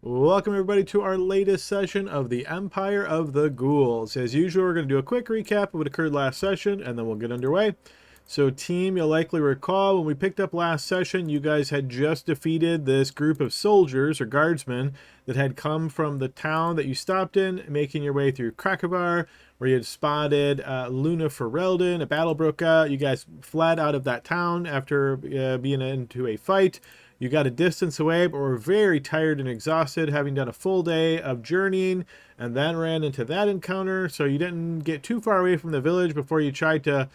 Welcome everybody to our latest session of the Empire of the Ghouls. As usual, we're going to do a quick recap of what occurred last session, and then we'll get underway. So team, you'll likely recall when we picked up last session, you guys had just defeated this group of soldiers or guardsmen that had come from the town that you stopped in, making your way through Krakovar, where you had spotted Luna Ferelden. A battle broke out. You guys fled out of that town after being into a fight. You got a distance away, but were very tired and exhausted, having done a full day of journeying, and then ran into that encounter. So you didn't get too far away from the village before you tried to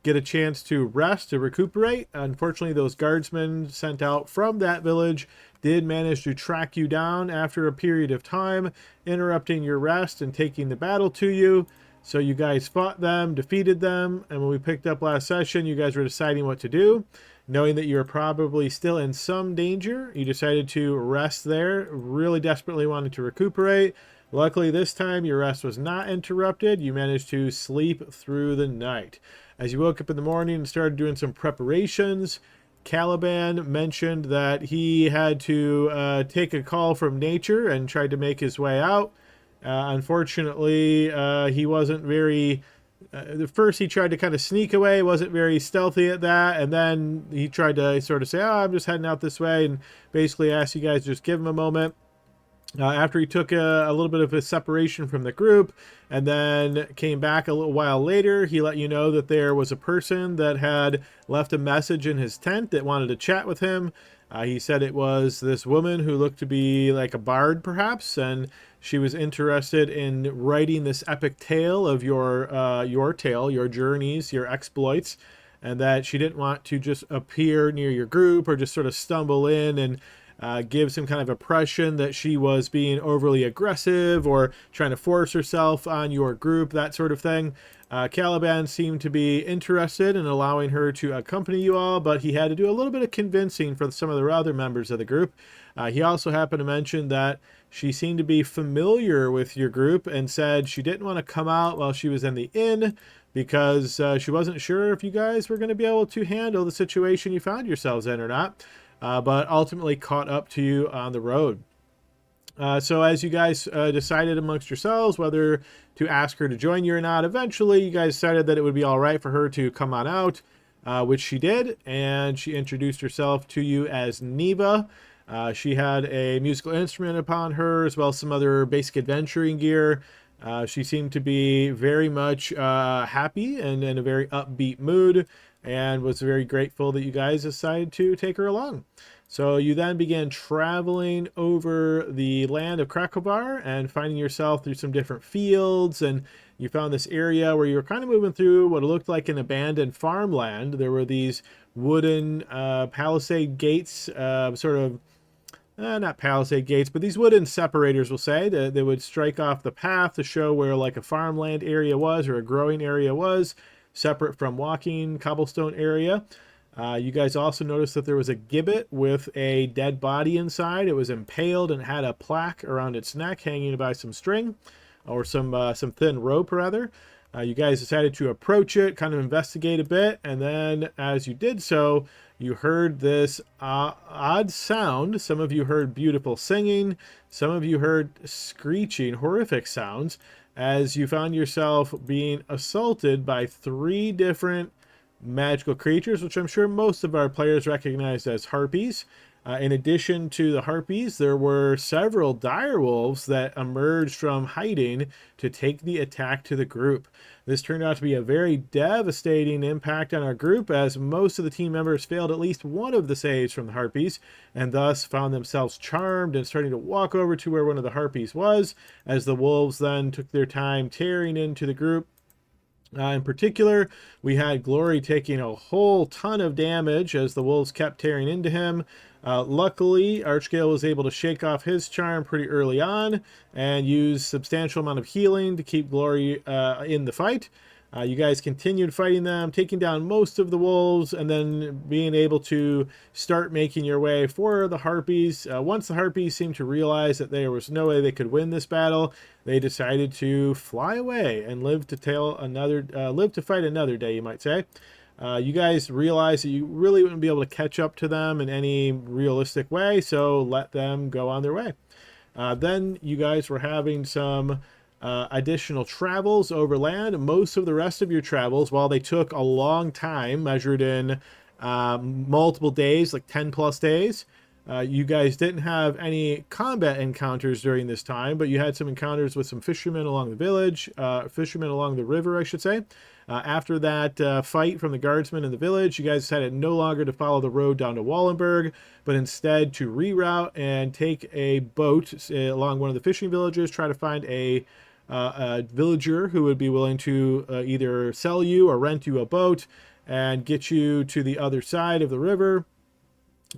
get a chance to rest, to recuperate. Unfortunately, those guardsmen sent out from that village did manage to track you down after a period of time, interrupting your rest and taking the battle to you. So you guys fought them, defeated them, and when we picked up last session, you guys were deciding what to do. Knowing that you were probably still in some danger, you decided to rest there, really desperately wanted to recuperate. Luckily, this time your rest was not interrupted. You managed to sleep through the night. As you woke up in the morning and started doing some preparations, Caliban mentioned that he had to take a call from nature and tried to make his way out. Unfortunately, he wasn't very... first he tried to kind of sneak away, wasn't very stealthy at that, and then he tried to sort of say, oh, I'm just heading out this way, and basically asked you guys to just give him a moment. After he took a little bit of a separation from the group and then came back a little while later, he let you know that there was a person that had left a message in his tent that wanted to chat with him. He said it was this woman who looked to be like a bard, perhaps, and she was interested in writing this epic tale of your tale, your journeys, your exploits, and that she didn't want to just appear near your group or just sort of stumble in and give some kind of impression that she was being overly aggressive or trying to force herself on your group, that sort of thing. Caliban seemed to be interested in allowing her to accompany you all, but he had to do a little bit of convincing for some of the other members of the group. He also happened to mention that she seemed to be familiar with your group and said she didn't want to come out while she was in the inn because she wasn't sure if you guys were going to be able to handle the situation you found yourselves in or not, but ultimately caught up to you on the road. So as you guys decided amongst yourselves whether to ask her to join you or not, eventually you guys decided that it would be all right for her to come on out, which she did, and she introduced herself to you as Neva. She had a musical instrument upon her, as well as some other basic adventuring gear. She seemed to be very much happy and in a very upbeat mood, and was very grateful that you guys decided to take her along. So you then began traveling over the land of Krakovar and finding yourself through some different fields, and you found this area where you were kind of moving through what looked like an abandoned farmland. There were these wooden palisade gates, not palisade gates, but these wooden separators, we'll say, that would strike off the path to show where like a farmland area was or a growing area was, separate from walking cobblestone area. You guys also noticed that there was a gibbet with a dead body inside. It was impaled and had a plaque around its neck hanging by some string, or some thin rope rather. You guys decided to approach it, kind of investigate a bit, and then as you did so, you heard this odd sound. Some of you heard beautiful singing. Some of you heard screeching, horrific sounds, as you found yourself being assaulted by 3 different magical creatures, which I'm sure most of our players recognize as harpies. In addition to the harpies, there were several direwolves that emerged from hiding to take the attack to the group. This turned out to be a very devastating impact on our group, as most of the team members failed at least one of the saves from the harpies, and thus found themselves charmed and starting to walk over to where one of the harpies was, as the wolves then took their time tearing into the group. In particular, we had Glory taking a whole ton of damage as the wolves kept tearing into him. Luckily, Archgale was able to shake off his charm pretty early on and use substantial amount of healing to keep Glory in the fight. You guys continued fighting them, taking down most of the wolves, and then being able to start making your way for the harpies. Once the harpies seemed to realize that there was no way they could win this battle, they decided to fly away and live to fight another day, you might say. You guys realized that you really wouldn't be able to catch up to them in any realistic way, so let them go on their way. Then you guys were having some additional travels overland. Most of the rest of your travels, while they took a long time, measured in multiple days, like 10 plus days, you guys didn't have any combat encounters during this time, but you had some encounters with some fishermen along the village, fishermen along the river, I should say. After that fight from the guardsmen in the village, you guys decided no longer to follow the road down to Wallenberg, but instead to reroute and take a boat along one of the fishing villages, try to find a villager who would be willing to either sell you or rent you a boat and get you to the other side of the river,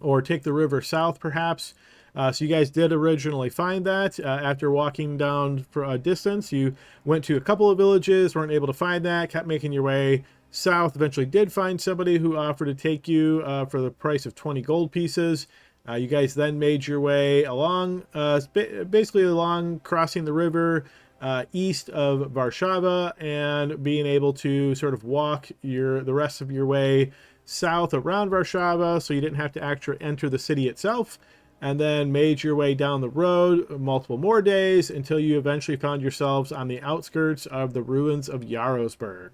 or take the river south, perhaps. So you guys did originally find that. After walking down for a distance, you went to a couple of villages, weren't able to find that, kept making your way south, eventually did find somebody who offered to take you for the price of 20 gold pieces. You guys then made your way along, basically along crossing the river east of Warsaw, and being able to sort of walk the rest of your way south around Warsaw, so you didn't have to actually enter the city itself, and then made your way down the road multiple more days until you eventually found yourselves on the outskirts of the ruins of Jarlsberg.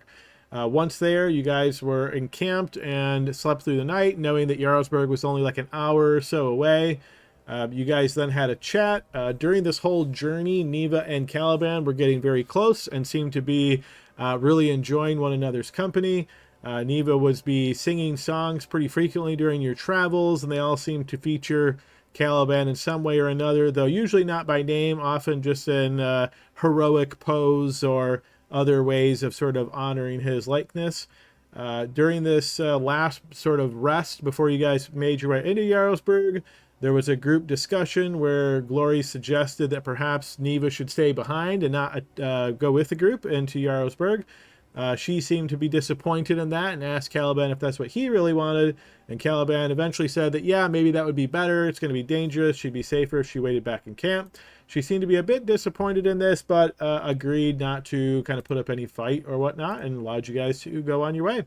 Once there, you guys were encamped and slept through the night, knowing that Jarlsberg was only like an hour or so away. You guys then had a chat. During this whole journey, Neva and Caliban were getting very close and seemed to be really enjoying one another's company. Neva would be singing songs pretty frequently during your travels, and they all seemed to feature Caliban in some way or another, though usually not by name, often just in heroic pose or other ways of sort of honoring his likeness. During this last sort of rest before you guys made your way into Jarlsberg, there was a group discussion where Glory suggested that perhaps Neva should stay behind and not go with the group into Jarlsberg. She seemed to be disappointed in that and asked Caliban if that's what he really wanted. And Caliban eventually said that, yeah, maybe that would be better. It's going to be dangerous. She'd be safer if she waited back in camp. She seemed to be a bit disappointed in this, but agreed not to kind of put up any fight or whatnot and allowed you guys to go on your way.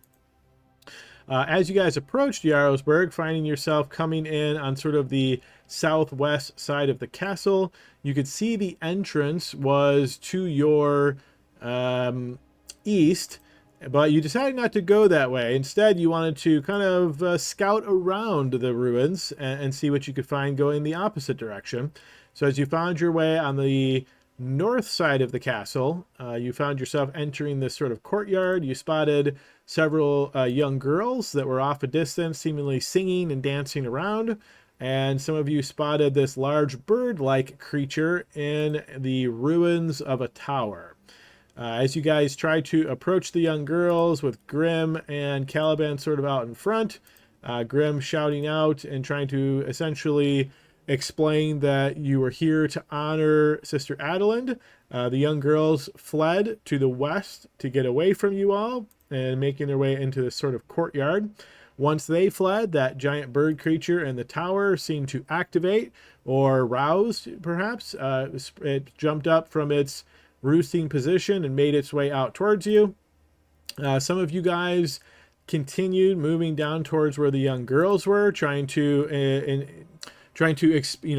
As you guys approached Jarlsberg, finding yourself coming in on sort of the southwest side of the castle, you could see the entrance was to your east, but you decided not to go that way. Instead, you wanted to kind of scout around the ruins and see what you could find going the opposite direction. So as you found your way on the north side of the castle, you found yourself entering this sort of courtyard. You spotted several young girls that were off a distance, seemingly singing and dancing around. And some of you spotted this large bird-like creature in the ruins of a tower. As you guys try to approach the young girls with Grim and Caliban sort of out in front, Grim shouting out and trying to essentially explain that you were here to honor Sister Adelind. The young girls fled to the west to get away from you all and making their way into this sort of courtyard. Once they fled, that giant bird creature in the tower seemed to activate or roused, perhaps. It jumped up from its roosting position and made its way out towards you. Some of you guys continued moving down towards where the young girls were, trying to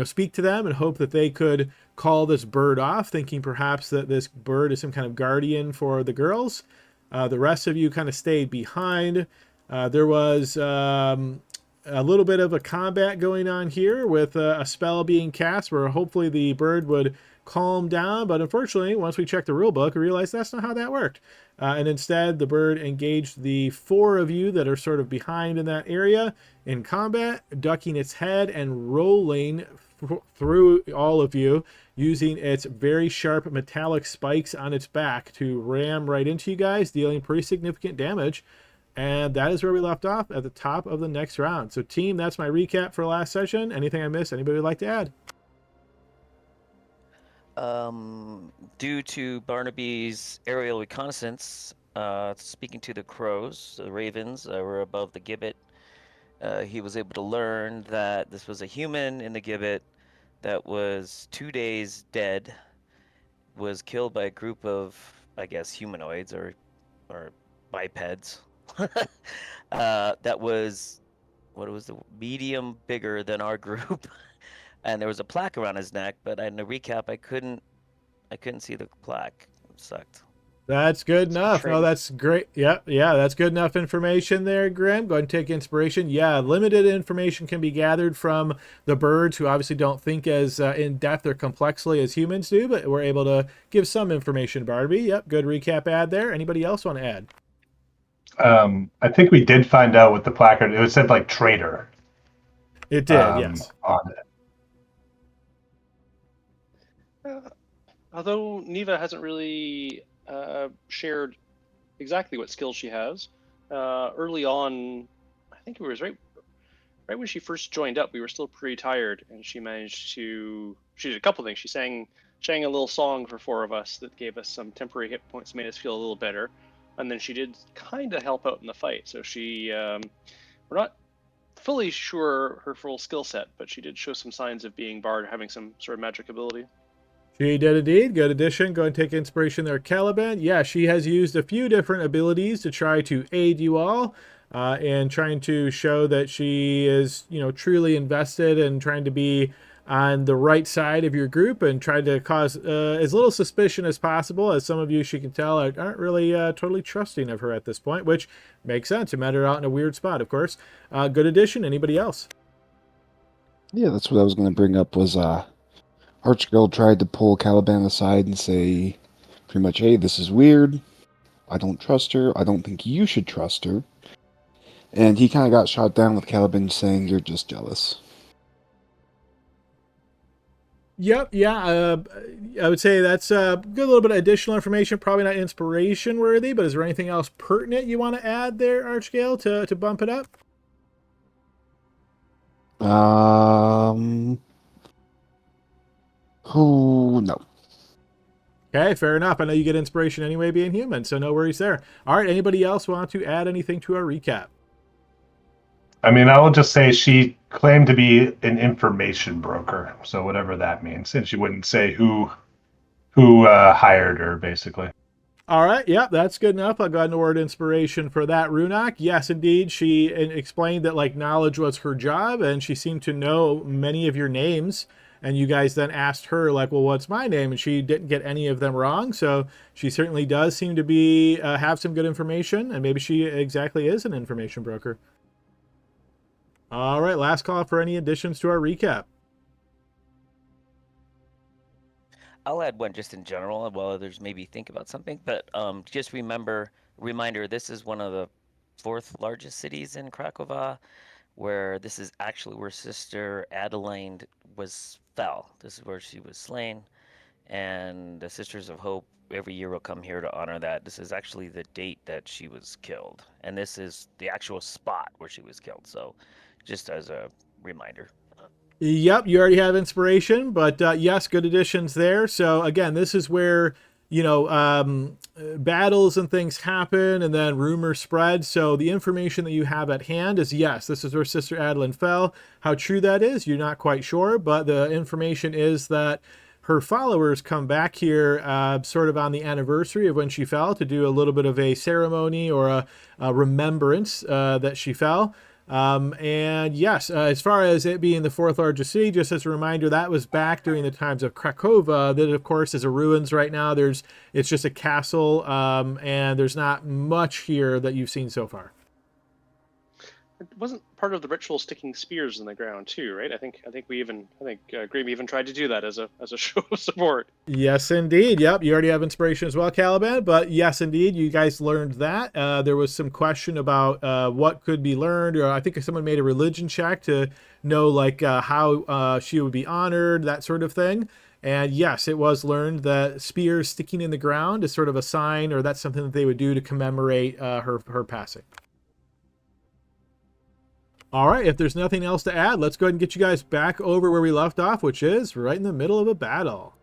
speak to them and hope that they could call this bird off, thinking perhaps that this bird is some kind of guardian for the girls. The rest of you kind of stayed behind. There was a little bit of a combat going on here with a spell being cast where hopefully the bird would calm down, but unfortunately, once we checked the rule book, we realized that's not how that worked. And instead, the bird engaged the four of you that are sort of behind in that area in combat, ducking its head and rolling through all of you, using its very sharp metallic spikes on its back to ram right into you guys, dealing pretty significant damage. And that is where we left off at the top of the next round. So team, that's my recap for last session. Anything I missed? Anybody would like to add? Due to Barnaby's aerial reconnaissance, speaking to the crows, the ravens were above the gibbet, he was able to learn that this was a human in the gibbet that was 2 days dead, was killed by a group of, I guess, humanoids or bipeds. That was, what was the medium bigger than our group. and there was a plaque around his neck, but in the recap, I couldn't see the plaque. It sucked. That's good It's enough. No, frustrating. that's great. Yeah, yeah, that's good enough information there, Graham. Go ahead and take inspiration. Yeah, limited information can be gathered from the birds, who obviously don't think as in depth or complexly as humans do, but we're able to give some information, Barbie. Yep, good recap ad there. Anybody else want to add? I think we did find out with the placard. It said like traitor It did, yes. on it. Uh, Although Neva hasn't really shared exactly what skills she has, early on, I think it was right when she first joined up, we were still pretty tired, and she managed to. She did a couple things. She sang a little song for four of us that gave us some temporary hit points, made us feel a little better, and then she did kind of help out in the fight. So we're not fully sure her full skill set, but she did show some signs of being Bard, having some sort of magic ability. She did indeed. Good addition. Go and take inspiration there, Caliban. Yeah, she has used a few different abilities to try to aid you all, and trying to show that she is, truly invested and trying to be on the right side of your group and try to cause as little suspicion as possible. As some of you, she can tell, aren't really totally trusting of her at this point, which makes sense. You met her out in a weird spot, of course. Good addition. Anybody else? Yeah, that's what I was going to bring up was Archgirl tried to pull Caliban aside and say pretty much, hey, this is weird. I don't trust her. I don't think you should trust her. And he kind of got shot down with Caliban saying, you're just jealous. Yep, yeah. I would say that's a good little bit of additional information. Probably not inspiration worthy, but is there anything else pertinent you want to add there, Archgale, to bump it up? Who? No. Okay, fair enough. I know you get inspiration anyway, being human, so no worries there. All right, anybody else want to add anything to our recap? I mean, I will just say she claimed to be an information broker, so whatever that means, and she wouldn't say who hired her, basically. All right, yeah, that's good enough. I'll go ahead and award inspiration for that, Runak. Yes, indeed, she explained that knowledge was her job, and she seemed to know many of your names. And you guys then asked her, well, what's my name? And she didn't get any of them wrong. So she certainly does seem to be have some good information, and maybe she exactly is an information broker. All right, last call for any additions to our recap. I'll add one just in general while others maybe think about something. But just reminder, this is one of the fourth largest cities in Krakow, where this is actually where Sister Adelaide fell. This is where she was slain, and the Sisters of Hope every year will come here to honor that. This is actually the date that she was killed, and this is the actual spot where she was killed. So, just as a reminder. Yep, you already have inspiration, but yes, good additions there. So again, this is where battles and things happen, and then rumors spread. So the information that you have at hand is yes, this is where Sister Adeline fell. How true that is, you're not quite sure, but the information is that her followers come back here sort of on the anniversary of when she fell to do a little bit of a ceremony or a remembrance that she fell. And yes, as far as it being the fourth largest city, just as a reminder, that was back during the times of Krakow. That, of course, is a ruins right now. It's just a castle, and there's not much here that you've seen so far. It wasn't part of the ritual sticking spears in the ground too, right? I think Grim even tried to do that as a show of support. Yes, indeed. Yep, you already have inspiration as well, Caliban. But yes, indeed, you guys learned that. There was some question about what could be learned, or I think someone made a religion check to know how she would be honored, that sort of thing. And yes, it was learned that spears sticking in the ground is sort of a sign, or that's something that they would do to commemorate her passing. All right, if there's nothing else to add, let's go ahead and get you guys back over where we left off, which is right in the middle of a battle.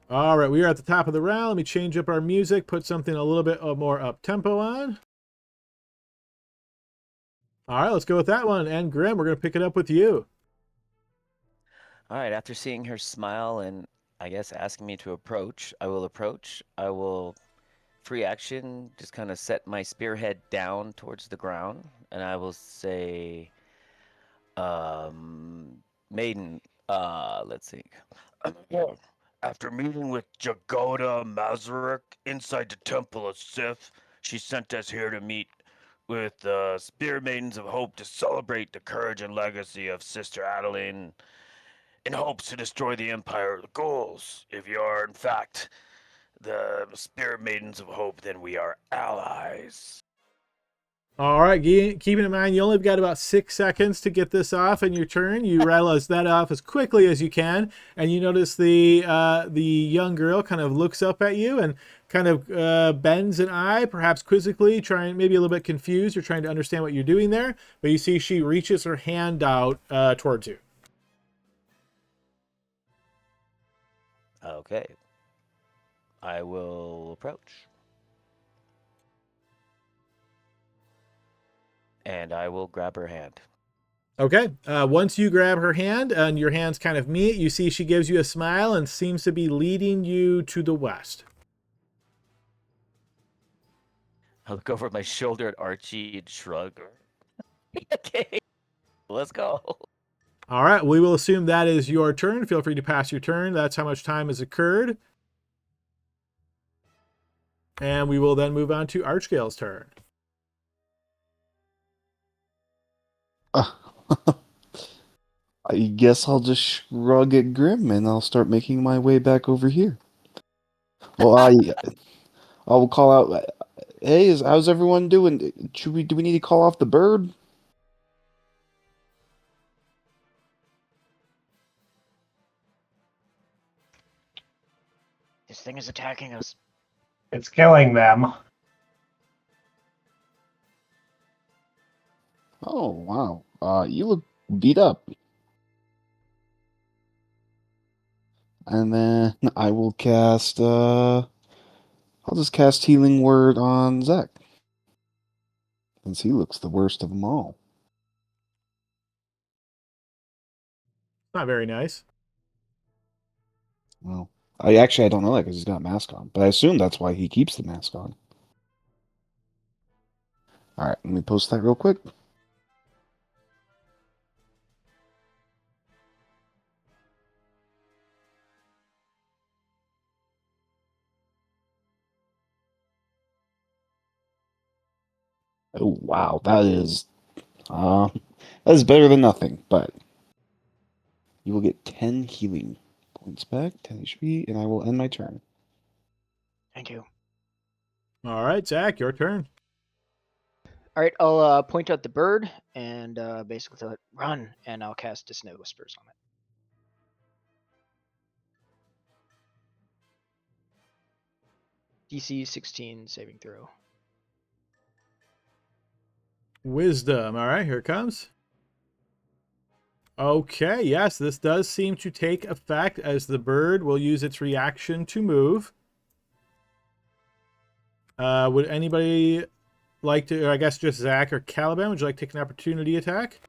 All right, we are at the top of the round. Let me change up our music, put something a little bit more up-tempo on. All right, let's go with that one. And Grim, we're going to pick it up with you. All right, after seeing her smile and I guess asking me to approach, I will approach. I will free action, just kind of set my spearhead down towards the ground, and I will say, Maiden, let's see. After meeting with Jagoda Mazurek inside the Temple of Sith, she sent us here to meet with the Spear Maidens of Hope to celebrate the courage and legacy of Sister Adeline in hopes to destroy the Empire of the Ghouls. If you are, in fact, the Spear Maidens of Hope, then we are allies. All right, keeping in mind you only got about 6 seconds to get this off in your turn. You rattle that off as quickly as you can, and you notice the young girl kind of looks up at you and kind of bends an eye, perhaps quizzically, trying, maybe a little bit confused or trying to understand what you're doing there. But you see she reaches her hand out towards you. Okay. I will approach. And I will grab her hand. Okay. Once you grab her hand and your hands kind of meet, you see she gives you a smile and seems to be leading you to the west. I look over my shoulder at Archie and shrug. Okay, let's go. All right. We will assume that is your turn. Feel free to pass your turn. That's how much time has occurred. And we will then move on to Archgale's turn. I guess I'll just shrug at Grim and I'll start making my way back over here. Well, I will call out. Hey, how's everyone doing? Do we need to call off the bird? This thing is attacking us. It's killing them. Oh wow. You look beat up. And then I will cast. I'll just cast Healing Word on Zach, since he looks the worst of them all. Not very nice. Well, I don't know that because he's got a mask on, but I assume that's why he keeps the mask on. All right, let me post that real quick. Oh wow, that is better than nothing. But you will get 10 healing points back, 10 HP, and I will end my turn. Thank you. All right, Zach, your turn. All right, I'll point out the bird and basically tell it run, and I'll cast Dissonant Whispers on it. DC 16 saving throw. Wisdom. All right, here it comes. Okay, yes, this does seem to take effect as the bird will use its reaction to move. Would anybody like to, or I guess just Zach or Caliban, would you like to take an opportunity attack?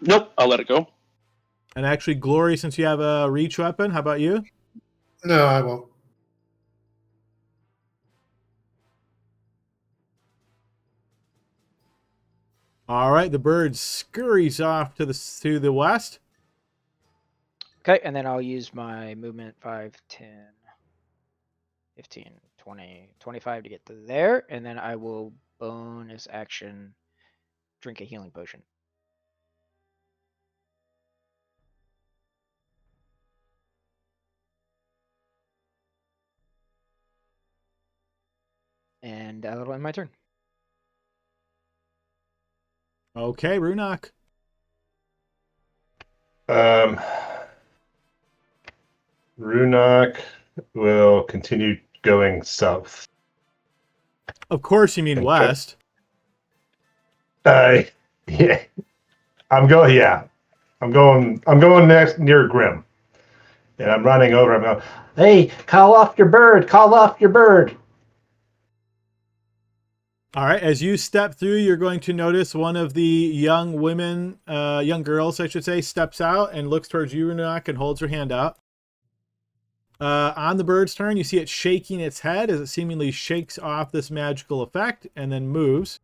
Nope, I'll let it go. And actually, Glory, since you have a reach weapon, how about you? No, I won't. All right, the bird scurries off to the west. Okay, and then I'll use my movement 5, 10, 15, 20, 25 to get to there, and then I will bonus action drink a healing potion. And that'll end my turn. Okay, Runok. Runok will continue going south. Of course you mean Okay. west. Yeah. I'm going next near Grim. And I'm running over. I'm going, hey, call off your bird. Call off your bird. All right, as you step through, you're going to notice one of the young girls, I should say, steps out and looks towards you, Runok, and holds her hand out. On the bird's turn, you see it shaking its head as it seemingly shakes off this magical effect and then moves.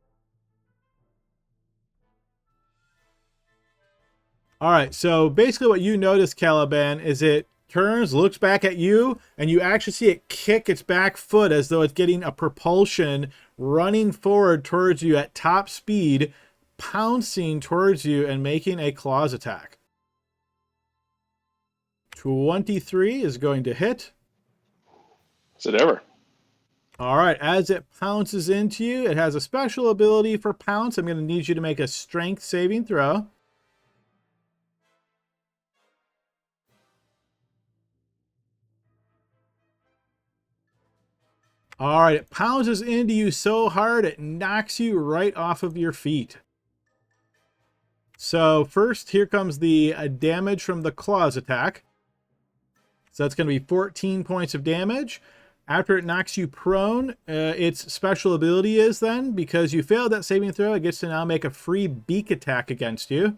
All right, so basically what you notice, Caliban, is it turns, looks back at you, and you actually see it kick its back foot as though it's getting a propulsion, running forward towards you at top speed, pouncing towards you and making a claws attack. 23 is going to hit. Is it ever? All right, as it pounces into you, it has a special ability for pounce. I'm going to need you to make a strength saving throw. All right, it pounces into you so hard it knocks you right off of your feet. So first, here comes the damage from the claws attack. So that's going to be 14 points of damage. After it knocks you prone, its special ability is then, because you failed that saving throw, it gets to now make a free beak attack against you.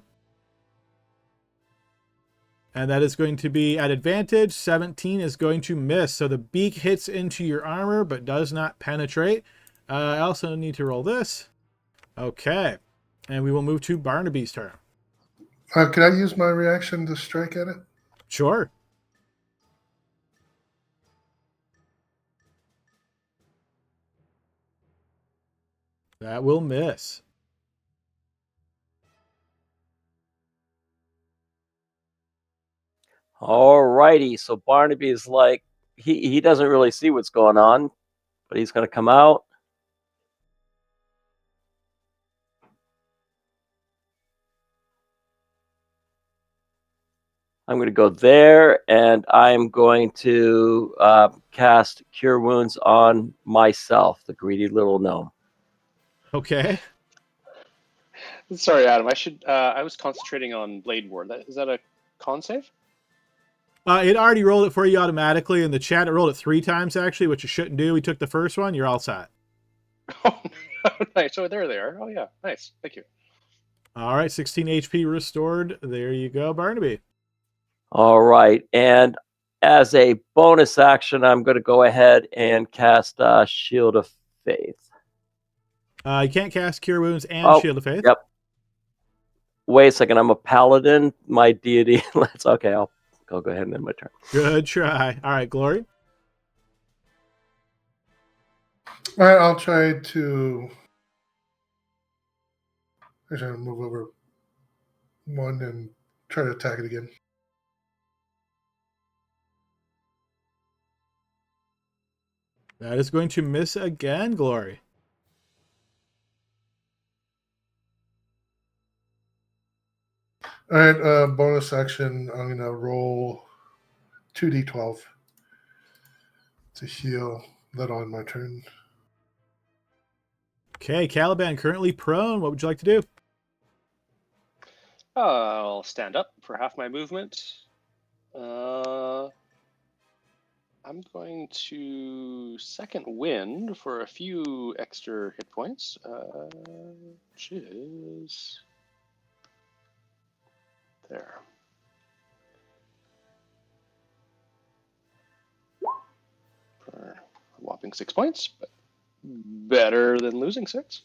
And that is going to be at advantage. 17 is going to miss. So the beak hits into your armor, but does not penetrate. I also need to roll this. Okay. And we will move to Barnaby's turn. Can I use my reaction to strike at it? Sure. That will miss. Alrighty, so Barnaby is like, he doesn't really see what's going on, but he's going to come out. I'm going to go there, and I'm going to cast Cure Wounds on myself, the greedy little gnome. Okay. Sorry, Adam. I was concentrating on Blade Ward. Is that a con save? It already rolled it for you automatically in the chat. It rolled it 3 times, actually, which you shouldn't do. We took the first one. You're all set. Oh, nice. So there they are. Oh, yeah. Nice. Thank you. All right. 16 HP restored. There you go, Barnaby. All right, and as a bonus action, I'm going to go ahead and cast Shield of Faith. You can't cast Cure Wounds and Shield of Faith. Yep. Wait a second. I'm a paladin. My deity. Let's. Okay. I'll go ahead and end my turn. Good try. All right, Glory. All right, I'll try to. Actually, I'll move over one and try to attack it again. That is going to miss again, Glory. All right, bonus action. I'm going to roll 2d12 to heal that on my turn. Okay, Caliban currently prone. What would you like to do? I'll stand up for half my movement. I'm going to second wind for a few extra hit points, which is there. For a whopping 6 points, but better than losing 6.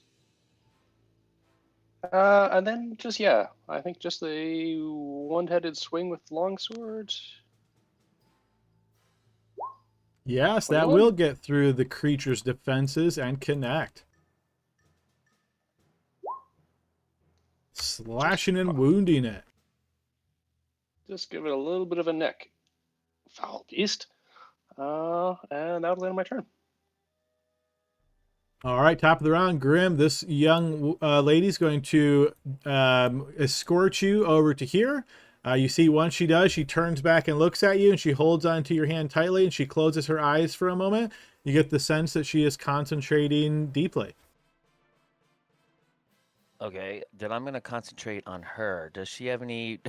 And then just, yeah, I think just a one-headed swing with longsword. Yes, that 21. will get through the creature's defenses and connect. Slashing and wounding it. Just give it a little bit of a neck. Foul beast. And that'll end my turn. All right, top of the round, Grim. This young lady's going to escort you over to here. You see, once she does, she turns back and looks at you, and she holds onto your hand tightly, and she closes her eyes for a moment. You get the sense that she is concentrating deeply. Okay, then I'm going to concentrate on her. Does she have any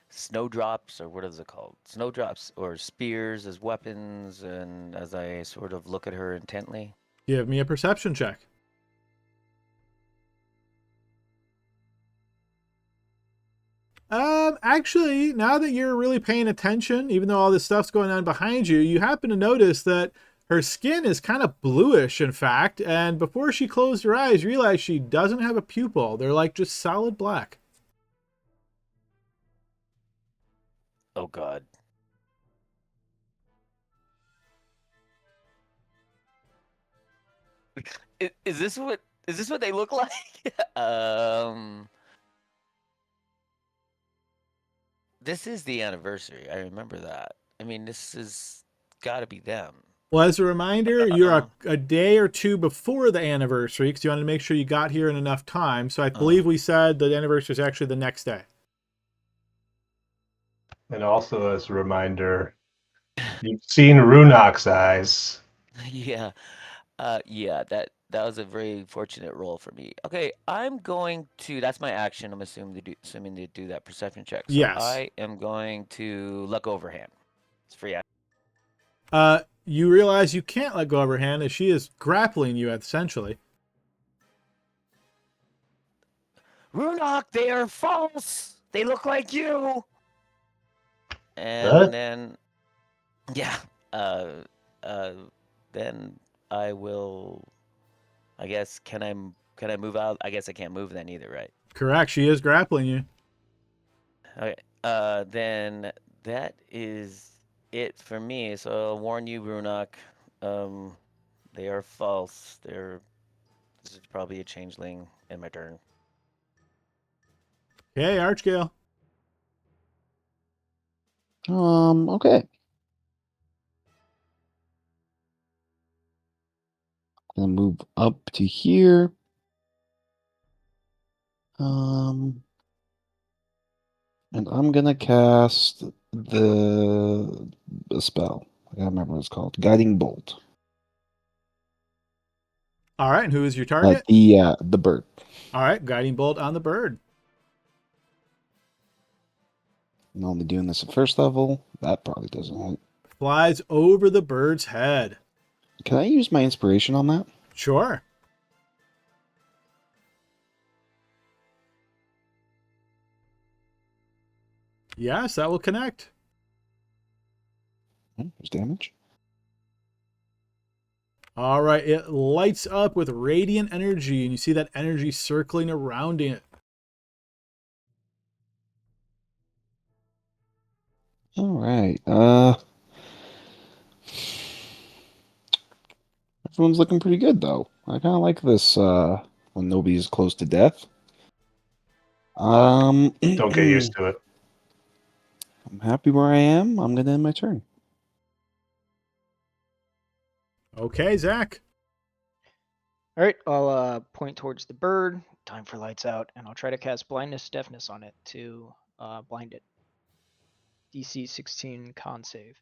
snowdrops, or what is it called? Snowdrops or spears as weapons, and as I sort of look at her intently? Give me a perception check. Actually, now that you're really paying attention, even though all this stuff's going on behind you, you happen to notice that her skin is kind of bluish, in fact, and before she closed her eyes, you realize she doesn't have a pupil. They're like just solid black. God. Is this what they look like? This is the anniversary. I remember that. I mean, this is got to be them. Well, as a reminder, you're a day or two before the anniversary because you wanted to make sure you got here in enough time. So I believe we said the anniversary is actually the next day. And also, as a reminder, you've seen Runok's eyes. Yeah. Yeah, that was a very fortunate roll for me. Okay, I'm going to. That's my action. I'm assuming to do that perception check. So Yes. I am going to look over him. It's free action. You realize you can't let go of her hand as she is grappling you, essentially. Runok, they are false. They look like you. And What? then, yeah. Then I will. I guess can I move out? I guess I can't move then either, right? Correct. She is grappling you. Okay. Then that is it for me. So I'll warn you, Runok. They are false. This is probably a changeling in my turn. Okay, Archgale. Okay. Gonna move up to here. And I'm gonna cast the spell. I gotta remember what it's called. Guiding Bolt. All right, and who is your target? The bird. All right, guiding bolt on the bird. I'm only doing this at first level. That probably doesn't hit. Flies over the bird's head. Can I use my inspiration on that? Sure. Yes, that will connect. There's damage. All right, it lights up with radiant energy, and you see that energy circling around it. All right. Everyone's looking pretty good though. I kind of like this. When nobody's close to death. Don't get used to it. I'm happy where I am. I'm gonna end my turn. Okay, Zach. All right, I'll point towards the bird. Time for lights out, and I'll try to cast blindness deafness on it to blind it. DC 16 con save.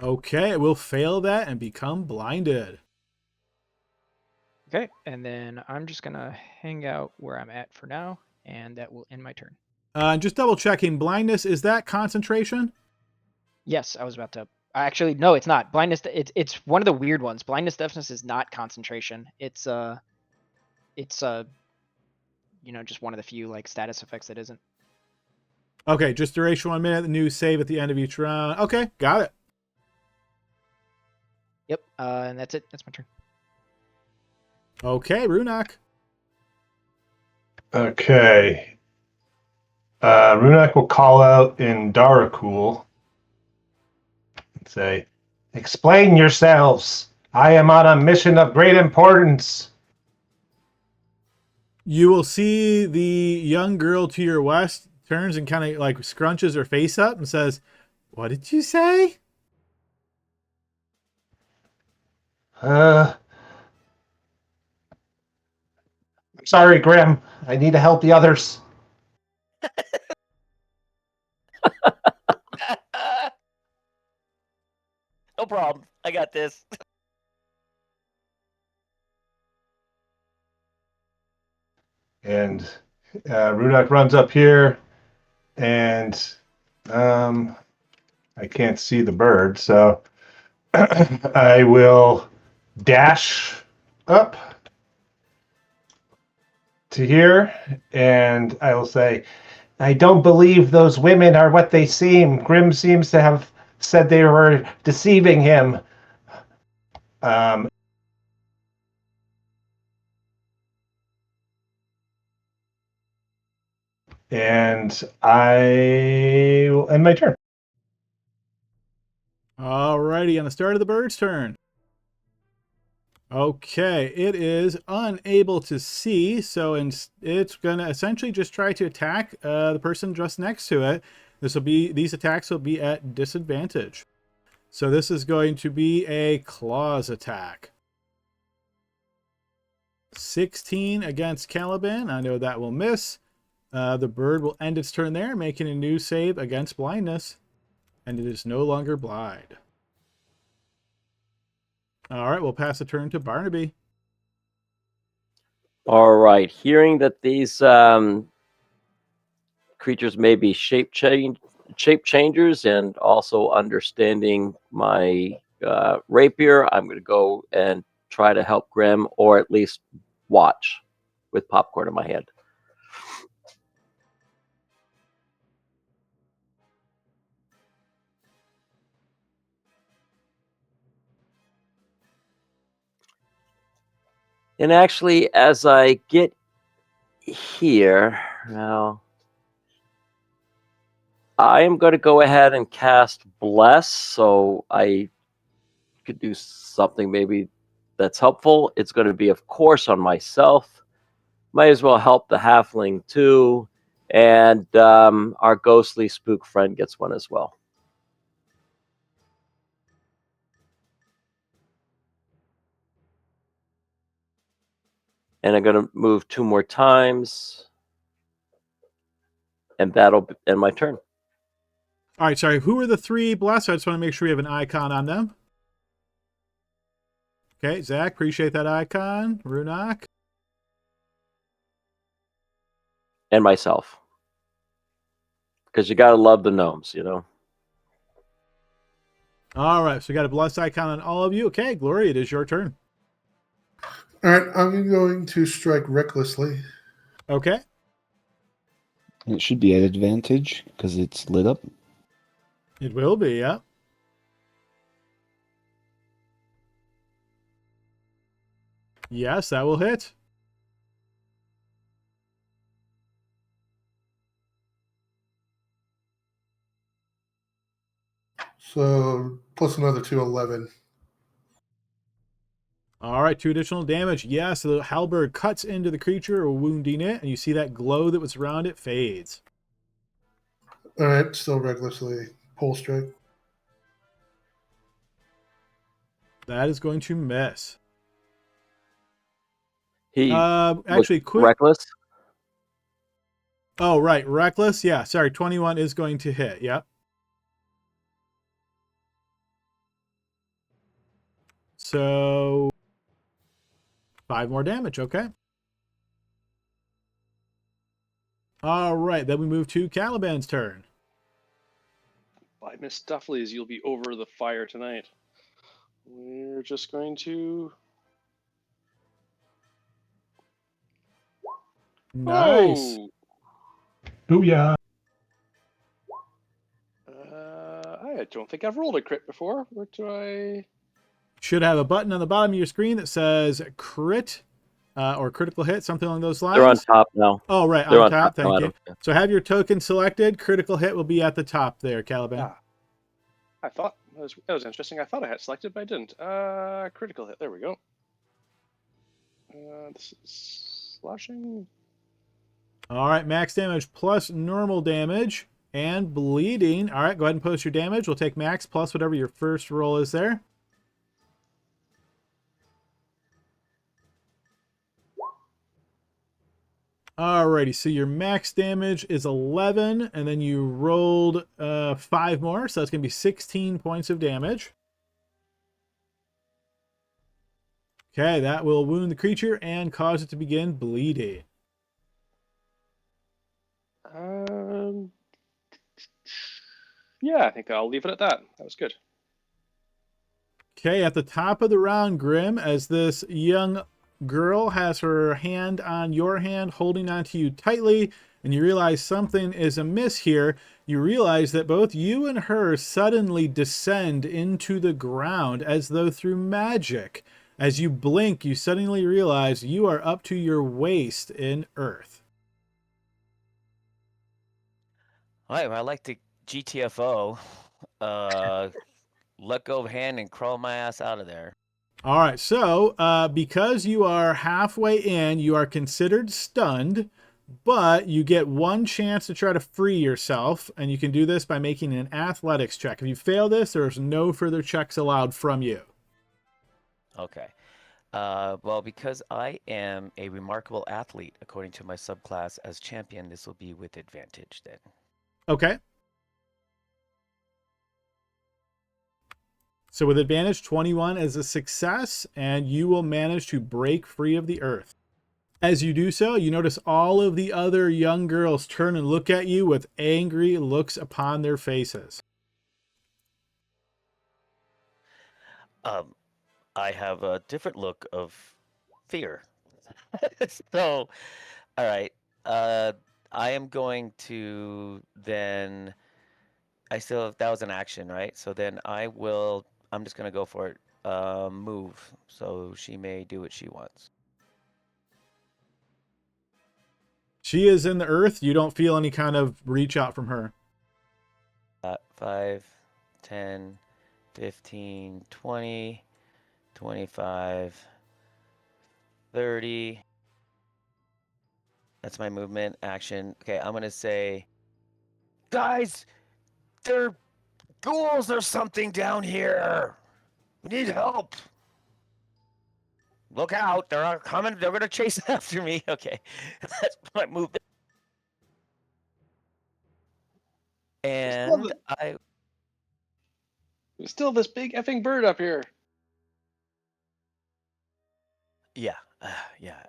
Okay, it will fail that and become blinded. Okay, and then I'm just gonna hang out where I'm at for now, and that will end my turn. Just double checking. Blindness, is that concentration? Yes, I was about to. Actually, no, it's not. Blindness. It's one of the weird ones. Blindness deafness is not concentration. It's just one of the few like status effects that isn't. Okay, just duration 1 minute. The new save at the end of each round. Okay, got it. Yep, and that's it. That's my turn. Okay, Runok. Okay. Runak will call out in Darakul and say, "Explain yourselves. I am on a mission of great importance." You will see the young girl to your west turns and kind of like scrunches her face up and says, "What did you say?" I'm sorry, Grim. I need to help the others. No problem. I got this. And Runak runs up here, and I can't see the bird, so I will dash up to here, and I will say, "I don't believe those women are what they seem. Grim seems to have said they were deceiving him." And I will end my turn. Alrighty, on the start of the bird's turn. Okay, it is unable to see, so it's going to essentially just try to attack the person just next to it. These attacks will be at disadvantage. So this is going to be a claws attack. 16 against Caliban. I know that will miss. The bird will end its turn there, making a new save against blindness. And it is no longer blind. All right, we'll pass the turn to Barnaby. All right. Hearing that these creatures may be shape changers, and also understanding my rapier, I'm going to go and try to help Grim, or at least watch with popcorn in my hand. And actually, as I get here now, I am going to go ahead and cast Bless, so I could do something maybe that's helpful. It's going to be, of course, on myself. Might as well help the halfling too, and our ghostly spook friend gets one as well. And I'm going to move 2 more times, and that'll end my turn. All right, sorry. Who are the 3 blessed? I just want to make sure we have an icon on them. Okay, Zach, appreciate that icon. Runak. And myself. Because you got to love the gnomes, you know. All right, so we got a blessed icon on all of you. Okay, Glory, it is your turn. All right, I'm going to strike recklessly. Okay. And it should be at advantage because it's lit up. It will be, yeah. Yes, that will hit. So plus another 211. All right, 2 additional damage. Yes, the halberd cuts into the creature, wounding it, and you see that glow that was around it fades. All right, still recklessly. Pole strike. That is going to miss. He actually, quick. reckless. Oh, right, reckless. Yeah, sorry, 21 is going to hit. Yep. So 5 more damage. Okay. All right, then we move to Caliban's turn. By Miss Duffley's, you'll be over the fire tonight. We're just going to... Nice. Oh! Booyah. I don't think I've rolled a crit before. Where do I... Should have a button on the bottom of your screen that says crit or critical hit, something along those lines. They're on top now. Oh, right, They're on top. now, Thank you. Adam. So have your token selected. Critical hit will be at the top there, Caliban. Ah, I thought... That was interesting. I thought I had selected, but I didn't. Critical hit. There we go. This is slashing. All right, max damage plus normal damage and bleeding. All right, go ahead and post your damage. We'll take max plus whatever your first roll is there. Alrighty, so your max damage is 11, and then you rolled 5 more, so that's going to be 16 points of damage. Okay, that will wound the creature and cause it to begin bleeding. Yeah, I think I'll leave it at that. That was good. Okay, at the top of the round, Grim, as this young girl has her hand on your hand, holding onto you tightly, and you realize something is amiss here. You realize that both you and her suddenly descend into the ground as though through magic. As you blink, you suddenly realize you are up to your waist in earth. All right, well, I like the GTFO. let go of hand and crawl my ass out of there. All right, so because you are halfway in, you are considered stunned, but you get one chance to try to free yourself, and you can do this by making an athletics check. If you fail this, there's no further checks allowed from you. Okay. Well, because I am a remarkable athlete, according to my subclass as champion, this will be with advantage then. Okay. So with advantage, 21 is a success, and you will manage to break free of the earth. As you do so, you notice all of the other young girls turn and look at you with angry looks upon their faces. I have a different look of fear. So, all right. I am going to then. That was an action, right? So then I'm just gonna go for it. Move. So she may do what she wants. She is in the earth. You don't feel any kind of reach out from her. 5, 10, 15, 20, 25, 30. That's my movement action. Okay, I'm gonna say, guys, there are ghouls or something down here. We need help. Look out, they're coming, they're gonna chase after me. Okay, that's my movement. And There's still this big effing bird up here. yeah,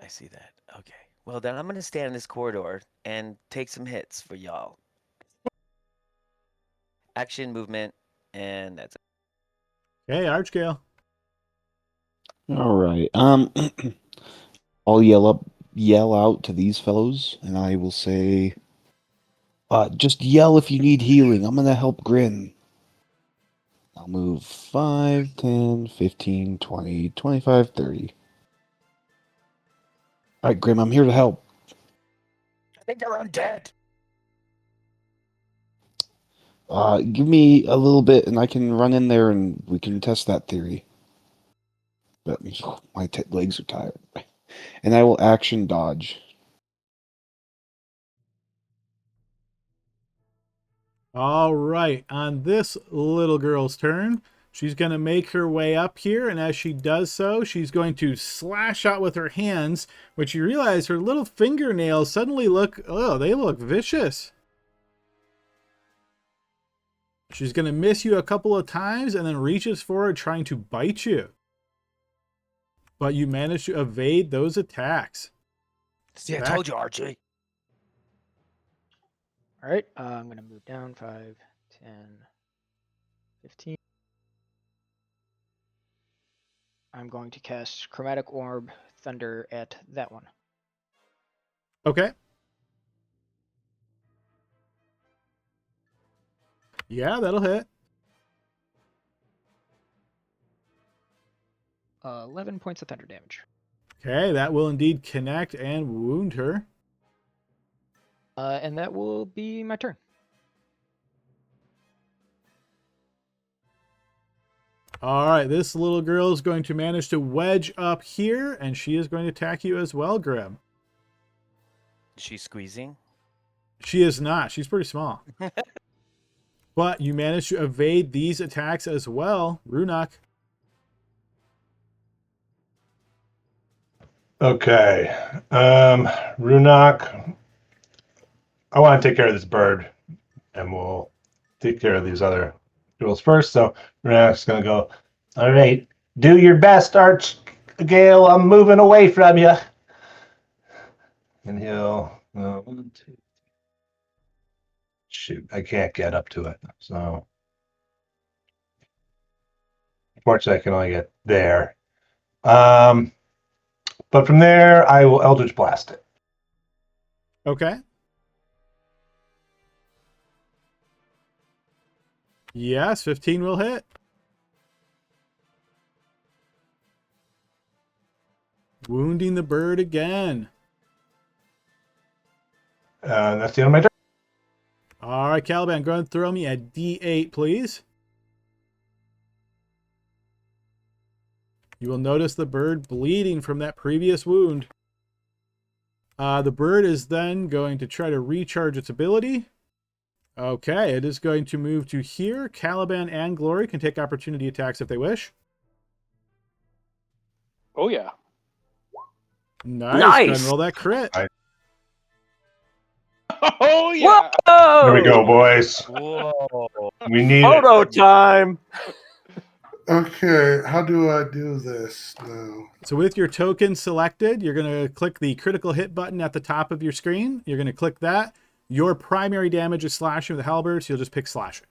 I see that. Okay, well then I'm gonna stand in this corridor and take some hits for y'all. Action, movement, and that's it. Hey, Archgale. All right. I'll yell out to these fellows, and I will say, just yell if you need healing. I'm gonna help Grin. I'll move 5, 10, 15, 20, 25, 30. All right, Grim, I'm here to help. I think they're undead. Give me a little bit, and I can run in there, and we can test that theory. But my legs are tired. And I will action dodge. All right, on this little girl's turn, she's going to make her way up here, and as she does so, she's going to slash out with her hands, which you realize her little fingernails suddenly they look vicious. She's going to miss you a couple of times and then reaches forward trying to bite you. But you manage to evade those attacks. See, I told you, Archie. All right, I'm going to move down 5, 10, 15. I'm going to cast Chromatic Orb Thunder at that one. Okay. Yeah, that'll hit. 11 points of thunder damage. Okay, that will indeed connect and wound her. And that will be my turn. All right, this little girl is going to manage to wedge up here, and she is going to attack you as well, Grim. Is she squeezing? She is not. She's pretty small. But you manage to evade these attacks as well, Runak. Okay. Runak, I want to take care of this bird, and we'll take care of these other duels first. So Runak's going to go, all right, do your best, Archgale. I'm moving away from you. And he'll, 1, 2. Shoot, I can't get up to it. So, unfortunately, I can only get there. But from there, I will Eldritch Blast it. Okay. Yes, 15 will hit. Wounding the bird again. That's the end of my turn. All right, Caliban, go ahead and throw me a D8, please. You will notice the bird bleeding from that previous wound. The bird is then going to try to recharge its ability. Okay, it is going to move to here. Caliban and Glory can take opportunity attacks if they wish. Oh yeah. Nice. Nice. Go ahead and roll that crit. Oh yeah. Whoa! There we go, boys. Whoa. We need Photo it. time. Okay, how do I do this now? So with your token selected, you're going to click the critical hit button at the top of your screen. You're going to click that. Your primary damage is slashing with the halberd, so you'll just pick slashing.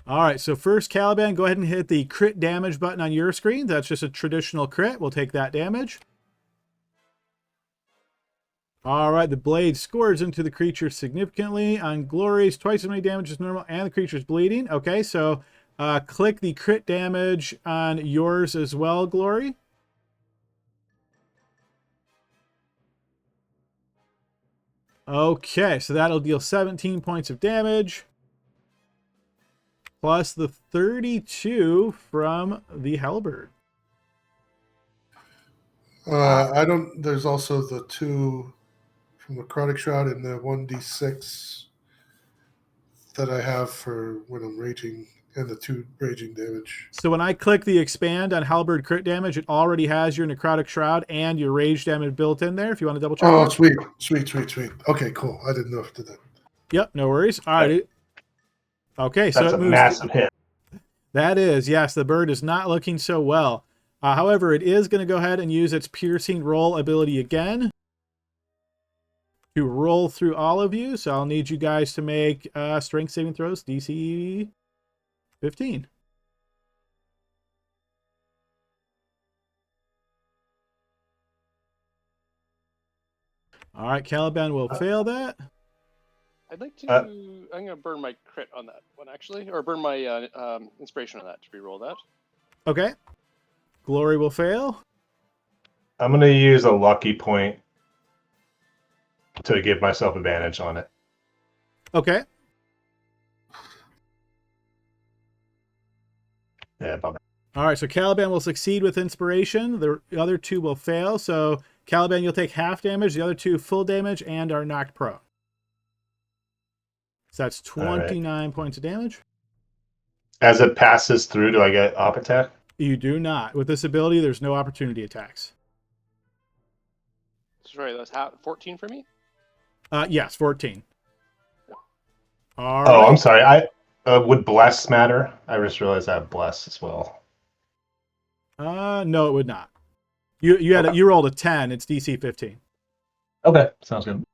All right, so first, Caliban, go ahead and hit the crit damage button on your screen. That's just a traditional crit. We'll take that damage. All right, the blade scores into the creature significantly. On Glory's, twice as many damage as normal, and the creature's bleeding. Okay, so click the crit damage on yours as well, Glory. Okay, so that'll deal 17 points of damage. Plus the 32 from the halberd. I don't. There's also the 2 from the Necrotic Shroud and the 1d6 that I have for when I'm raging, and the 2 raging damage. So when I click the expand on halberd crit damage, it already has your Necrotic Shroud and your rage damage built in there. If you want to double check. Oh, that. sweet. Okay, cool. I didn't know if it did that. Yep, no worries. All right. Okay, so That's it a moves. massive hit. That is, yes, the bird is not looking so well. However, it is going to go ahead and use its piercing roll ability again to roll through all of you. So I'll need you guys to make strength saving throws, DC 15. All right, Caliban will fail that. I'd like to. I'm gonna burn my crit on that one actually, or burn my inspiration on that to re-roll that. Okay. Glory will fail. I'm going to use a lucky point to give myself advantage on it. Okay. Yeah, bummer. All right, so Caliban will succeed with inspiration. The other 2 will fail. So Caliban, you'll take half damage. The other 2 full damage and are knocked prone. So that's 29 points of damage. As it passes through, do I get op attack? You do not. With this ability, there's no opportunity attacks. Sorry, that's 14 for me. Yes, 14. All Oh, right. I'm sorry. Would bless matter? I just realized I have bless as well. No, it would not. You rolled a 10. It's DC 15. Okay, sounds good.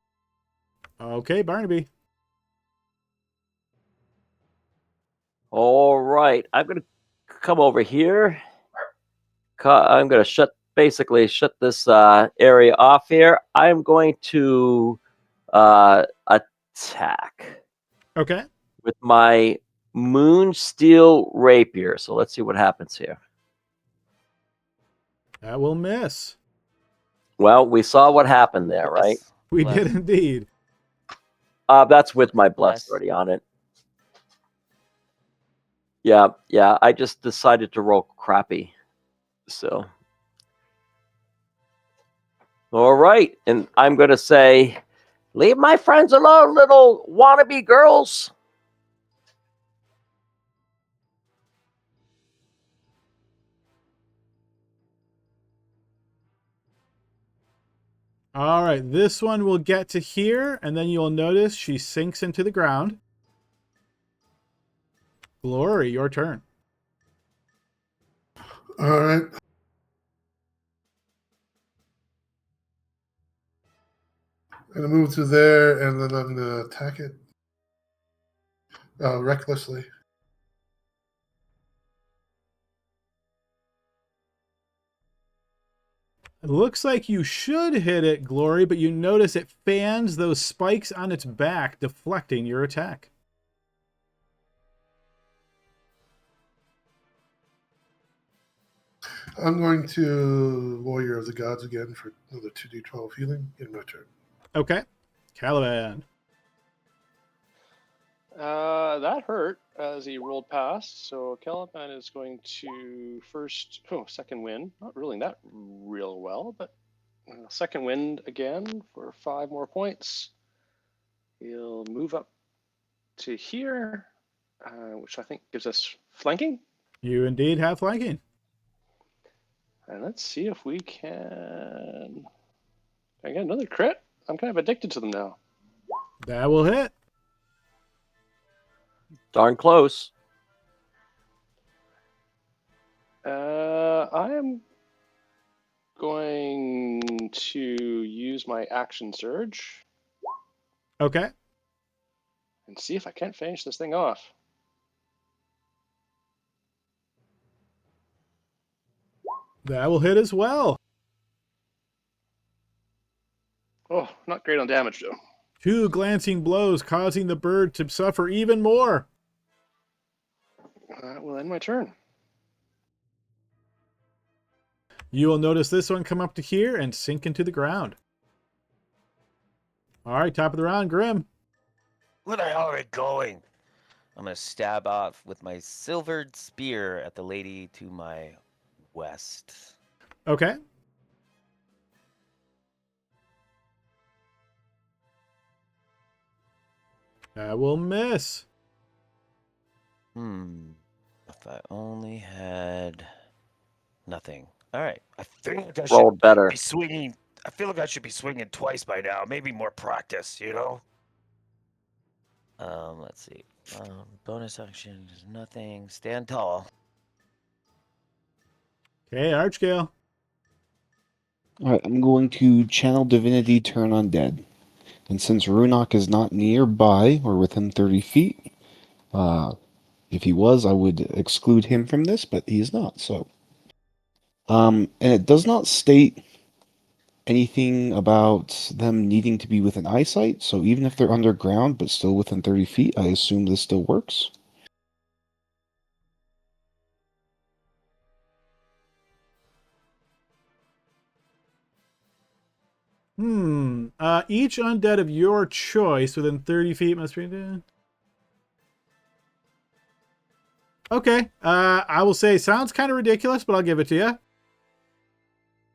Okay, Barnaby. All right, I'm gonna come over here. I'm gonna basically shut this area off here. I'm going to attack Okay. with my Moonsteel Rapier. So let's see what happens here. That will miss. Well, we saw what happened there, right? We Bless. did indeed. That's with my bless Bless. already on it. Yeah. I just decided to roll crappy. So, all right, and I'm gonna say, leave my friends alone, little wannabe girls. All right, this one will get to here, and then you'll notice she sinks into the ground. Glory, your turn. All right. I'm gonna move to there, and then I'm gonna attack it recklessly. It looks like you should hit it, Glory, but you notice it fans those spikes on its back, deflecting your attack. I'm going to Warrior of the Gods again for another 2d12 healing in my turn. Okay. Caliban. That hurt. as he rolled past. So Caliban is going to second wind. Not rolling that real well, but second wind again for 5 more points. He'll move up to here, which I think gives us flanking. You indeed have flanking. And let's see if we can I get another crit. I'm kind of addicted to them now. That will hit. Darn close. I am going to use my action surge Okay. and see if I can't finish this thing off. That will hit as well. Oh, not great on damage though. 2 glancing blows, causing the bird to suffer even more. That will end my turn. You will notice this one come up to here and sink into the ground. All right, top of the round, Grim. Where the hell are we going? I'm going to stab off with my silvered spear at the lady to my west. Okay. That will miss. If I only had nothing. All right. I feel like I should Roll better. be swinging. I feel like I should be swinging twice by now. Maybe more practice, you know? Let's see. Bonus action is nothing. Stand tall. Okay, Archgale. All right, I'm going to channel Divinity Turn Undead. And since Runok is not nearby or within 30 feet, if he was, I would exclude him from this, but he is not, so. And it does not state anything about them needing to be within eyesight, so even if they're underground but still within 30 feet, I assume this still works. Each undead of your choice within 30 feet must be dead. Okay. I will say sounds kind of ridiculous, but I'll give it to you.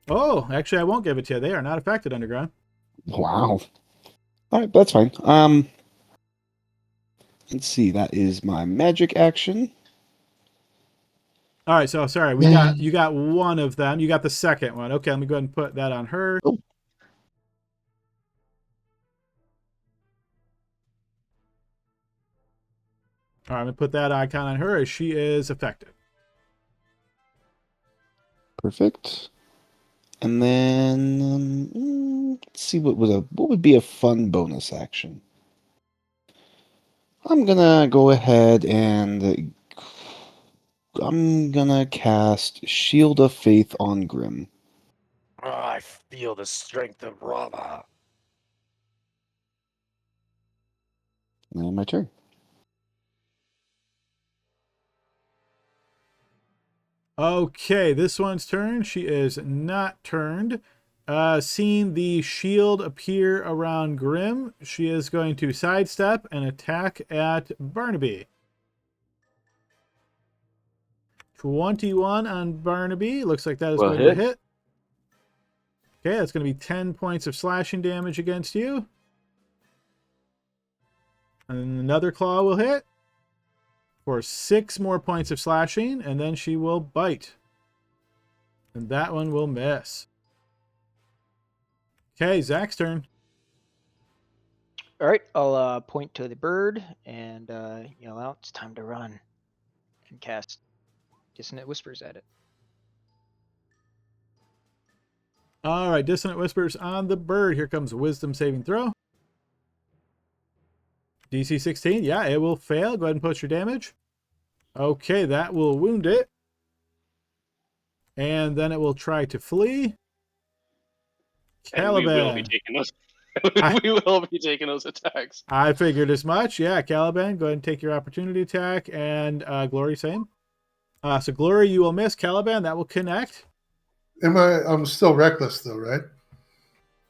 Oh, actually, I won't give it to you. They are not affected underground. Wow. Alright, that's fine. Let's see, that is my magic action. All right, so sorry, you got one of them. You got the second one. Okay, let me go ahead and put that on her. Oh. All right, I'm gonna put that icon on her as she is affected. Perfect. And then let's see what would be a fun bonus action. I'm gonna go ahead and I'm gonna cast Shield of Faith on Grim. Oh, I feel the strength of Rama. And my turn. Okay, this one's turn. She is not turned. Seeing the shield appear around Grim, she is going to sidestep and attack at Barnaby. 21 on Barnaby. Looks like that is going to hit. Okay, that's going to be 10 points of slashing damage against you. And another claw will hit for 6 more points of slashing, and then she will bite. And that one will miss. Okay, Zach's turn. All right, I'll point to the bird and yell out, "It's time to run," and cast Dissonant Whispers at it. All right, Dissonant Whispers on the bird. Here comes Wisdom saving throw. DC 16. Yeah, it will fail. Go ahead and post your damage. Okay, that will wound it. And then it will try to flee. Caliban. And we will be taking those. We will be taking those attacks. I figured as much. Yeah, Caliban, go ahead and take your opportunity attack. And Glory, same. So Glory, you will miss. Caliban, that will connect. I'm still reckless though, right?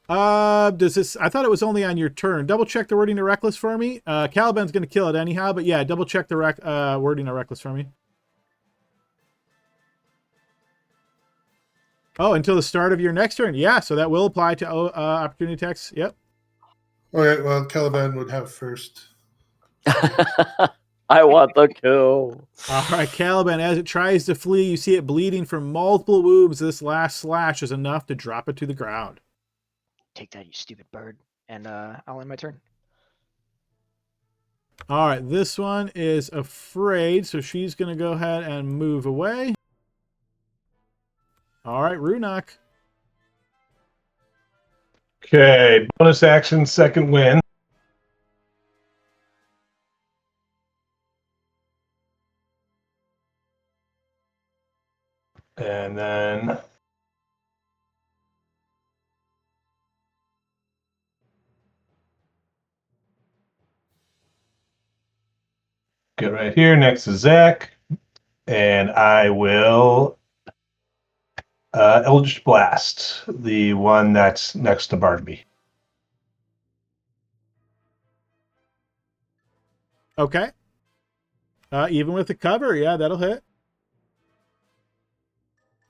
Does this? I thought it was only on your turn. Double check the wording of reckless for me. Caliban's going to kill it anyhow, but yeah, double check the wording of reckless for me. Oh, until the start of your next turn. Yeah, so that will apply to opportunity attacks. Yep. Okay, well, Caliban would have first. I want the kill. All right, Caliban, as it tries to flee, you see it bleeding from multiple wounds. This last slash is enough to drop it to the ground. Take that, you stupid bird. And I'll end my turn. All right, this one is afraid, so she's going to go ahead and move away. All right, Runok. Okay, bonus action, second win. And then get right here next to Zach. And I will Eldritch Blast, the one that's next to Barnaby. Okay. Even with the cover, yeah, that'll hit.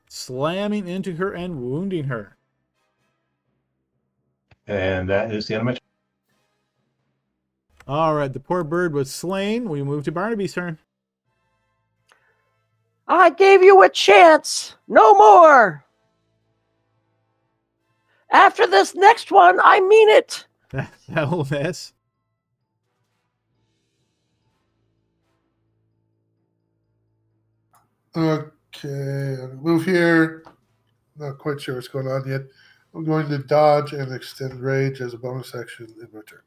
Slamming into her and wounding her. And that is the end of my turn. All right, the poor bird was slain. We move to Barnaby's turn. I gave you a chance. No more. After this next one, I mean it. That will miss. Okay, I'll move here. Not quite sure what's going on yet. I'm going to dodge and extend rage as a bonus action in my turn.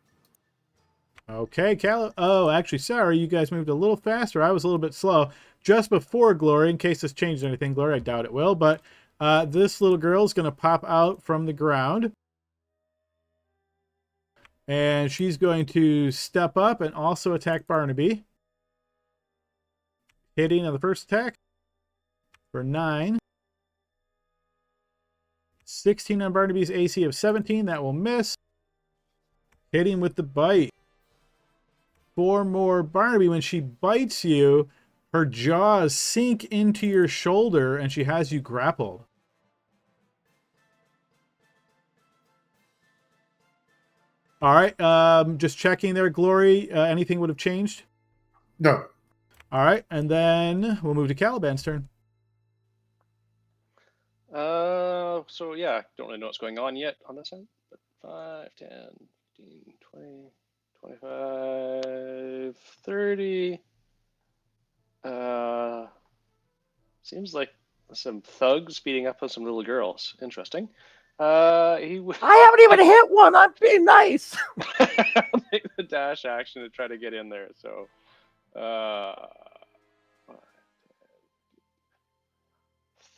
Okay, Oh, actually, sorry, you guys moved a little faster. I was a little bit slow. Just before Glory, in case this changes anything, Glory, I doubt it will, but this little girl is going to pop out from the ground. And she's going to step up and also attack Barnaby. Hitting on the first attack for 9. 16 on Barnaby's AC of 17. That will miss. Hitting with the bite. 4 more. Barnaby, when she bites you, her jaws sink into your shoulder and she has you grappled. All right. Just checking there, Glory. Anything would have changed? No. All right. And then we'll move to Caliban's turn. So yeah, don't really know what's going on yet on this end. But 5, 10, 15, 20, 25, 30. Seems like some thugs beating up on some little girls. Interesting. I haven't even hit one. I'm being nice. I'll make the dash action to try to get in there. So,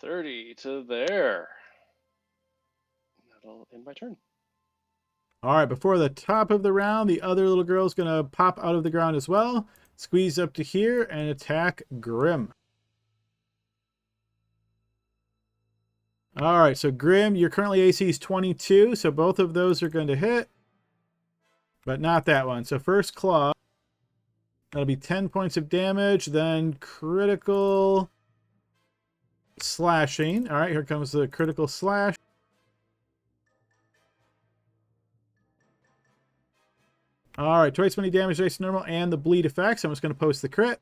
30 to there. That'll end my turn. All right, before the top of the round, the other little girl's going to pop out of the ground as well. Squeeze up to here and attack Grim. All right, so Grim, your currently AC is 22, so both of those are going to hit. But not that one. So first claw. That'll be 10 points of damage, then critical slashing. All right, here comes the critical slash. All right, twice many damage dice normal and the bleed effects. I'm just going to post the crit.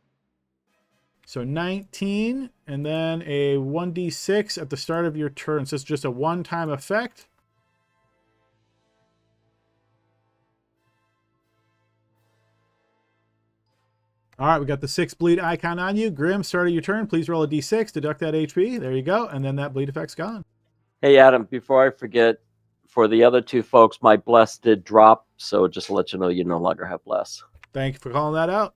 So 19, and then a 1d6 at the start of your turn. So it's just a one-time effect. All right, we got the 6 bleed icon on you. Grim, start of your turn. Please roll a d6, deduct that HP. There you go, and then that bleed effect's gone. Hey, Adam, before I forget, for the other two folks, my bless did drop, so just to let you know, you no longer have bless. Thank you for calling that out.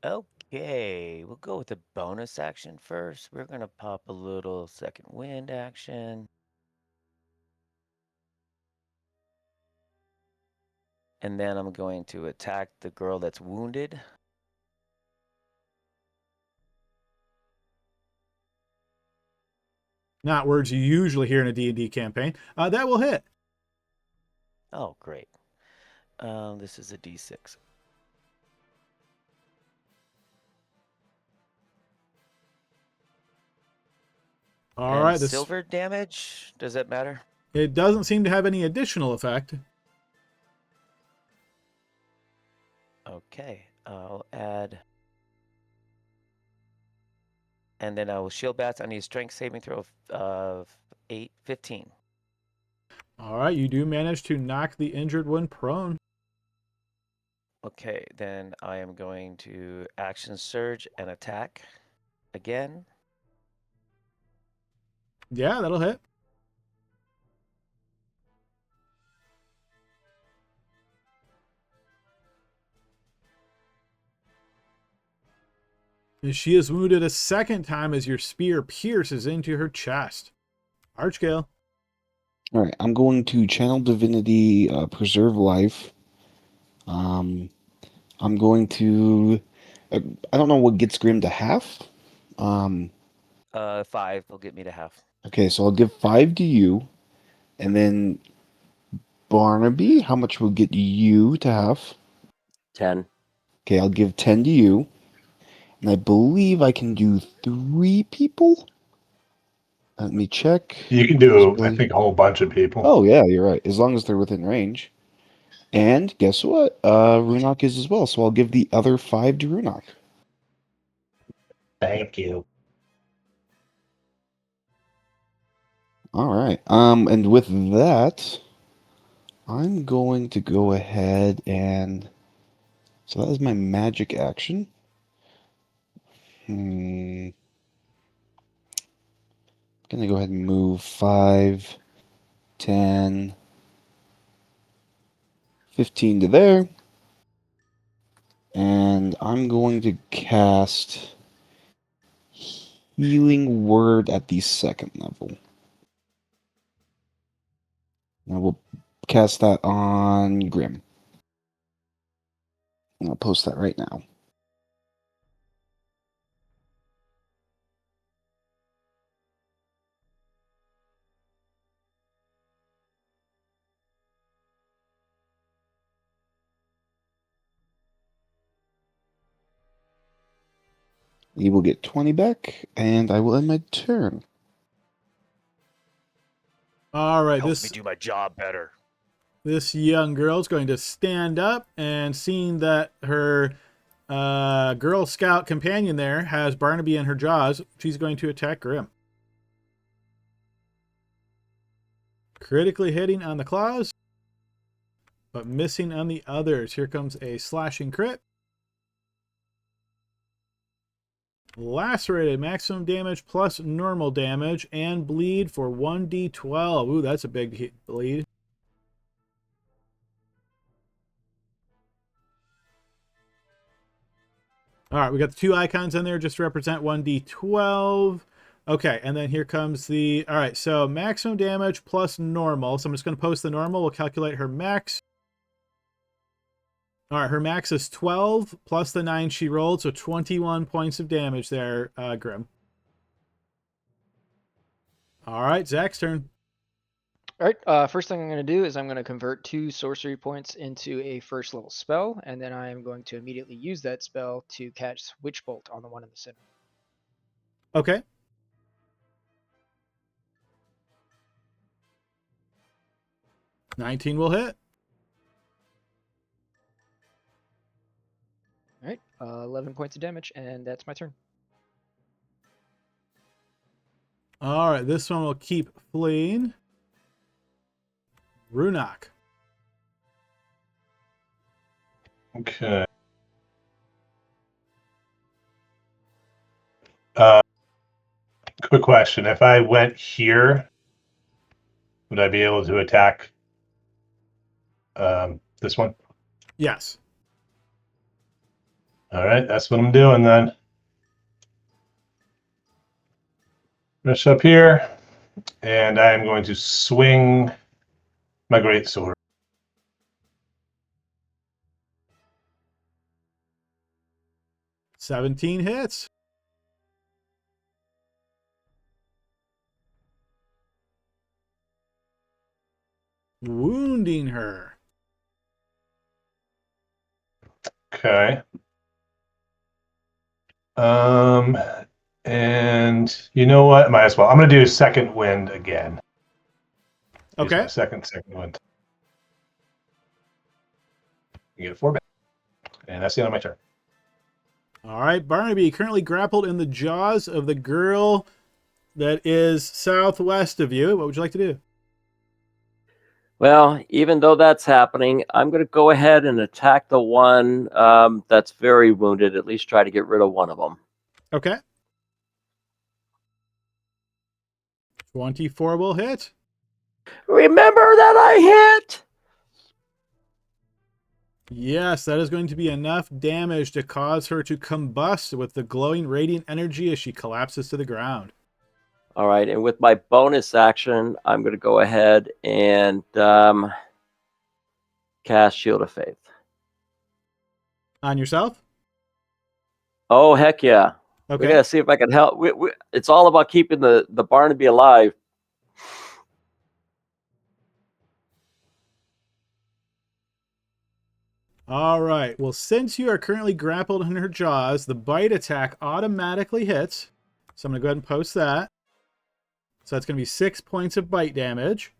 Okay, we'll go with the bonus action first. We're going to pop a little second wind action. And then I'm going to attack the girl that's wounded. Not words you usually hear in a D&D campaign. That will hit. Oh, great. This is a D6. All And right, this silver damage, does that matter? it doesn't seem to have any additional effect. Okay, I'll add. And then I will shield bats. I need a strength saving throw of 15. All right, you do manage to knock the injured one prone. Okay, then I am going to action surge and attack again. Yeah, that'll hit. And she is wounded a second time as your spear pierces into her chest. Archgale. All right, I'm going to channel divinity, preserve life. I'm going to. I don't know what gets Grim to half. 5 will get me to half. Okay, so I'll give 5 to you, and then Barnaby, how much will get you to half? 10. Okay, I'll give 10 to you, and I believe I can do 3 people. Let me check. You can do, I Possibility. think, a whole bunch of people. Oh yeah, you're right. As long as they're within range. And guess what? Runok is as well, so I'll give the other 5 to Runok. Thank you. All right. And with that, I'm going to go ahead and so that is my magic action. Gonna go ahead and move 5, 10, 15 to there. And I'm going to cast Healing Word at the 2nd level. And I will cast that on Grim. And I'll post that right now. He will get 20 back, and I will end my turn. All right, Helps me do my job better. this young girl is going to stand up, and seeing that her Girl Scout companion there has Barnaby in her jaws, she's going to attack Grim. Critically hitting on the claws, but missing on the others. Here comes a slashing crit. Lacerated, maximum damage plus normal damage, and bleed for 1d12. Ooh, that's a big bleed. All right, we got the 2 icons in there just to represent 1d12. Okay, and then here comes the... All right, so maximum damage plus normal. So I'm just going to post the normal. We'll calculate her max. All right, her max is 12 plus the 9 she rolled, so 21 points of damage there, Grim. All right, Zach's turn. All right. First thing I'm going to do is I'm going to convert 2 sorcery points into a 1st level spell, and then I am going to immediately use that spell to cast Witch Bolt on the one in the center. Okay. $19 will hit. All right. 11 points of damage, and that's my turn. All right, this one will keep fleeing. Runok. Okay. Quick question. If I went here, would I be able to attack this one? Yes. All right, that's what I'm doing then. Rush up here, and I am going to swing my greatsword. 17 hits. wounding her. Okay. And you know what? Might as well. I'm going to do second wind again. Use Okay. my second wind. You get a 4 back. And that's the end of my turn. All right, Barnaby, currently grappled in the jaws of the girl that is southwest of you. What would you like to do? Well, even though that's happening, I'm going to go ahead and attack the one that's very wounded, at least try to get rid of one of them. Okay. 24 will hit. Remember that I hit! Yes, that is going to be enough damage to cause her to combust with the glowing radiant energy as she collapses to the ground. All right, and with my bonus action, I'm going to go ahead and cast Shield of Faith. On yourself? Oh, heck yeah. Okay. We got to see if I can help. It's all about keeping the Barnaby alive. All right. Well, since you are currently grappled in her jaws, the bite attack automatically hits. So I'm going to go ahead and post that. So that's going to be 6 points of bite damage.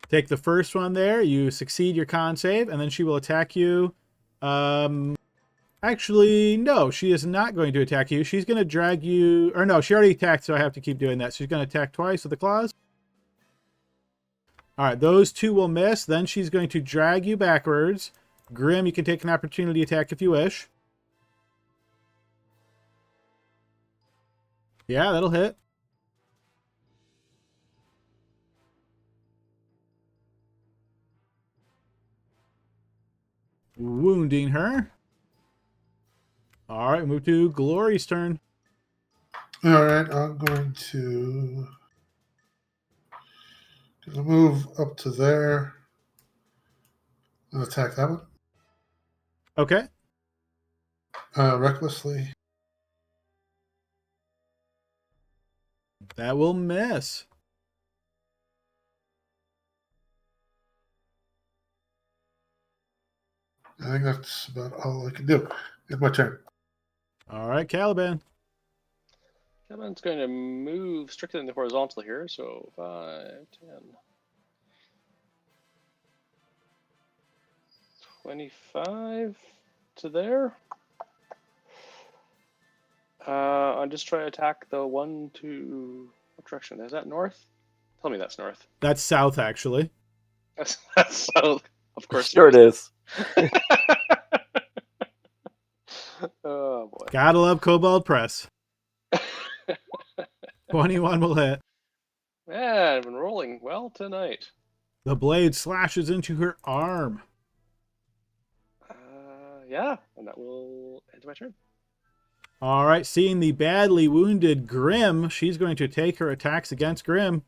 Take the first one there. You succeed your con save, and then she will attack you. Actually, no, she is not going to attack you. She's going to drag you... Or no, she already attacked, so I have to keep doing that. She's going to attack twice with the claws. All right, those two will miss. Then she's going to drag you backwards. Grim, you can take an opportunity attack if you wish. Yeah, that'll hit. Wounding her. All right, move to Glory's turn. All right, I'm going to move up to there and attack that one. Okay. Recklessly. That will miss. I think that's about all I can do. It's my turn. All right, Caliban. Kevin's going to move strictly in the horizontal here, so 5, 10, 25 to there. I'll just try to attack the one to... What direction? Is that north? Tell me that's north. That's south, actually. That's south. Of course. Sure it is. Oh, boy. Gotta love Kobold Press. 21 will hit. Man, I've been rolling well tonight. The blade slashes into her arm. Yeah, and that will end my turn. All right, seeing the badly wounded Grim, she's going to take her attacks against Grim.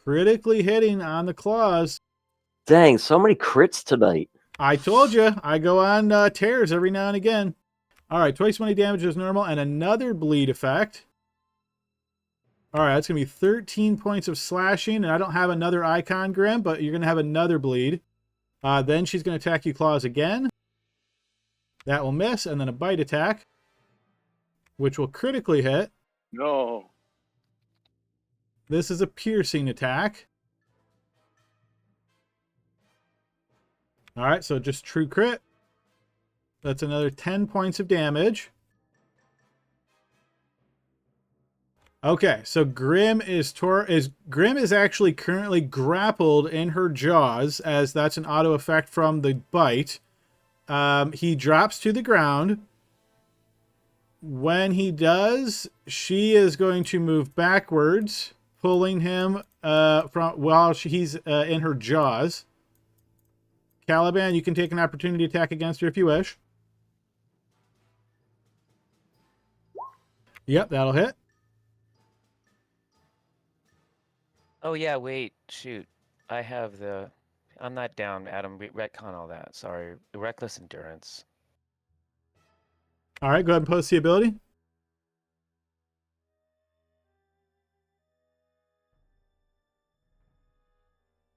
Critically hitting on the claws. Dang, so many crits tonight. I told you, I go on tears every now and again. All right, twice 20 damage is normal, and another bleed effect. All right, that's going to be 13 points of slashing, and I don't have another icon, Grim, but you're going to have another bleed. Then she's going to attack you claws again. That will miss, and then a bite attack, which will critically hit. No. This is a piercing attack. All right, so just true crit. That's another 10 points of damage. Okay, so Grim is actually currently grappled in her jaws, as that's an auto effect from the bite. He drops to the ground. When he does, she is going to move backwards, pulling him while he's in her jaws. Caliban, you can take an opportunity attack against her if you wish. Yep, that'll hit. Oh yeah, wait, shoot. I'm not down, Adam. Retcon all that. Sorry. Reckless endurance. All right, go ahead and post the ability.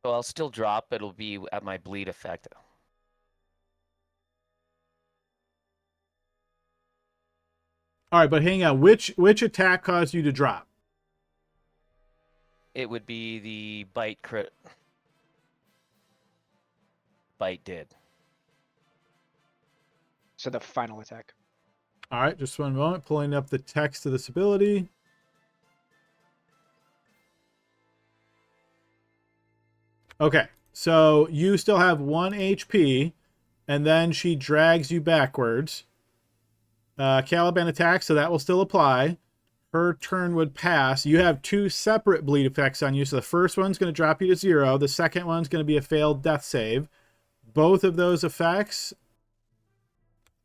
So I'll still drop, but it'll be at my bleed effect. All right, but hang on. Which attack caused you to drop? It would be the bite crit. Bite did. So the final attack. All right, just one moment. Pulling up the text of this ability. Okay, so you still have 1 HP, and then she drags you backwards. Caliban attacks, so that will still apply. Her turn would pass. You have 2 separate bleed effects on you. So the first one's going to drop you to 0. The second one's going to be a failed death save. Both of those effects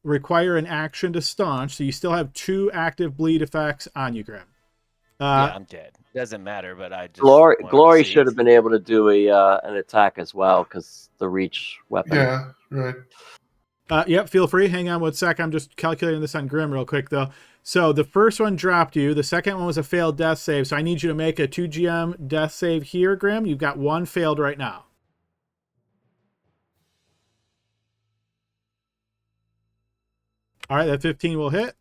require an action to staunch. So you still have 2 active bleed effects on you, Grim. Yeah, I'm dead. Doesn't matter, but I just Glory wanted to see. should have been able to do an attack as well because the reach weapon. Yeah, right. Yep, feel free. Hang on one sec. I'm just calculating this on Grim real quick, though. So the first one dropped you. The second one was a failed death save. So I need you to make a 2GM death save here, Grim. You've got 1 failed right now. All right, that 15 will hit.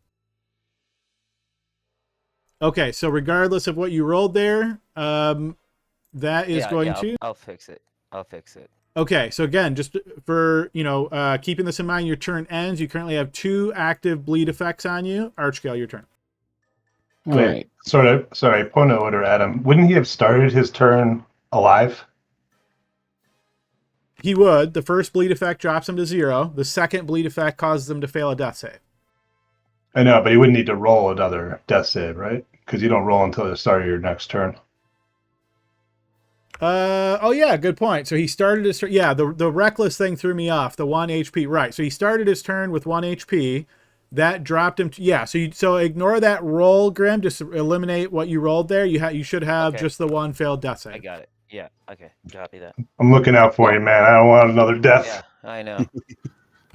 Okay, so regardless of what you rolled there, that is going to... I'll fix it. I'll fix it. Okay, so again, just for, keeping this in mind, your turn ends. You currently have 2 active bleed effects on you. Archgale, your turn. All Wait, right. sorry, point of order, Adam. Wouldn't he have started his turn alive? He would. The first bleed effect drops him to 0. The second bleed effect causes him to fail a death save. I know, but he wouldn't need to roll another death save, right? Because you don't roll until the start of your next turn. Oh yeah, good point. So he started his turn. Yeah, the reckless thing threw me off. The 1 HP, right? So he started his turn with 1 HP. That dropped him. So ignore that roll, Grim. Just eliminate what you rolled there. You should have just the 1 failed death save. I got it. Yeah. Okay. Copy that. I'm looking out for you, man. I don't want another death. Yeah, I know.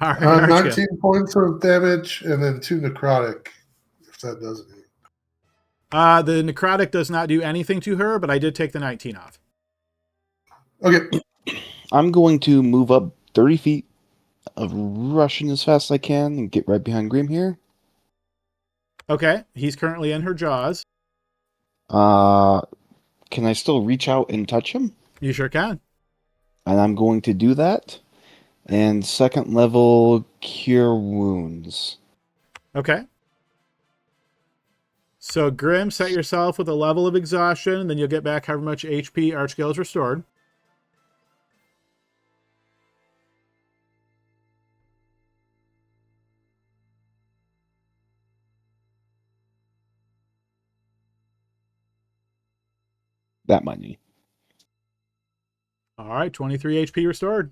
All right, 19 points of damage and then 2 necrotic. If that does anything. The necrotic does not do anything to her, but I did take the 19 off. Okay. I'm going to move up 30 feet of rushing as fast as I can and get right behind Grim here. Okay, he's currently in her jaws. Can I still reach out and touch him? You sure can. And I'm going to do that. And second level, cure wounds. Okay. So Grim, set yourself with a level of exhaustion, and then you'll get back however much HP Archgale is restored. That money. All right, 23 HP restored.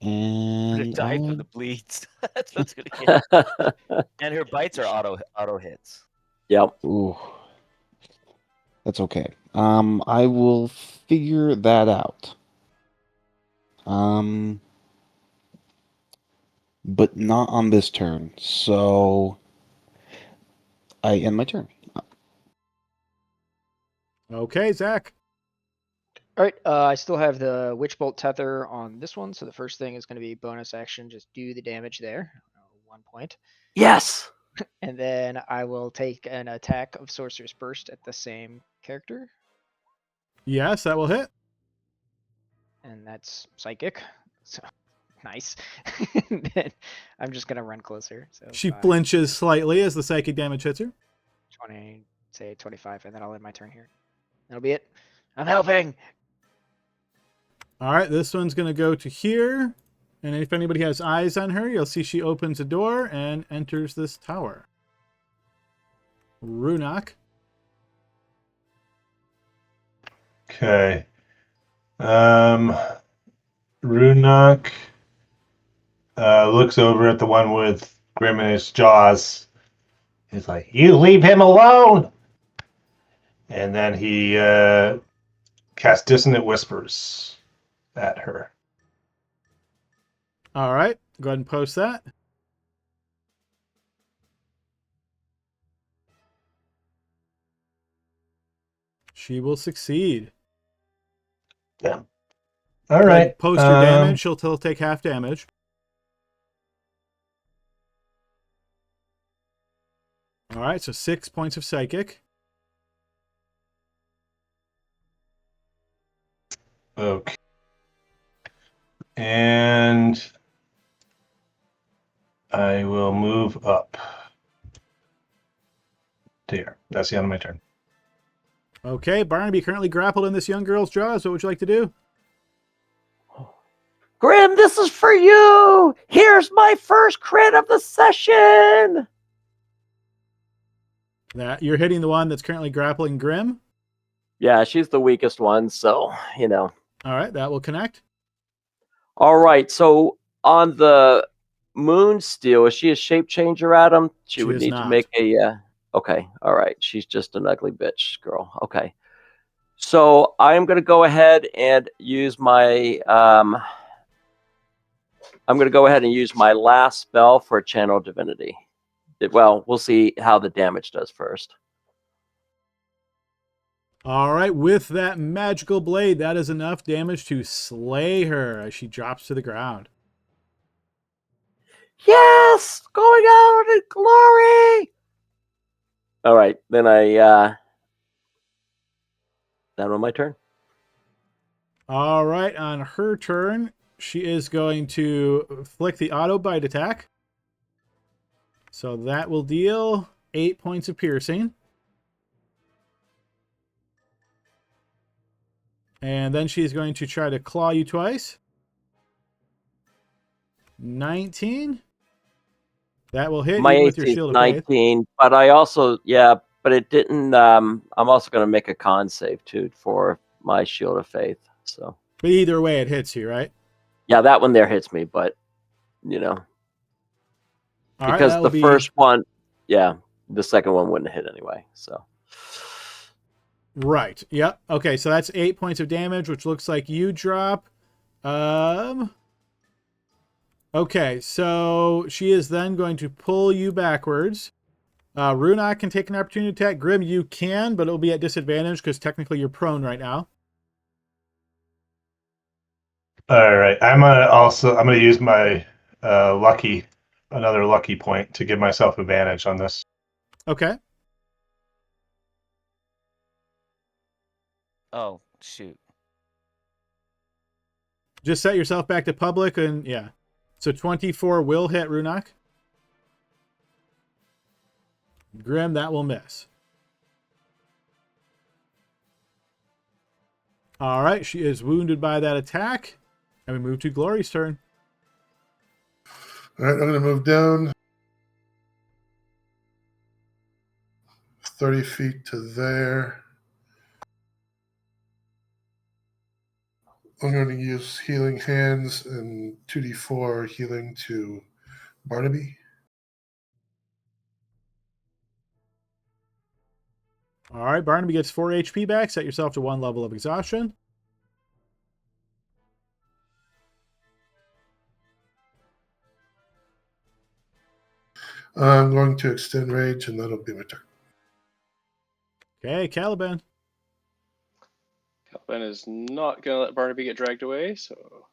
I'm gonna And die from the bleeds. That's what's gonna get. And her bites are auto hits. Yep. ooh, that's okay. I will figure that out. But not on this turn. So I end my turn. Okay, Zach. All right, I still have the Witch Bolt Tether on this one. So the first thing is going to be bonus action. Just do the damage there. 1 point. Yes. And then I will take an attack of Sorcerer's Burst at the same character. Yes, that will hit. And that's Psychic. So nice. Then I'm just going to run closer. So She 5, flinches slightly as the psychic damage hits her. 20, say 25, and then I'll end my turn here. That'll be it. I'm helping. All right, this one's going to go to here. And if anybody has eyes on her, you'll see she opens a door and enters this tower. Runak. Okay. Runak looks over at the one with Grim in his jaws. He's like, "You leave him alone!" And then he casts Dissonant Whispers at her. All right, go ahead and post that. She will succeed. Yeah. All Go ahead right. and post your damage. She'll take half damage. All right, so 6 points of psychic. Okay. And I will move up. There. That's the end of my turn. Okay, Barnaby currently grappled in this young girl's jaws. What would you like to do? Grim, this is for you. Here's my first crit of the session. That you're hitting the one that's currently grappling Grim. Yeah, she's the weakest one, so, you know. All right, that will connect. All right, so on the moon steel, is she a shape changer, Adam? She would is need not. to make a okay, all right. She's just an ugly bitch girl. Okay. So I'm gonna go ahead and use my last spell for Channel Divinity. Well, we'll see how the damage does first. All right, with that magical blade, that is enough damage to slay her as she drops to the ground. Yes, going out in glory. All right, then that on my turn. All right, on her turn, she is going to flick the auto bite attack. So that will deal 8 points of piercing. And then she's going to try to claw you twice. 19. That will hit My even with your 18's shield of faith. 19, but I also but it didn't. I'm also going to make a con save too for my shield of faith. So, But either way, it hits you, right? yeah, that one there hits me, but you know, All right, because that'll the first one, the second one wouldn't hit anyway. So, right. Yep. Okay, so that's 8 points of damage, which looks like you drop. Okay, so she is then going to pull you backwards. Runak can take an opportunity attack. Grim, you can, but it'll be at disadvantage because technically you're prone right now. All right. I'm gonna use my another lucky point to give myself advantage on this. Okay. Oh, shoot. Just set yourself back to public and yeah. So 24 will hit Runak. Grim, that will miss. All right, she is wounded by that attack. And we move to Glory's turn. All right, I'm going to move down 30 feet to there. I'm going to use Healing Hands and 2d4 healing to Barnaby. All right, Barnaby gets 4 HP back. Set yourself to 1 level of exhaustion. I'm going to extend rage, and that'll be my turn. Okay, Caliban. Caliban is not going to let Barnaby get dragged away, so...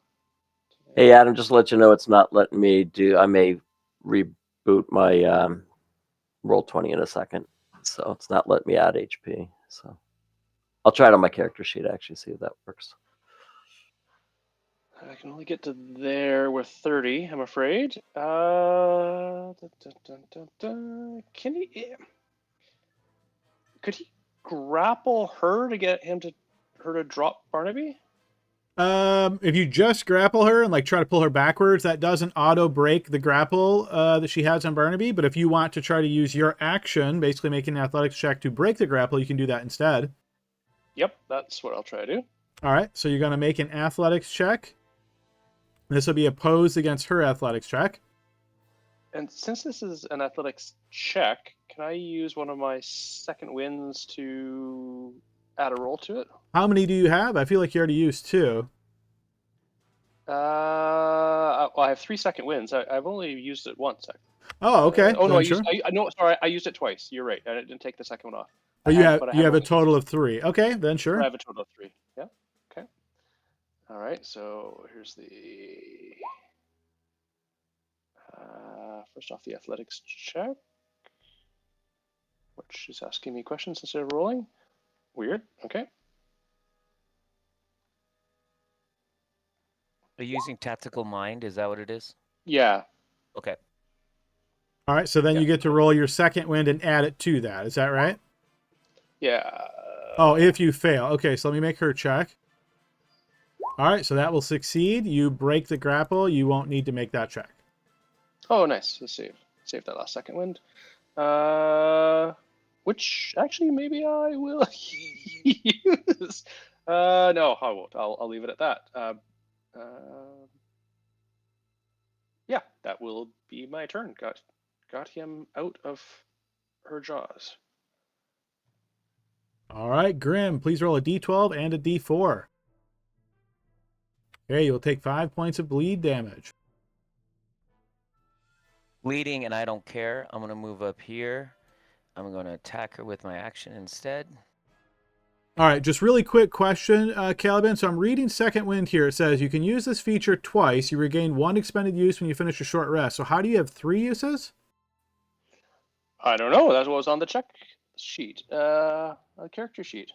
hey Adam, just to let you know, it's not letting me do. I may reboot my roll 20 in a second, so it's not letting me add HP. So I'll try it on my character sheet actually, see if that works. I can only get to there with 30, I'm afraid. Can he... Could he grapple her to get her to drop Barnaby? If you just grapple her and like try to pull her backwards, that doesn't auto break the grapple that she has on Barnaby. But if you want to try to use your action, basically making an athletics check to break the grapple, you can do that instead. Yep, that's what I'll try to do. All right, so you're going to make an athletics check. This will be opposed against her athletics check. And since this is an athletics check, can I use one of my second wins to add a roll to it? How many do you have? I feel like you already used 2. Well, I have 3 second wins. I've only used it once. Oh, okay. Oh no, Sure. no, sorry, I used it twice. You're right. I didn't take the second one off. Oh, I you have, have but I you have a only- total of 3. Okay, then I sure. have a total of 3. Yeah. Okay. All right. So here's the first off the athletics check, which is asking me questions instead of rolling. Weird. Okay. Are you using tactical mind? Is that what it is? Yeah. Okay. All right, so then Yeah. you get to roll your second wind and add it to that. Is that right? Yeah. Oh, if you fail. Okay, so let me make her check. All right, so that will succeed. You break the grapple. You won't need to make that check. Oh, nice. Let's save that last second wind. Which actually maybe I will use. No, I won't. I'll leave it at that. Yeah, that will be my turn. Got him out of her jaws. All right, Grim, please roll a d12 and a d4. Okay, you'll take 5 points of bleed damage. Bleeding, and I don't care. I'm going to move up here. I'm going to attack her with my action instead. All right, just really quick question, Caliban. So I'm reading Second Wind here. It says you can use this feature twice. You regain 1 expended use when you finish a short rest. So how do you have 3 uses? I don't know. That was on the check sheet. A character sheet.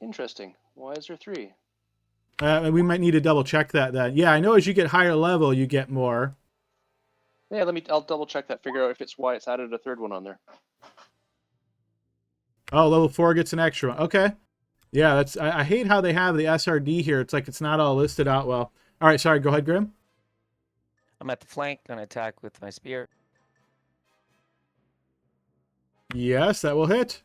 Interesting. Why is there 3? We might need to double check that then. Yeah, I know as you get higher level, you get more. Yeah, I'll double check that. Figure out if it's why it's added a 3rd one on there. Oh, level 4 gets an extra one. Okay. Yeah, that's. I hate how they have the SRD here. It's like it's not all listed out well. All right, sorry. Go ahead, Grim. I'm at the flank. Going to attack with my spear. Yes, that will hit.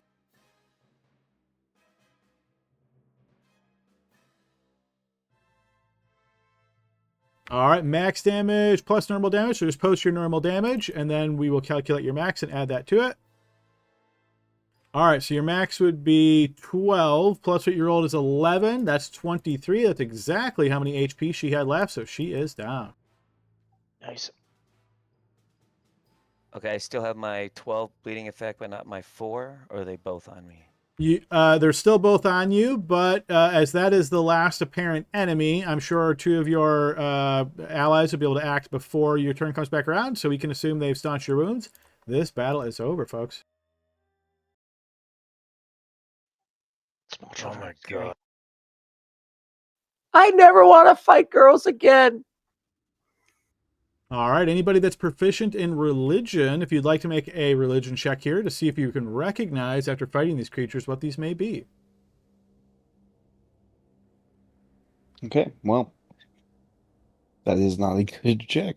All right, max damage plus normal damage. So just post your normal damage, and then we will calculate your max and add that to it. All right, so your max would be 12, plus what you rolled is 11. That's 23. That's exactly how many HP she had left, so she is down. Nice. Okay, I still have my 12 bleeding effect, but not my 4. Or are they both on me? They're still both on you, but as that is the last apparent enemy, I'm sure 2 of your allies will be able to act before your turn comes back around, so we can assume they've staunched your wounds. This battle is over, folks. Small Oh children. my Scary. god. I never want to fight girls again. All right, anybody that's proficient in religion, if you'd like to make a religion check here to see if you can recognize after fighting these creatures what these may be. Okay, well, that is not a good check.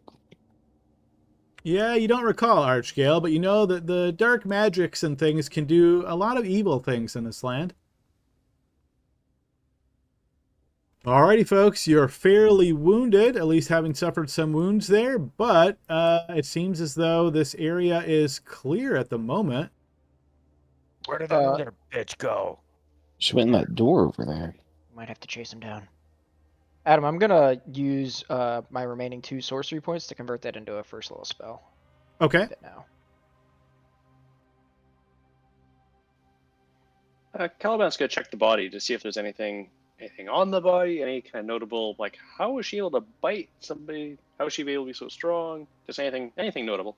Yeah, you don't recall Archgale, but you know that the dark magics and things can do a lot of evil things in this land. Alrighty, folks, you're fairly wounded, at least having suffered some wounds there, but it seems as though this area is clear at the moment. Where did that other bitch go? She went in that door over there. Might have to chase him down. Adam, I'm gonna use my remaining 2 sorcery points to convert that into a first level spell. Okay. Do that now. Caliban's gonna check the body to see if there's anything on the body, any kind of notable, like how was she able to bite somebody? How was she able to be so strong? Just anything notable.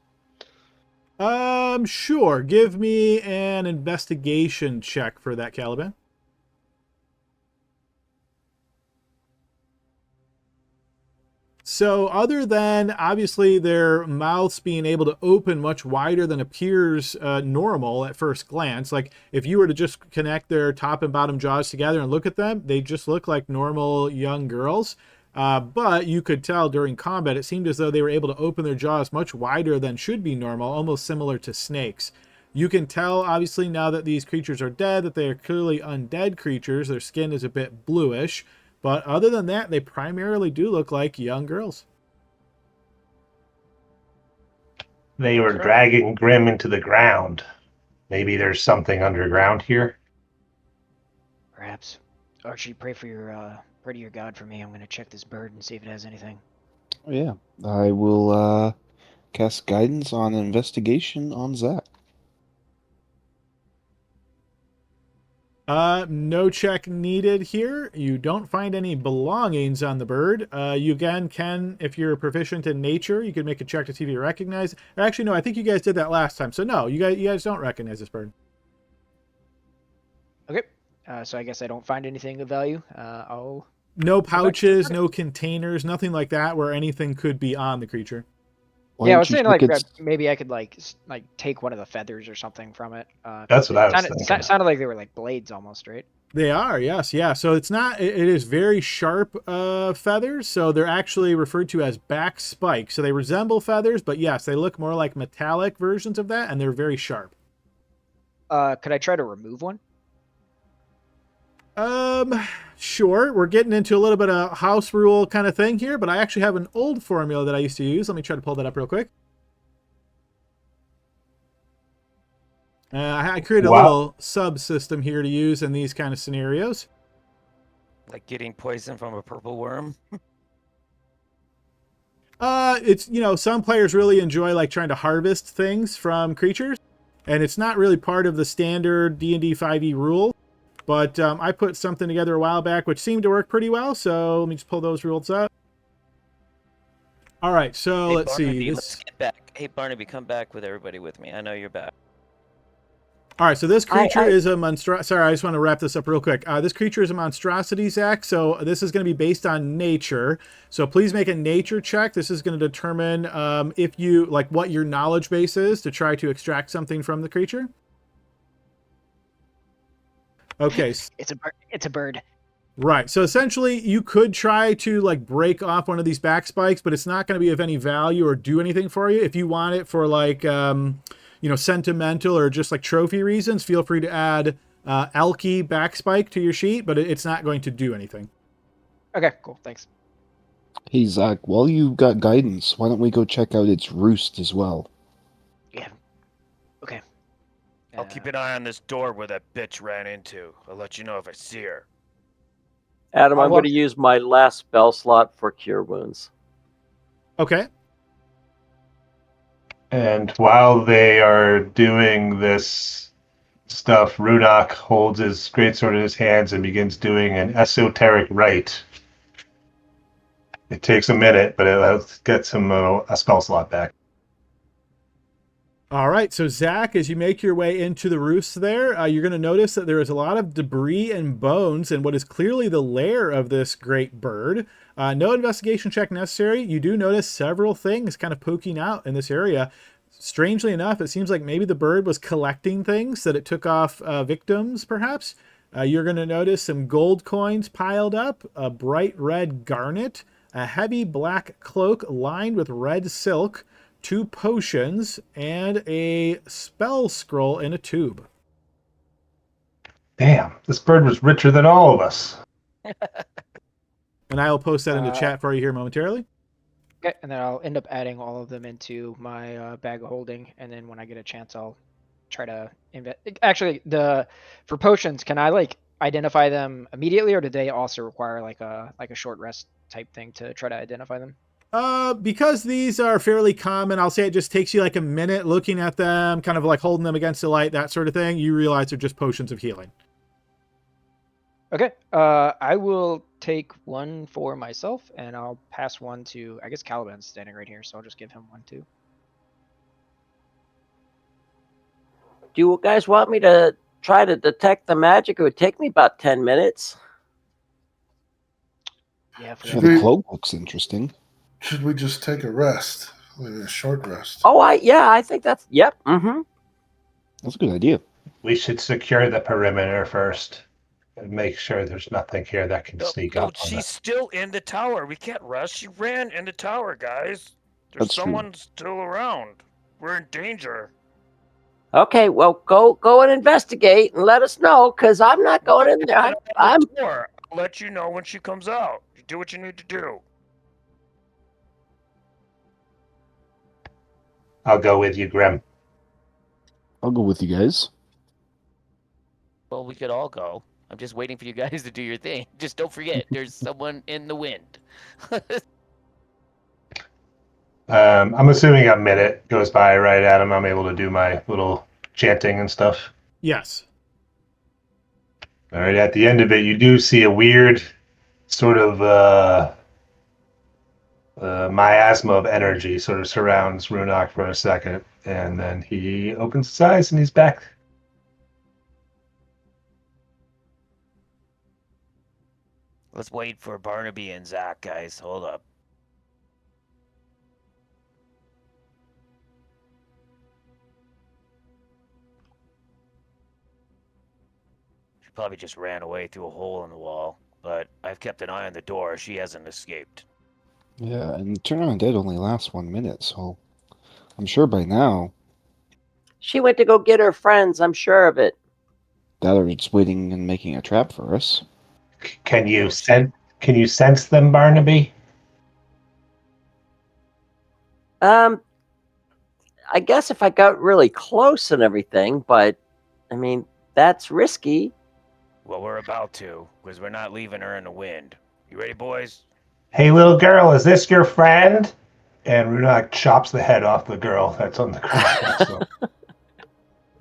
Sure. Give me an investigation check for that, Caliban. So other than obviously their mouths being able to open much wider than appears normal at first glance, like if you were to just connect their top and bottom jaws together and look at them, they just look like normal young girls. But you could tell during combat, it seemed as though they were able to open their jaws much wider than should be normal, almost similar to snakes. You can tell, obviously, now that these creatures are dead, that they are clearly undead creatures. Their skin is a bit bluish. But other than that, they primarily do look like young girls. They were dragging Grim into the ground. Maybe there's something underground here. Perhaps. Archie, pray to your god for me. I'm gonna check this bird and see if it has anything. Oh, yeah, I will cast guidance on investigation on Zach. No check needed here. You don't find any belongings on the bird. You again can, if you're proficient in nature, you can make a check to see if you recognize. Actually, no, I think you guys did that last time. So no, you guys don't recognize this bird. Okay. So I guess I don't find anything of value. I'll. No back to the pouches, bird. no containers, nothing like that where anything could be on the creature. Why Yeah, I don't was you saying check like its- maybe I could like take one of the feathers or something from it. That's what I was sounded, thinking. sounded like they were like blades almost, right? They are, yes, yeah. So it's not. It is very sharp feathers. So they're actually referred to as back spikes. So they resemble feathers, but yes, they look more like metallic versions of that, and they're very sharp. Could I try to remove one? Sure. We're getting into a little bit of house rule kind of thing here, but I actually have an old formula that I used to use. Let me try to pull that up real quick. I created a Wow. little subsystem here to use in these kind of scenarios. Like getting poison from a purple worm. It's, some players really enjoy like trying to harvest things from creatures, and it's not really part of the standard D&D 5e rule. But I put something together a while back which seemed to work pretty well, so let me just pull those rules up. All right, so Hey, let's see. Barnaby, let's get back. Hey, Barnaby, come back with everybody with me. I know you're back. All right, so this creature is a monstrosity. Sorry, I just want to wrap this up real quick. This creature is a monstrosity, Zach, so this is going to be based on nature. So please make a nature check. This is going to determine if you, like, what your knowledge base is to try to extract something from the creature. Okay. It's a bird. It's a bird. Right. So essentially, you could try to like break off one of these back spikes, but it's not going to be of any value or do anything for you. If you want it for like, sentimental or just like trophy reasons, feel free to add Elky back spike to your sheet, but it's not going to do anything. Okay, cool. Thanks. Hey, Zach, while you got guidance, why don't we go check out its roost as well? Yeah. Okay. I'll keep an eye on this door where that bitch ran into. I'll let you know if I see her. Adam, I'm Well- going to use my last spell slot for Cure Wounds. Okay. And while they are doing this stuff, Runak holds his greatsword in his hands and begins doing an esoteric rite. It takes a minute, but it gets him a spell slot back. All right, so Zach, as you make your way into the roost there, you're going to notice that there is a lot of debris and bones in what is clearly the lair of this great bird. No investigation check necessary. You do notice several things kind of poking out in this area. Strangely enough, it seems like maybe the bird was collecting things that it took off victims, perhaps. You're going to notice some gold coins piled up, a bright red garnet, a heavy black cloak lined with red silk, 2 potions, and a spell scroll in a tube. Damn, this bird was richer than all of us. And I will post that into chat for you here momentarily. Okay, and then I'll end up adding all of them into my bag of holding, and then when I get a chance, I'll try to Actually, for potions, can I like identify them immediately, or do they also require like a short rest type thing to try to identify them? Because these are fairly common, I'll say it just takes you like a minute looking at them, kind of like holding them against the light, that sort of thing. You realize they're just potions of healing. Okay, I will take one for myself, and I'll pass one to, I guess Caliban's standing right here, so I'll just give him one too. Do you guys want me to try to detect the magic? It would take me about 10 minutes. Yeah, for Yeah, that. the cloak looks interesting. Should we just take a rest? Like a short rest? Oh, I think that's, yep. Mm-hmm. That's a good idea. We should secure the perimeter first and make sure there's nothing here that can sneak up on she's us. still in the tower. We can't rush. She ran in the tower, guys. There's That's true. someone still around. We're in danger. Okay, well, go and investigate and let us know, because I'm not going in there. I'm Door. I'll let you know when she comes out. You do what you need to do. I'll go with you, Grim. I'll go with you guys. Well, we could all go. I'm just waiting for you guys to do your thing. Just don't forget, there's someone in the wind. I'm assuming a minute goes by, right, Adam? I'm able to do my little chanting and stuff. Yes. All right, at the end of it, you do see a weird sort of miasma of energy sort of surrounds Runak for a second, and then he opens his eyes and he's back. Let's wait for Barnaby and Zach, guys. Hold up. She probably just ran away through a hole in the wall, but I've kept an eye on the door. She hasn't escaped. Yeah, and Turn On Dead only lasts 1 minute, so I'm sure by now She went to go get her friends. I'm sure of it. that are just waiting and making a trap for us. Can you No, Can you sense them, Barnaby? I guess if I got really close and everything, but I mean that's risky. Well, we're about to, because we're not leaving her in the wind. You ready, boys? Hey, little girl, is this your friend? And Runak chops the head off the girl that's on the ground. So,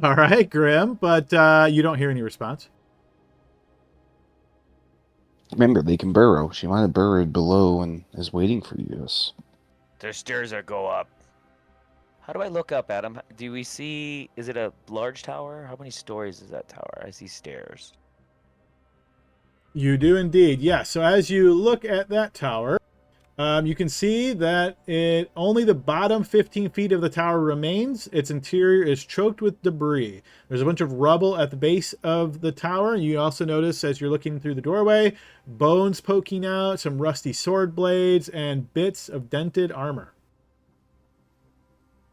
All right, Grim, but you don't hear any response. Remember, they can burrow. She might have burrowed below and is waiting for you. There's stairs that go up. How do I look up, Adam? Do we see? Is it a large tower? How many stories is that tower? I see stairs. You do indeed, yes. So as you look at that tower, you can see that only the bottom 15 feet of the tower remains. Its interior is choked with debris. There's a bunch of rubble at the base of the tower. And you also notice, as you're looking through the doorway, bones poking out, some rusty sword blades, and bits of dented armor.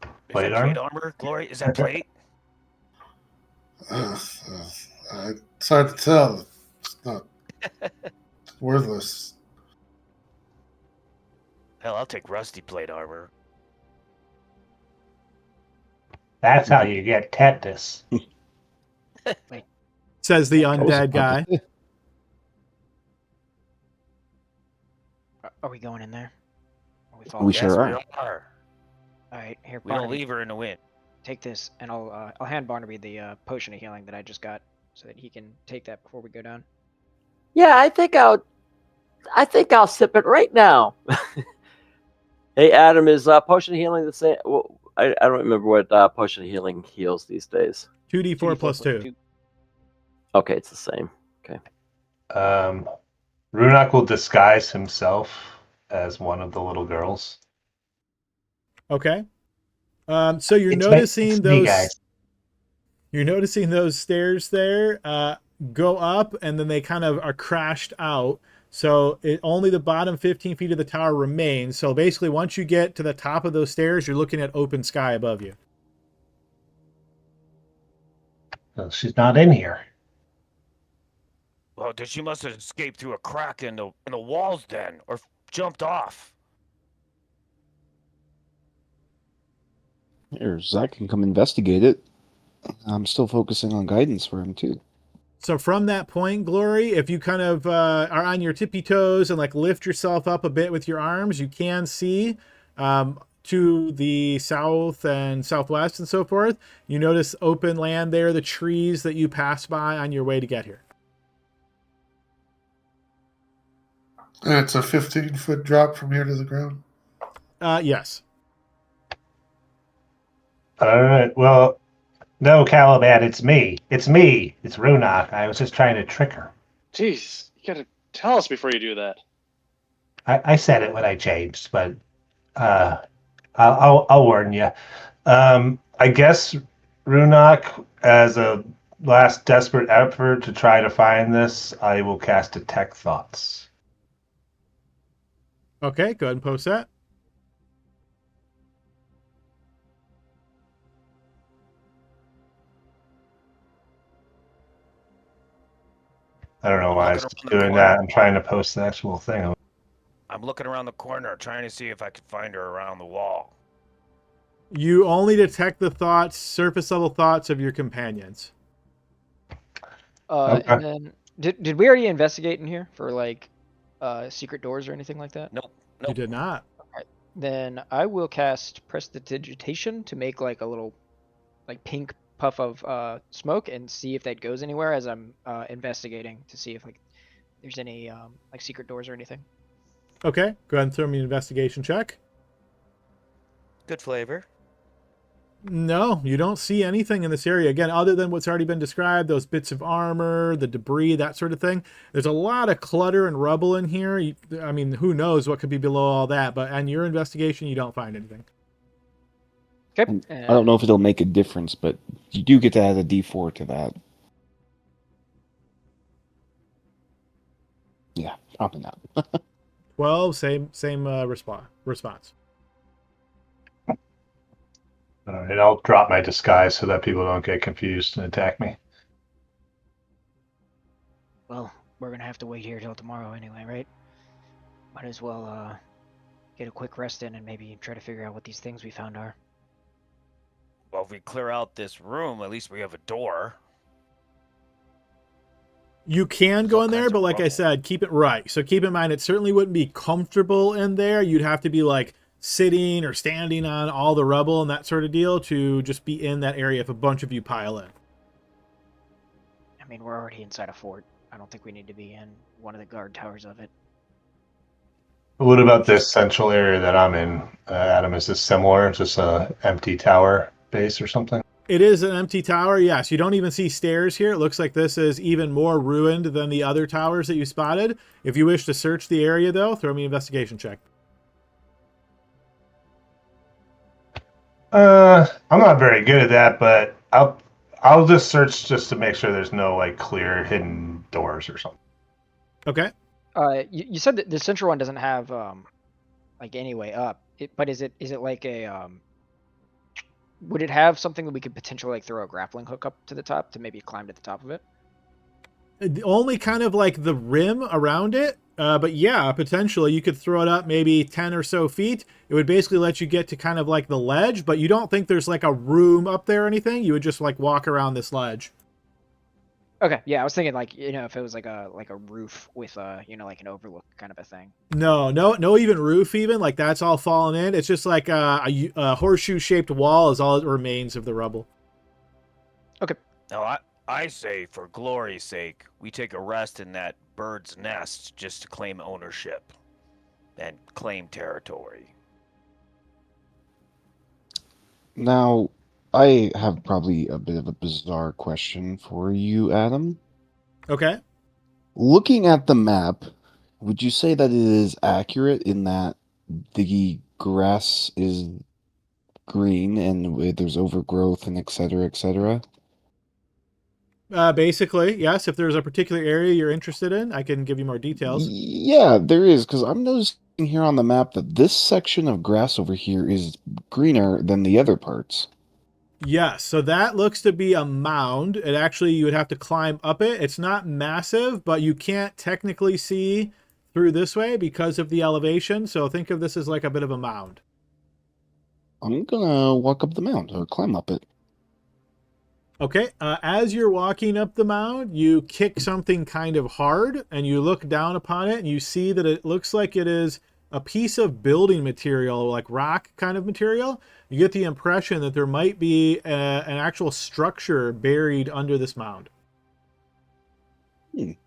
Is Plate that plate armor? armor, Glory? Is that plate? It's hard to tell. It's not it's worthless. Hell, I'll take rusty plate armor. that's how you get tetanus. Says the That was a undead guy. Are we going in there? Are we We following? sure Yes, are. we are. All right, here, We don't Barnaby, leave her in the wind. take this, and I'll hand Barnaby the potion of healing that I just got, so that he can take that before we go down. Yeah, I think I'll sip it right now. Hey, Adam, is potion healing the same? Well, I don't remember what potion healing heals these days. 2d4 plus 2. Okay, it's the same. Runak will disguise himself as one of the little girls. Okay. So you're It's noticing me, those. guys. You're noticing those stairs there go up, and then they kind of are crashed out. So only the bottom 15 feet of the tower remains. So basically, once you get to the top of those stairs, you're looking at open sky above you. Well, she's not in here. Well, she must have escaped through a crack in the walls then, or jumped off. Here, Zach can come investigate it. I'm still focusing on guidance for him, too. So from that point, Glory, if you kind of are on your tippy toes and like lift yourself up a bit with your arms, you can see to the south and southwest and so forth. You notice open land there, the trees that you pass by on your way to get here. And it's a 15-foot drop from here to the ground. Yes. All right. Well, no, Caliban, it's me. It's me. It's Runak. I was just trying to trick her. Jeez, you gotta tell us before you do that. I said it when I changed, but I'll warn you. I guess Runak, as a last desperate effort to try to find this, I will cast Detect Thoughts. Okay, go ahead and post that. I don't know I'm why I looking was around the doing corner. that. I'm trying to post the actual thing. I'm looking around the corner, trying to see if I can find her around the wall. You only detect the thoughts, surface level thoughts of your companions. Okay. And then did we already investigate in here for like secret doors or anything like that? Nope. You Nope. did not. Then I will cast Prestidigitation to make like a little like pink puff of smoke and see if that goes anywhere as I'm investigating to see if like there's any like secret doors or anything. Okay, go ahead and throw me an investigation check. Good flavor. No, you don't see anything in this area. Again, other than what's already been described, those bits of armor, the debris, that sort of thing. There's a lot of clutter and rubble in here. I mean, who knows what could be below all that, but on your investigation, you don't find anything. Okay. And I don't know if it'll make a difference, but you do get to add a D4 to that. Yeah, probably not. 12, same response. All right, I'll drop my disguise so that people don't get confused and attack me. Well, we're gonna have to wait here till tomorrow anyway, right? Might as well get a quick rest in and maybe try to figure out what these things we found are. Well, if we clear out this room, at least we have a door. You can go in there, but like I said, keep it right. So keep in mind, it certainly wouldn't be comfortable in there. You'd have to be like sitting or standing on all the rubble and that sort of deal to just be in that area if a bunch of you pile in. I mean, we're already inside a fort. I don't think we need to be in one of the guard towers of it. What about this central area that I'm in, Adam? Is this similar? Is this a empty tower base or something? It is an empty tower, yes. You don't even see stairs here. It looks like this is even more ruined than the other towers that you spotted. If you wish to search the area, though, throw me an investigation check. I'm not very good at that, but I'll just search just to make sure there's no like clear hidden doors or something. Okay. You said that the central one doesn't have like any way up. But is it like a would it have something that we could potentially like throw a grappling hook up to the top to maybe climb to the top of it? Only kind of like the rim around it. But yeah, potentially you could throw it up maybe 10 or so feet. It would basically let you get to kind of like the ledge, but you don't think there's like a room up there or anything. You would just like walk around this ledge. Okay, yeah, I was thinking like, if it was like a roof with like an overlook kind of a thing. No, even roof even. Like that's all fallen in. It's just like a horseshoe-shaped wall is all that remains of the rubble. Okay. Now, I say, for glory's sake, we take a rest in that bird's nest just to claim ownership and claim territory. Now, I have probably a bit of a bizarre question for you, Adam. Okay. Looking at the map, would you say that it is accurate in that the grass is green and there's overgrowth and et cetera, et cetera? Basically, yes. If there's a particular area you're interested in, I can give you more details. Yeah, there is, because I'm noticing here on the map that this section of grass over here is greener than the other parts. Yes, so that looks to be a mound. It actually, you would have to climb up it. It's not massive, but you can't technically see through this way because of the elevation. So think of this as like a bit of a mound. I'm gonna walk up the mound or climb up it. Okay, as you're walking up the mound, you kick something kind of hard and you look down upon it and you see that it looks like it is a piece of building material, like rock kind of material. You get the impression that there might be an actual structure buried under this mound. Hey,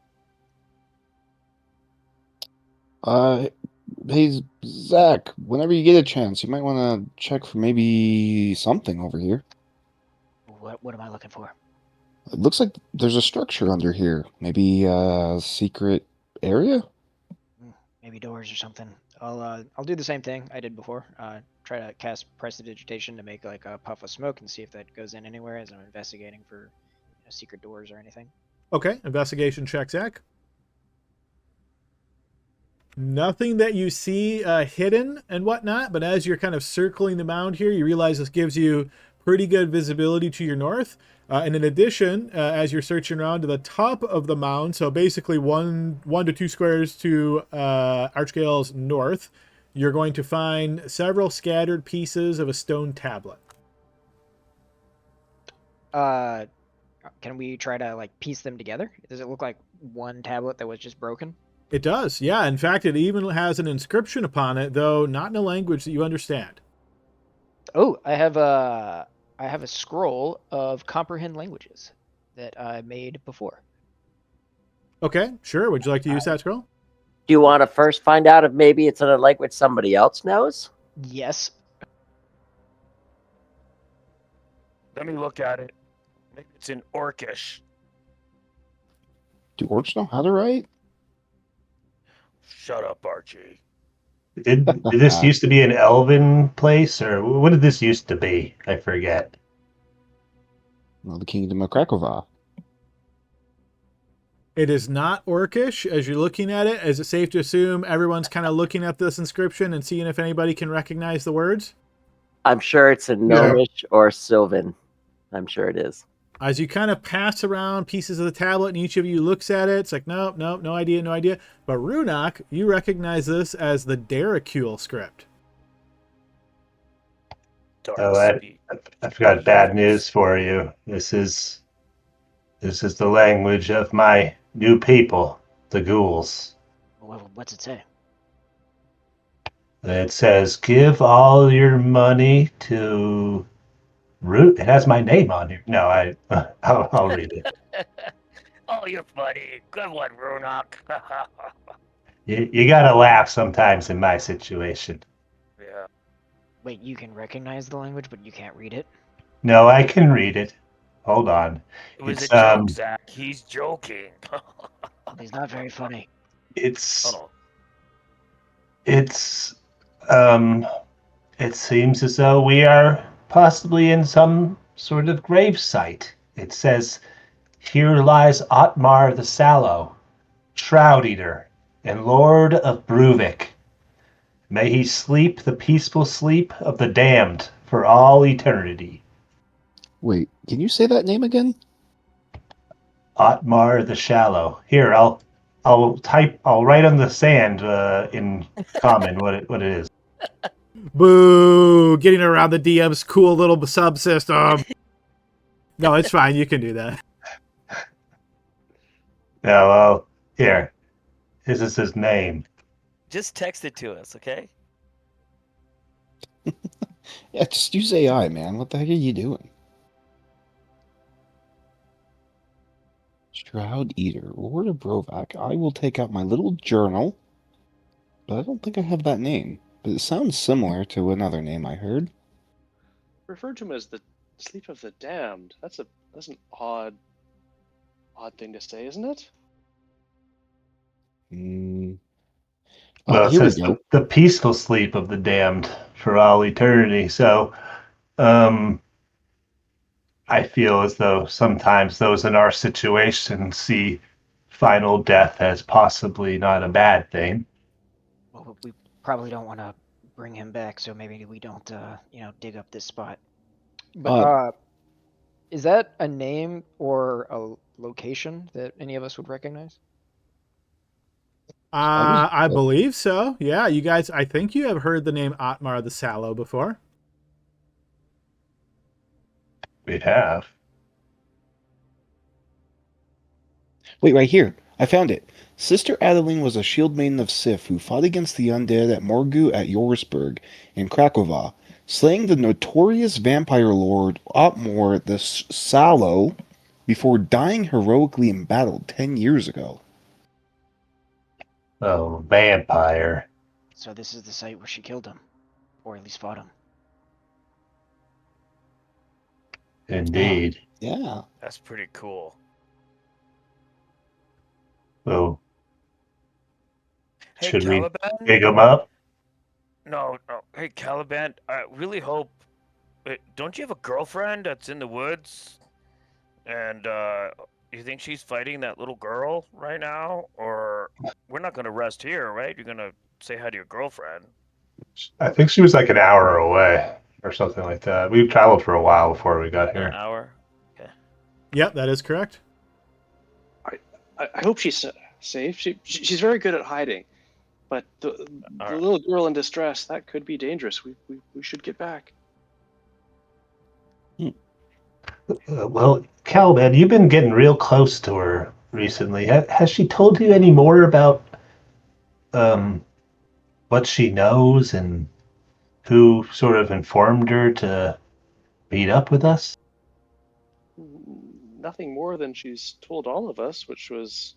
Zach, whenever you get a chance, you might want to check for maybe something over here. What am I looking for? It looks like there's a structure under here. Maybe a secret area? Maybe doors or something. I'll do the same thing I did before. Try to cast prestidigitation to make like a puff of smoke and see if that goes in anywhere as I'm investigating for secret doors or anything. Okay, investigation check, Zach. Nothing that you see hidden and whatnot, but as you're kind of circling the mound here, you realize this gives you pretty good visibility to your north. And in addition, as you're searching around to the top of the mound, so basically one to two squares to Archgale's north, you're going to find several scattered pieces of a stone tablet. Can we try to like piece them together? Does it look like one tablet that was just broken? It does, yeah. In fact, it even has an inscription upon it, though not in a language that you understand. Oh, I have I have a scroll of comprehend languages that I made before. Okay, sure. Would you like to use that scroll? Do you want to first find out if maybe it's in a language somebody else knows? Yes. Let me look at it. Maybe it's in Orcish. Do orcs know how to write? Shut up, Archie. Did this used to be an elven place, or what did this used to be? I forget. Well, the kingdom of Krakova. It is not Orcish. As you're looking at it, is it safe to assume everyone's kind of looking at this inscription and seeing if anybody can recognize the words? I'm sure it's in Yeah. Gnomish or Sylvan. I'm sure it is. As you kind of pass around pieces of the tablet and each of you looks at it, it's like, nope, no idea, no idea. But Runak, you recognize this as the Daracule script. Dark Oh, speak. I've got bad news for you. This is the language of my new people, the Ghouls. What's it say? It says, "Give all your money to Root." It has my name on here. No, I'll read it. Oh, you're funny. Good one, Runok. You gotta laugh sometimes in my situation. Yeah. Wait, you can recognize the language, but you can't read it? No, I can read it. Hold on. It was It's a joke, Zach. He's joking. He's not very funny. it's Oh, it's it seems as though we are possibly in some sort of grave site. It says, "Here lies Otmar the Sallow, Shroud Eater, and Lord of Bruvik. May he sleep the peaceful sleep of the damned for all eternity." Wait, can you say that name again? Otmar the Shallow. Here, I'll write on the sand in common what it is. Boo! Getting around the DM's cool little subsystem. No, it's fine. You can do that. No, well, here. This is his name. Just text it to us, okay? Yeah, just use AI, man. What the heck are you doing? Shroud Eater, Lord of Brovak. I will take out my little journal, but I don't think I have that name. But it sounds similar to another name I heard. Refer to him as the sleep of the damned. That's an odd thing to say, isn't it? Well, it Here we says go. the peaceful sleep of the damned for all eternity. So, I feel as though sometimes those in our situation see final death as possibly not a bad thing. Well, we probably don't want to bring him back, so maybe we don't, dig up this spot. But is that a name or a location that any of us would recognize? I believe so. Yeah, you guys, I think you have heard the name Otmar the Sallow before. We have. Wait, right here. I found it. Sister Adeline was a shield maiden of Sif who fought against the undead at Morgu at Jorsburg in Krakova, slaying the notorious vampire lord Otmor the Sallow before dying heroically in battle 10 years ago. Oh, vampire. So this is the site where she killed him, or at least fought him. Indeed. Yeah. that's pretty cool. So, Hey, should we Caliban? dig him up? No. Hey, Caliban, I really hope... don't you have a girlfriend that's in the woods? And, you think she's fighting that little girl right now? Or we're not going to rest here, right? You're going to say hi to your girlfriend. I think she was like an hour away or something like that. We traveled for a while before we got An here. hour? Okay. Yep, that is correct. I hope she's safe. She's very good at hiding, but the Alright. little girl in distress, that could be dangerous. We should get back. Well, Caliban, you've been getting real close to her recently. Has she told you any more about what she knows and who sort of informed her to Meet up with us? Nothing more than she's told all of us, which was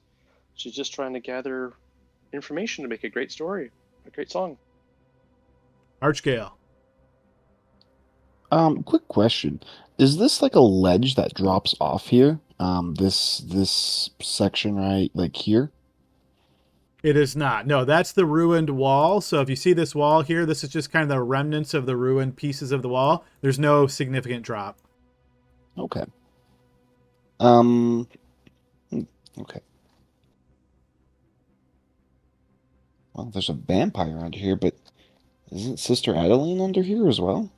she's just trying to gather information to make a great story, a great song. Archgale. Quick question. Is this like a ledge that drops off here? This section right like here? It is not. No, that's the ruined wall. So if you see this wall here, this is just kind of the remnants of the ruined pieces of the wall. There's no significant drop. Okay. Hmm, okay. Well, there's a vampire under here, but isn't Sister Adeline under here as well?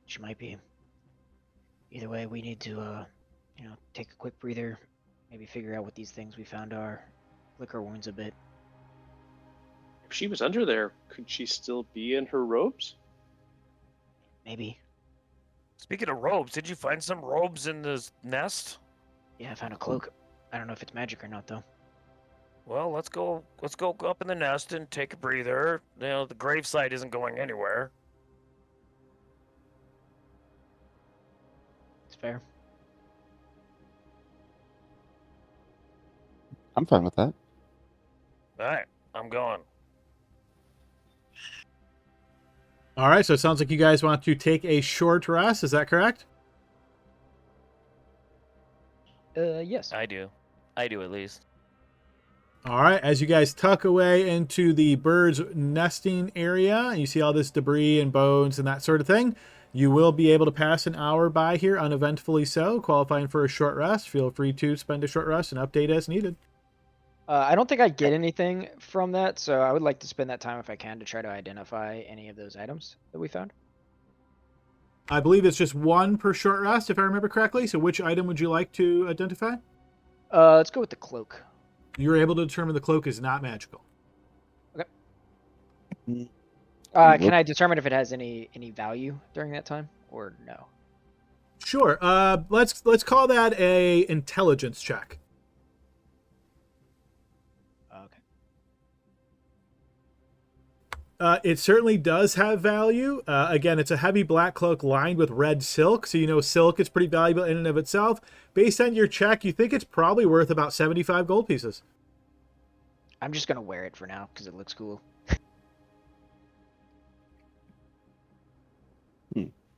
She might be. Either way, we need to, take a quick breather, maybe figure out what these things we found are, lick our wounds a bit. If she was under there, could she still be in her robes? Maybe. Speaking of robes, did you find some robes in this nest? Yeah, I found a cloak. I don't know if it's magic or not, though. Well, let's go up in the nest and take a breather. The gravesite isn't going anywhere. It's fair. I'm fine with that. All right, I'm going. All right, so it sounds like you guys want to take a short rest. Is that correct? Yes. I do at least. All right, as you guys tuck away into the bird's nesting area, and you see all this debris and bones and that sort of thing, you will be able to pass an hour by here uneventfully so, qualifying for a short rest. Feel free to spend a short rest and update as needed. I don't think I get anything from that, so I would like to spend that time if I can to try to identify any of those items that we found. I believe it's just one per short rest, if I remember correctly. So which item would you like to identify? Let's go with the cloak. You're able to determine the cloak is not magical. Can I determine if it has any value during that time, or no? Sure. Let's call that a intelligence check. It certainly does have value. Again, it's a heavy black cloak lined with red silk, so you know silk is pretty valuable in and of itself. Based on your check, you think it's probably worth about 75 gold pieces. I'm just gonna wear it for now because it looks cool.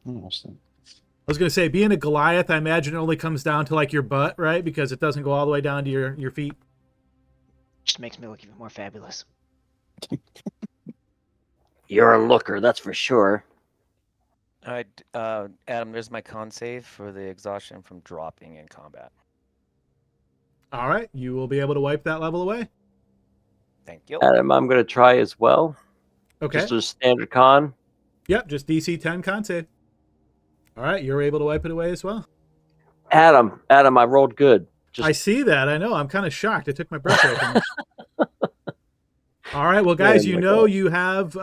Interesting. I was going to say, being a Goliath, I imagine it only comes down to like your butt, right? Because it doesn't go all the way down to your feet. Just makes me look even more fabulous. You're a looker, that's for sure. All right, Adam, there's my con save for the exhaustion from dropping in combat. All right, you will be able to wipe that level away. Thank you. Adam, I'm going to try as well. Okay. Just a standard con. Yep, just DC 10 con save. All right, you're able to wipe it away as well. Adam, I rolled good. I see that. I know. I'm kind of shocked. It took my breath away from me. All right, well, guys, you have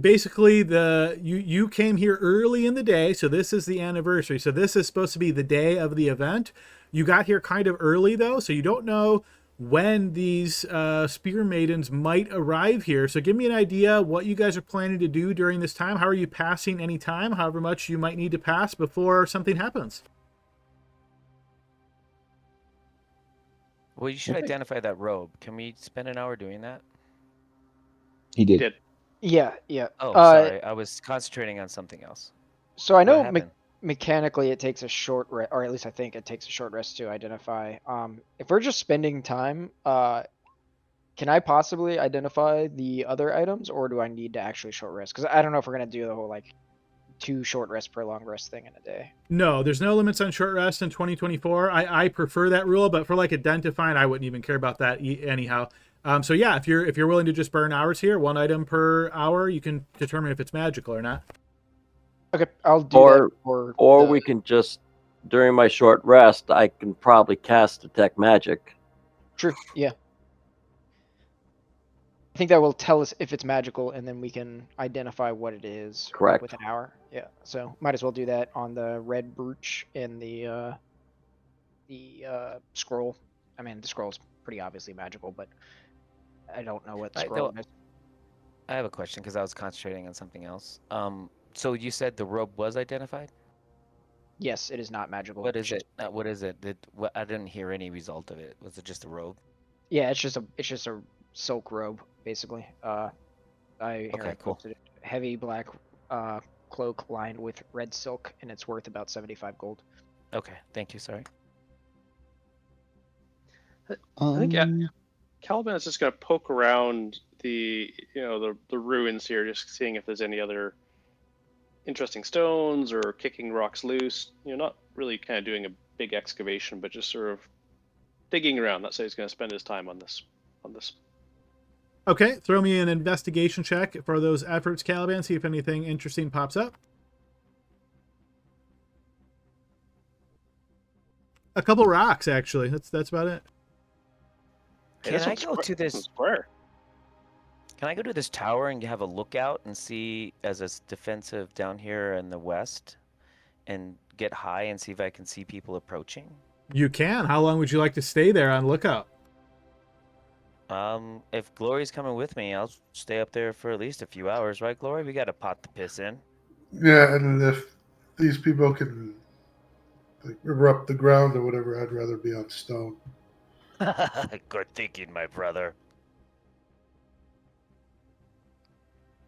basically you came here early in the day, so this is the anniversary. So this is supposed to be the day of the event. You got here kind of early, though, so you don't know when these spear maidens might arrive here. So give me an idea what you guys are planning to do during this time. How are you passing any time, however much you might need to pass before something happens? Well, you should identify that robe. Can we spend an hour doing that? He did. Yeah. Oh, sorry. I was concentrating on something else. So I know What happened? mechanically it takes a short rest, or at least I think it takes a short rest to identify. If we're just spending time, can I possibly identify the other items, or do I need to actually short rest? Because I don't know if we're gonna do the whole like 2 short rests per long rest thing in a day. No, there's no limits on short rest in 2024. I prefer that rule, but for like identifying, I wouldn't even care about that anyhow. So yeah, if you're willing to just burn hours here, 1 item per hour, you can determine if it's magical or not. Okay, I'll do that. Or we can just, during my short rest, I can probably cast Detect Magic. True, yeah. I think that will tell us if it's magical, and then we can identify what it is. Correct. With an hour. Yeah, so might as well do that on the red brooch in the scroll. I mean, the scroll's pretty obviously magical, but I don't know what scroll it is. I have a question because I was concentrating on something else. So you said the robe was identified? Yes, it is not magical. What It's is just- it? What is it? I didn't hear any result of it. Was it just a robe? Yeah, it's just a silk robe, basically. Here Okay, I cool. posted it. Heavy black cloak lined with red silk, and it's worth about 75 gold. Okay, thank you. Sorry. I think Um, Caliban is just going to poke around the ruins here, just seeing if there's any other interesting stones or kicking rocks loose. Not really kind of doing a big excavation, but just sort of digging around. That's how he's going to spend his time on this. Okay, throw me an investigation check for those efforts, Caliban. See if anything interesting pops up. A couple rocks, actually. That's about it. Hey, Can this I one's go to this this? one's square. Can I go to this tower and have a lookout and see as a defensive down here in the west, and get high and see if I can see people approaching? You can. How long would you like to stay there on lookout? If Glory's coming with me, I'll stay up there for at least a few hours, right, Glory? We got a pot to piss in. Yeah, and if these people can erupt the ground or whatever, I'd rather be on stone. Good thinking, my brother.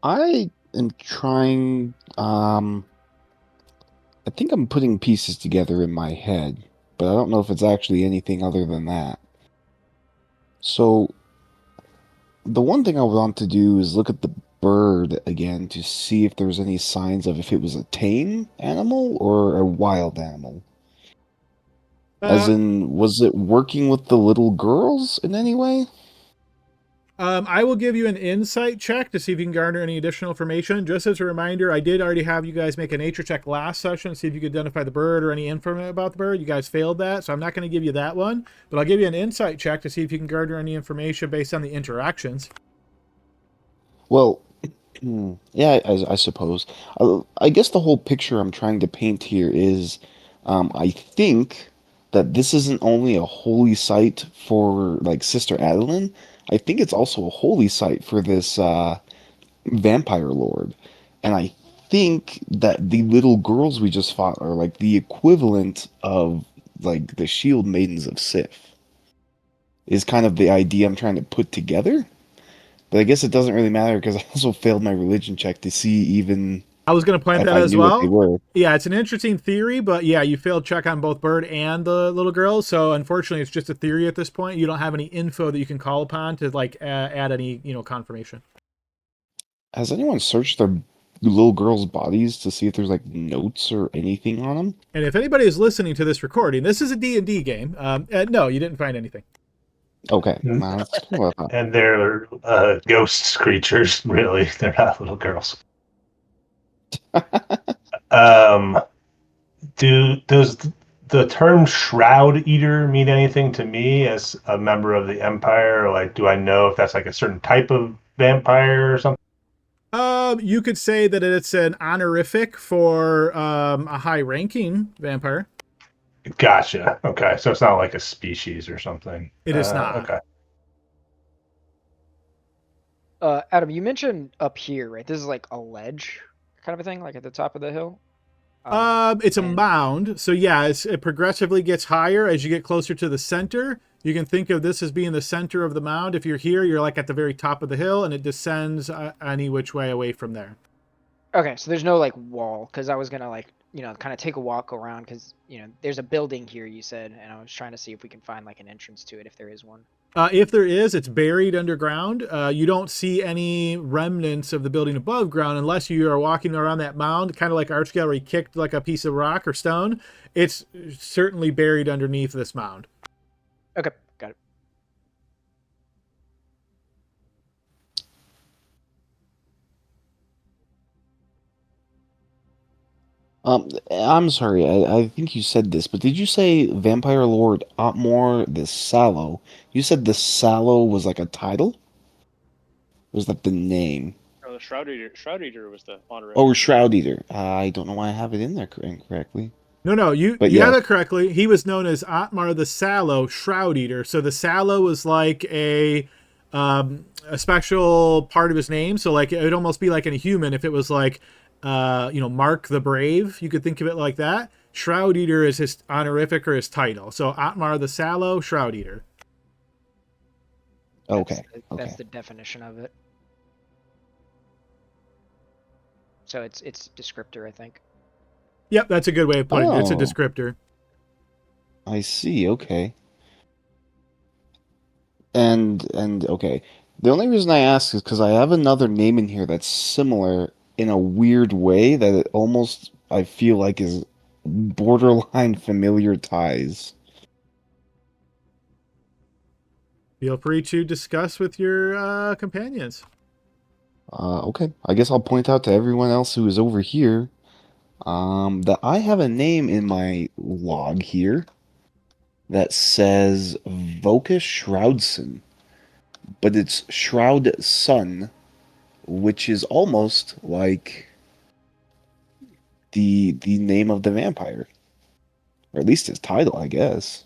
I am trying. I think I'm putting pieces together in my head, but I don't know if it's actually anything other than that. So, the one thing I want to do is look at the bird again to see if there's any signs of if it was a tame animal or a wild animal. As in, was it working with the little girls in any way? I will give you an insight check to see if you can garner any additional information. Just as a reminder, I did already have you guys make a nature check last session, see if you could identify the bird or any information about the bird. You guys failed that, so I'm not going to give you that one. But I'll give you an insight check to see if you can garner any information based on the interactions. Well, yeah, I suppose. I guess the whole picture I'm trying to paint here is I think that this isn't only a holy site for like Sister Adeline. I think it's also a holy site for this vampire lord. And I think that the little girls we just fought are like the equivalent of like the shield maidens of Sif. Is kind of the idea I'm trying to put together. But I guess it doesn't really matter because I also failed my religion check to see even I was going to point if that I as knew what they well. were. Yeah, it's an interesting theory, but yeah, you failed check on both Bird and the little girls. So unfortunately, it's just a theory at this point. You don't have any info that you can call upon to like add any confirmation. Has anyone searched their little girls' bodies to see if there's like notes or anything on them? And if anybody is listening to this recording, this is a D&D game. No, you didn't find anything. Okay, well, that's kind of what I thought. And they're ghost creatures, really. They're not little girls. Does the term Shroud Eater mean anything to me as a member of the Empire? Like, do I know if that's like a certain type of vampire or something? You could say that it's an honorific for a high-ranking vampire. Gotcha. Okay, so it's not like a species or something. It is not. Okay. Adam, you mentioned up here, right? This is like a ledge kind of a thing, like at the top of the hill. It's a and- mound, so yeah, it progressively gets higher as you get closer to the center. You can think of this as being the center of the mound. If you're here, you're like at the very top of the hill, and it descends any which way away from there. Okay, so there's no like wall, because I was gonna like kind of take a walk around, because there's a building here you said, and I was trying to see if we can find like an entrance to it if there is one. If there is, it's buried underground. You don't see any remnants of the building above ground unless you are walking around that mound, kind of like Archgale where he kicked like a piece of rock or stone. It's certainly buried underneath this mound. Okay, got it. I'm sorry, I think you said this, but did you say Vampire Lord Otmore the Sallow? You said the Sallow was like a title? Or was that the name? No, the Shroud Eater. Shroud Eater was the honorific. Oh, Shroud Eater. I don't know why I have it in there incorrectly. No, you yeah. have it correctly. He was known as Otmar the Sallow, Shroud Eater. So the Sallow was like a special part of his name. So like it would almost be like in a human if it was like Mark the Brave. You could think of it like that. Shroud Eater is his honorific or his title. So Atmar the Sallow, Shroud Eater. Okay. That's the definition of it. So it's descriptor, I think. Yep, that's a good way of putting it. It's a Oh. descriptor. I see. Okay. And okay. The only reason I ask is because I have another name in here that's similar in a weird way that it almost I feel like is borderline familiar ties. Feel free to discuss with your companions. Okay. I guess I'll point out to everyone else who is over here that I have a name in my log here that says Voka Shroudson, but it's Shroud Sun, which is almost like the name of the vampire, or at least his title, I guess.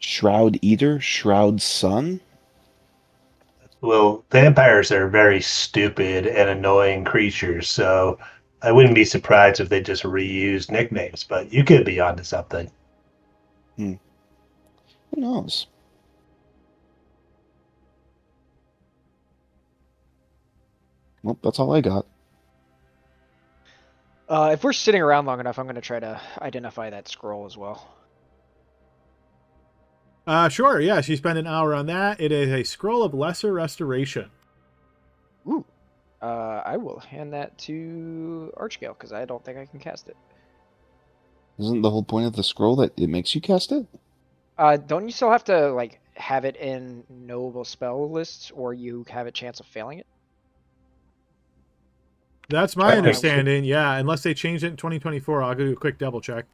Shroud Eater, Shroud Sun. Well, vampires are very stupid and annoying creatures, so I wouldn't be surprised if they just reused nicknames, but you could be onto something. Who knows? Well, that's all I got. If we're sitting around long enough, I'm going to try to identify that scroll as well. Sure, yes, you spend an hour on that. It is a Scroll of Lesser Restoration. Ooh. I will hand that to Archgale because I don't think I can cast it. Isn't the whole point of the scroll that it makes you cast it? Don't you still have to like have it in knowable spell lists, or you have a chance of failing it? That's my I think so. understanding, yeah, unless they changed it in 2024. I'll do a quick double check.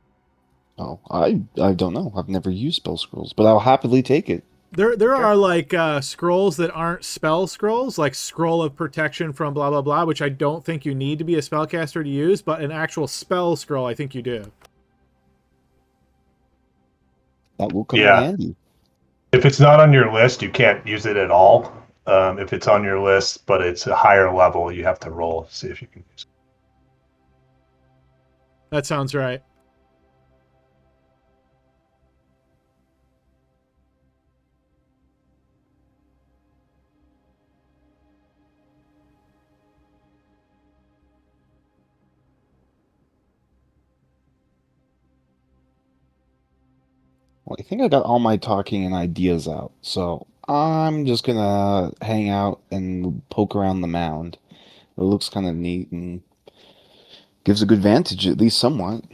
Oh, I don't know. I've never used spell scrolls, but I'll happily take it. There are like scrolls that aren't spell scrolls, like Scroll of Protection from blah blah blah, which I don't think you need to be a spellcaster to use, but an actual spell scroll I think you do. That will come in Yeah. handy. If it's not on your list, you can't use it at all. If it's on your list, but it's a higher level, you have to roll, see if you can use it. That sounds right. Well, I think I got all my talking and ideas out, so I'm just gonna hang out and poke around the mound. It looks kind of neat and gives a good vantage, at least somewhat.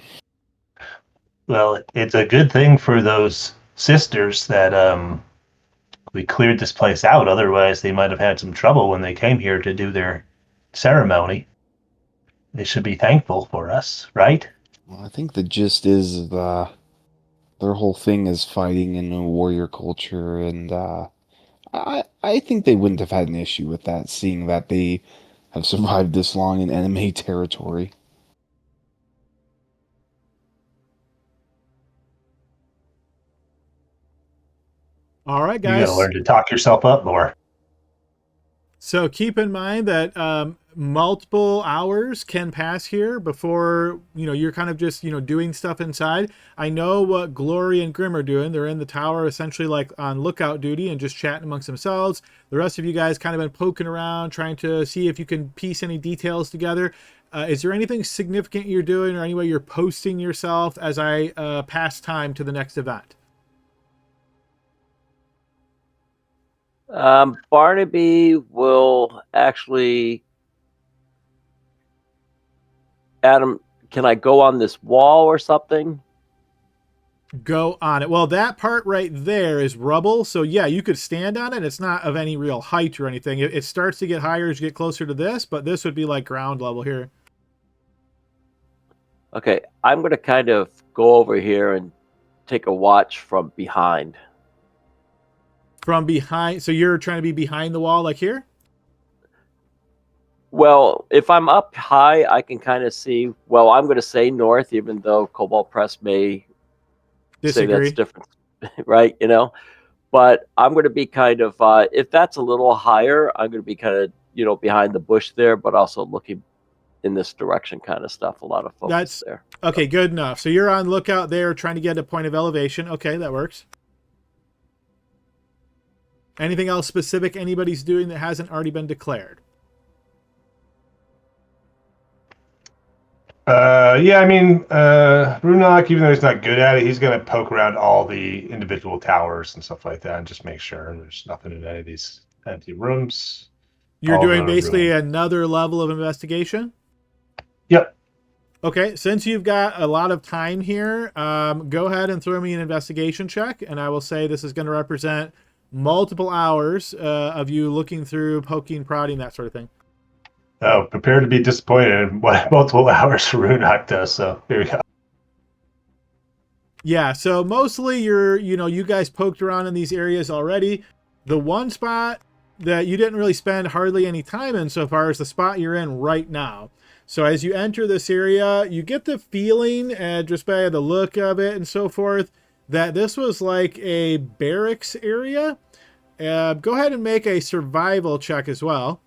Well, it's a good thing for those sisters that we cleared this place out. Otherwise, they might have had some trouble when they came here to do their ceremony. They should be thankful for us, right? Well, I think the gist is their whole thing is fighting in a warrior culture, and I think they wouldn't have had an issue with that, seeing that they have survived this long in enemy territory. All right, You guys. gotta learn to talk yourself up more. So keep in mind that multiple hours can pass here before you're kind of just doing stuff inside. I know what Glory and Grim are doing. They're in the tower essentially like on lookout duty and just chatting amongst themselves. The rest of you guys kind of been poking around trying to see if you can piece any details together. Is there anything significant you're doing or any way you're posting yourself as I pass time to the next event? Barnaby will actually. Adam, can I go on this wall or something? Go on it. Well, that part right there is rubble. So yeah, you could stand on it. It's not of any real height or anything. It starts to get higher as you get closer to this, but this would be like ground level here. Okay, I'm going to kind of go over here and take a watch from behind. From behind, so you're trying to be behind the wall like here? Well, if I'm up high, I can kind of see. Well, I'm going to say north, even though Kobold Press may say that's different, right? But I'm going to be kind of, if that's a little higher, I'm going to be kind of, behind the bush there, but also looking in this direction kind of stuff. A lot of focus That's there. okay. Good enough. So you're on lookout there, trying to get a point of elevation. Okay, that works. Anything else specific anybody's doing that hasn't already been declared? Yeah, I mean, Runok, even though he's not good at it, he's going to poke around all the individual towers and stuff like that and just make sure there's nothing in any of these empty rooms. You're All doing the basically room. another level of investigation? Yep. Okay, since you've got a lot of time here, go ahead and throw me an investigation check, and I will say this is going to represent multiple hours of you looking through, poking, prodding, that sort of thing. Oh, prepare to be disappointed in what multiple hours Runok does. So here we go. Yeah, so mostly you guys poked around in these areas already. The one spot that you didn't really spend hardly any time in so far is the spot you're in right now. So as you enter this area, you get the feeling, just by the look of it and so forth, that this was like a barracks area. Go ahead and make a survival check as well.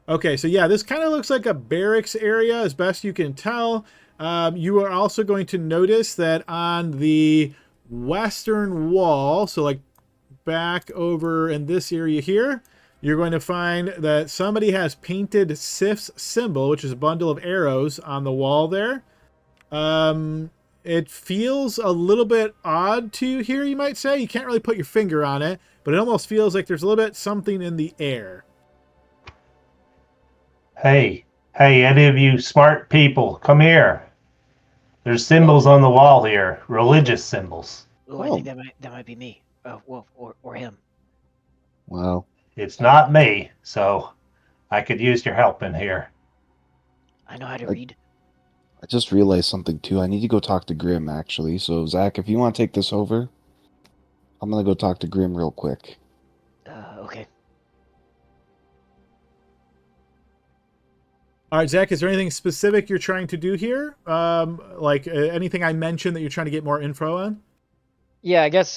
Okay, so yeah, this kind of looks like a barracks area as best you can tell. You are also going to notice that on the western wall, so like back over in this area here, you're going to find that somebody has painted Sif's symbol, which is a bundle of arrows on the wall there. It feels a little bit odd to you here, you might say. You can't really put your finger on it, but it almost feels like there's a little bit something in the air. Hey, any of you smart people, come here. There's symbols on the wall here, religious symbols. Oh, I think that might be me. Well, or him. Wow. It's not me, so I could use your help in here. I know how to read. I just realized something too. I need to go talk to Grim actually. So Zach, if you want to take this over, I'm gonna go talk to Grim real quick. Okay. All right, Zach, is there anything specific you're trying to do here? Like anything I mentioned that you're trying to get more info on? Yeah, I guess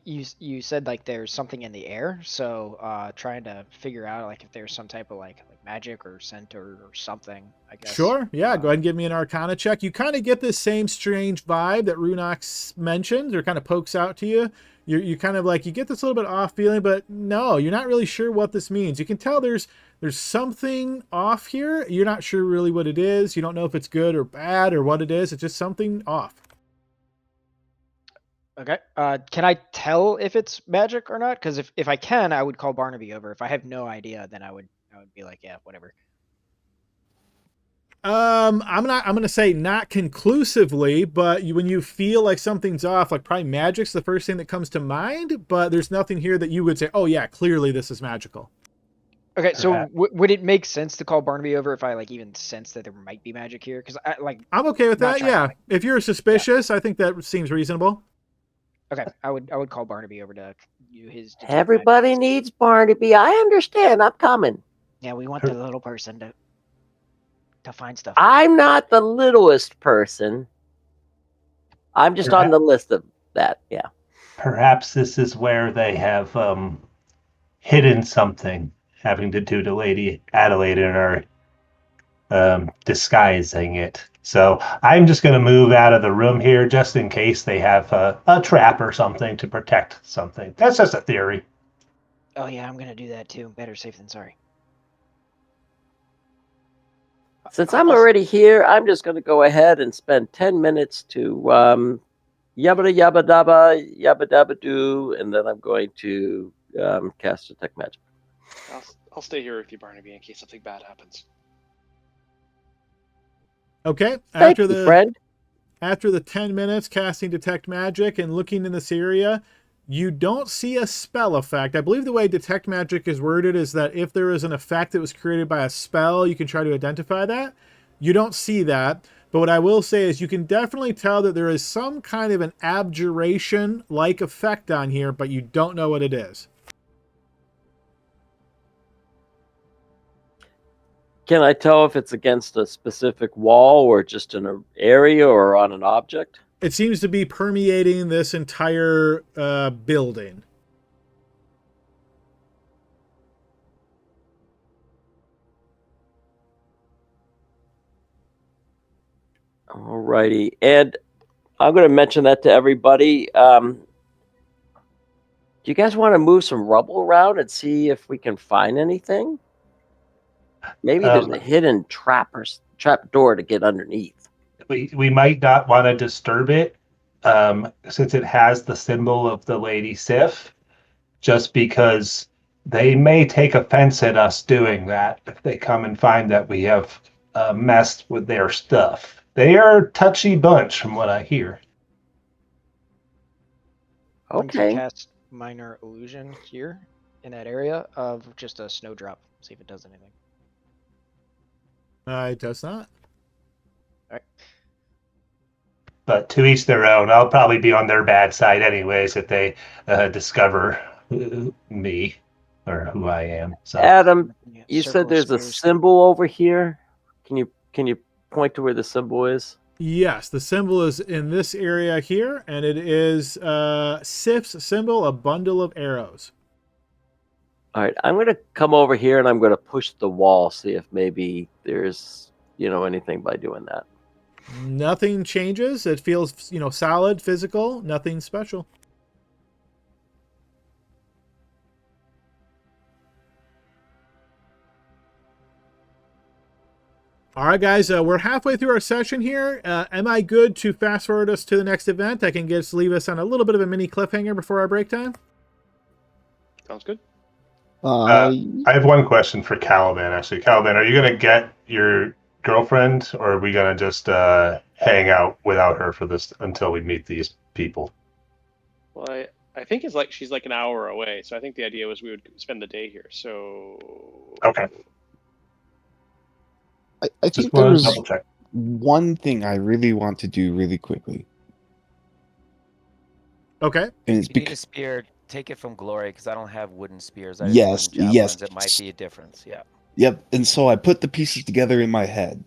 you said like there's something in the air, so trying to figure out like if there's some type of like magic or scent or something, I guess. Sure, yeah, go ahead and give me an Arcana check. You kind of get this same strange vibe that Runok mentioned or kind of pokes out to you. You kind of like, you get this little bit off feeling, but no, you're not really sure what this means. You can tell there's something off here. You're not sure really what it is. You don't know if it's good or bad or what it is. It's just something off. Okay. Can I tell if it's magic or not? Because if I can, I would call Barnaby over. If I have no idea, then I would be like, yeah, whatever. I'm gonna say not conclusively, but when you feel like something's off, like probably magic's the first thing that comes to mind, but there's nothing here that you would say, oh yeah, clearly this is magical. Okay, so would it make sense to call Barnaby over if I like even sense that there might be magic here? Because I'm okay with that. Yeah, to, if you're suspicious, I think that seems reasonable. Okay, I would call Barnaby over to do his. Everybody needs Barnaby. I understand. I'm coming. Yeah, we want the little person to find stuff. I'm not the littlest person. I'm just on the list of that. Yeah. Perhaps this is where they have hidden something having to do to Lady Adelaide and are disguising it. So I'm just going to move out of the room here just in case they have a trap or something to protect something. That's just a theory. Oh yeah, I'm going to do that too. Better safe than sorry. Since I'm already here, I'm just going to go ahead and spend 10 minutes to yabba yabba dabba yabba dabba do, and then I'm going to cast Detect Magic. I'll stay here with you, Barnaby, in case something bad happens. Okay. Thank you, friend. After the 10 minutes casting Detect Magic and looking in this area, you don't see a spell effect. I believe the way Detect Magic is worded is that if there is an effect that was created by a spell, you can try to identify that. You don't see that. But what I will say is you can definitely tell that there is some kind of an abjuration-like effect on here, but you don't know what it is. Can I tell if it's against a specific wall or just in an area or on an object? It seems to be permeating this entire building. Alrighty, and I'm going to mention that to everybody. Do you guys want to move some rubble around and see if we can find anything? Maybe there's a hidden trap door to get underneath. We might not want to disturb it, since it has the symbol of the Lady Sif, just because they may take offense at us doing that if they come and find that we have messed with their stuff. They are a touchy bunch, from what I hear. Why don't you Okay. cast minor illusion here in that area of just a snowdrop. See if it does anything. It does not. But to each their own. I'll probably be on their bad side anyways if they discover me or who I am. So Adam, Yeah, you circle said of there's a spears. symbol over here. Can you point to where the symbol is? Yes, the symbol is in this area here, and it is Sif's symbol, a bundle of arrows. All right, I'm going to come over here and I'm going to push the wall, see if maybe there's, anything by doing that. Nothing changes. It feels, solid, physical, nothing special. All right, guys, we're halfway through our session here. Am I good to fast forward us to the next event? I can just leave us on a little bit of a mini cliffhanger before our break time. Sounds good. I have one question for Caliban, actually. Caliban, are you going to get your girlfriend, or are we going to just hang out without her for this until we meet these people? Well, I think she's like an hour away, so I think the idea was we would spend the day here. So Okay. I Just think want to there's double check. one thing I really want to do really quickly. Okay. And it's If you need a because spear, take it from Glory, because I don't have wooden spears. I Yes, have wooden javelins. yes. It might be a difference. Yeah. Yep, and so I put the pieces together in my head.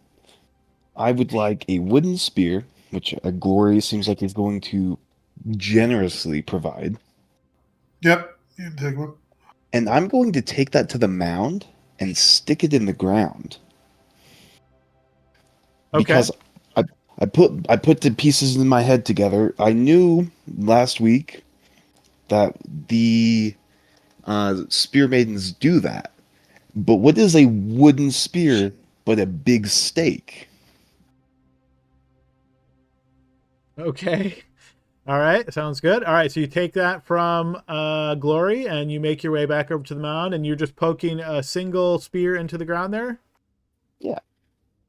I would like a wooden spear, which a Glory seems like is going to generously provide. Yep, you can take one. And I'm going to take that to the mound and stick it in the ground. Okay. Because I put the pieces in my head together. I knew last week that the spear maidens do that. But what is a wooden spear but a big stake? Okay. All right. Sounds good. All right. So you take that from Glory and you make your way back over to the mound, and you're just poking a single spear into the ground there? Yeah.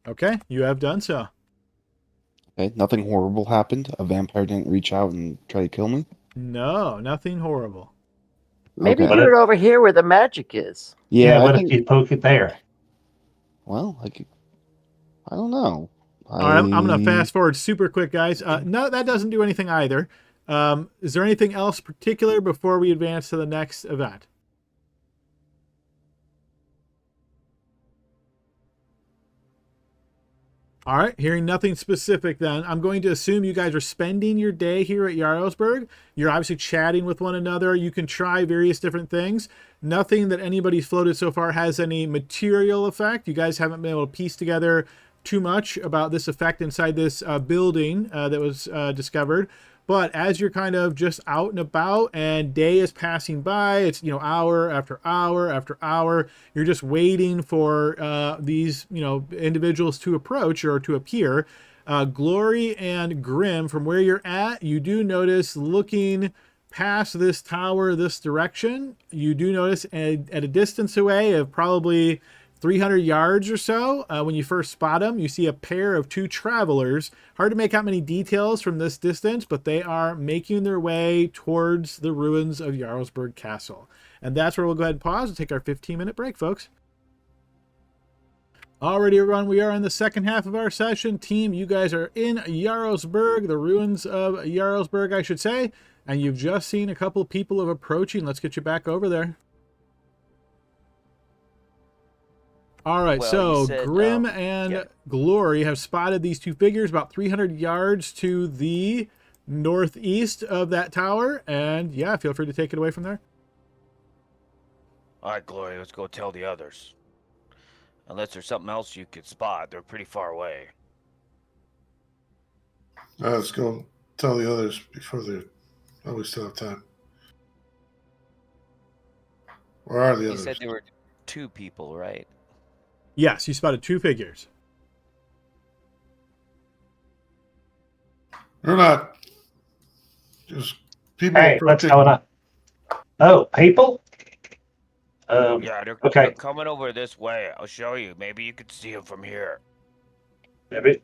Okay. You have done so. Okay, nothing horrible happened. A vampire didn't reach out and try to kill me. No, nothing horrible. Maybe Okay. do it over here where the magic is. Yeah, what I if think. you poke it there? Well, I don't know. All right, I'm going to fast forward super quick, guys. No, that doesn't do anything either. Is there anything else particular before we advance to the next event? All right, hearing nothing specific then, I'm going to assume you guys are spending your day here at Jarlsberg. You're obviously chatting with one another. You can try various different things. Nothing that anybody's floated so far has any material effect. You guys haven't been able to piece together too much about this effect inside this building that was discovered. But as you're kind of just out and about and day is passing by, it's, hour after hour after hour, you're just waiting for these, individuals to approach or to appear. Glory and Grim, from where you're at, you do notice looking past this tower this direction, you do notice at a distance away of probably 300 yards or so, when you first spot them, you see a pair of two travelers. Hard to make out many details from this distance, but they are making their way towards the ruins of Jarlsberg Castle. And that's where we'll go ahead and pause and take our 15-minute break, folks. Alrighty, everyone, we are in the second half of our session. Team, you guys are in Jarlsberg, the ruins of Jarlsberg, I should say, and you've just seen a couple of people of approaching. Let's get you back over there. All right, Well, so you said, Grim and yeah. Glory have spotted these two figures about 300 yards to the northeast of that tower. And yeah, feel free to take it away from there. All right, Glory, let's go tell the others. Unless there's something else you could spot, they're pretty far away. Let's go tell the others before they. Oh, we still have time. Where are the You others? said there were 2 people, right? Yes, you spotted 2 figures. They're not just people Hey, what's approaching. going on? Oh, people? Yeah, they're Okay. coming over this way. I'll show you. Maybe you could see them from here.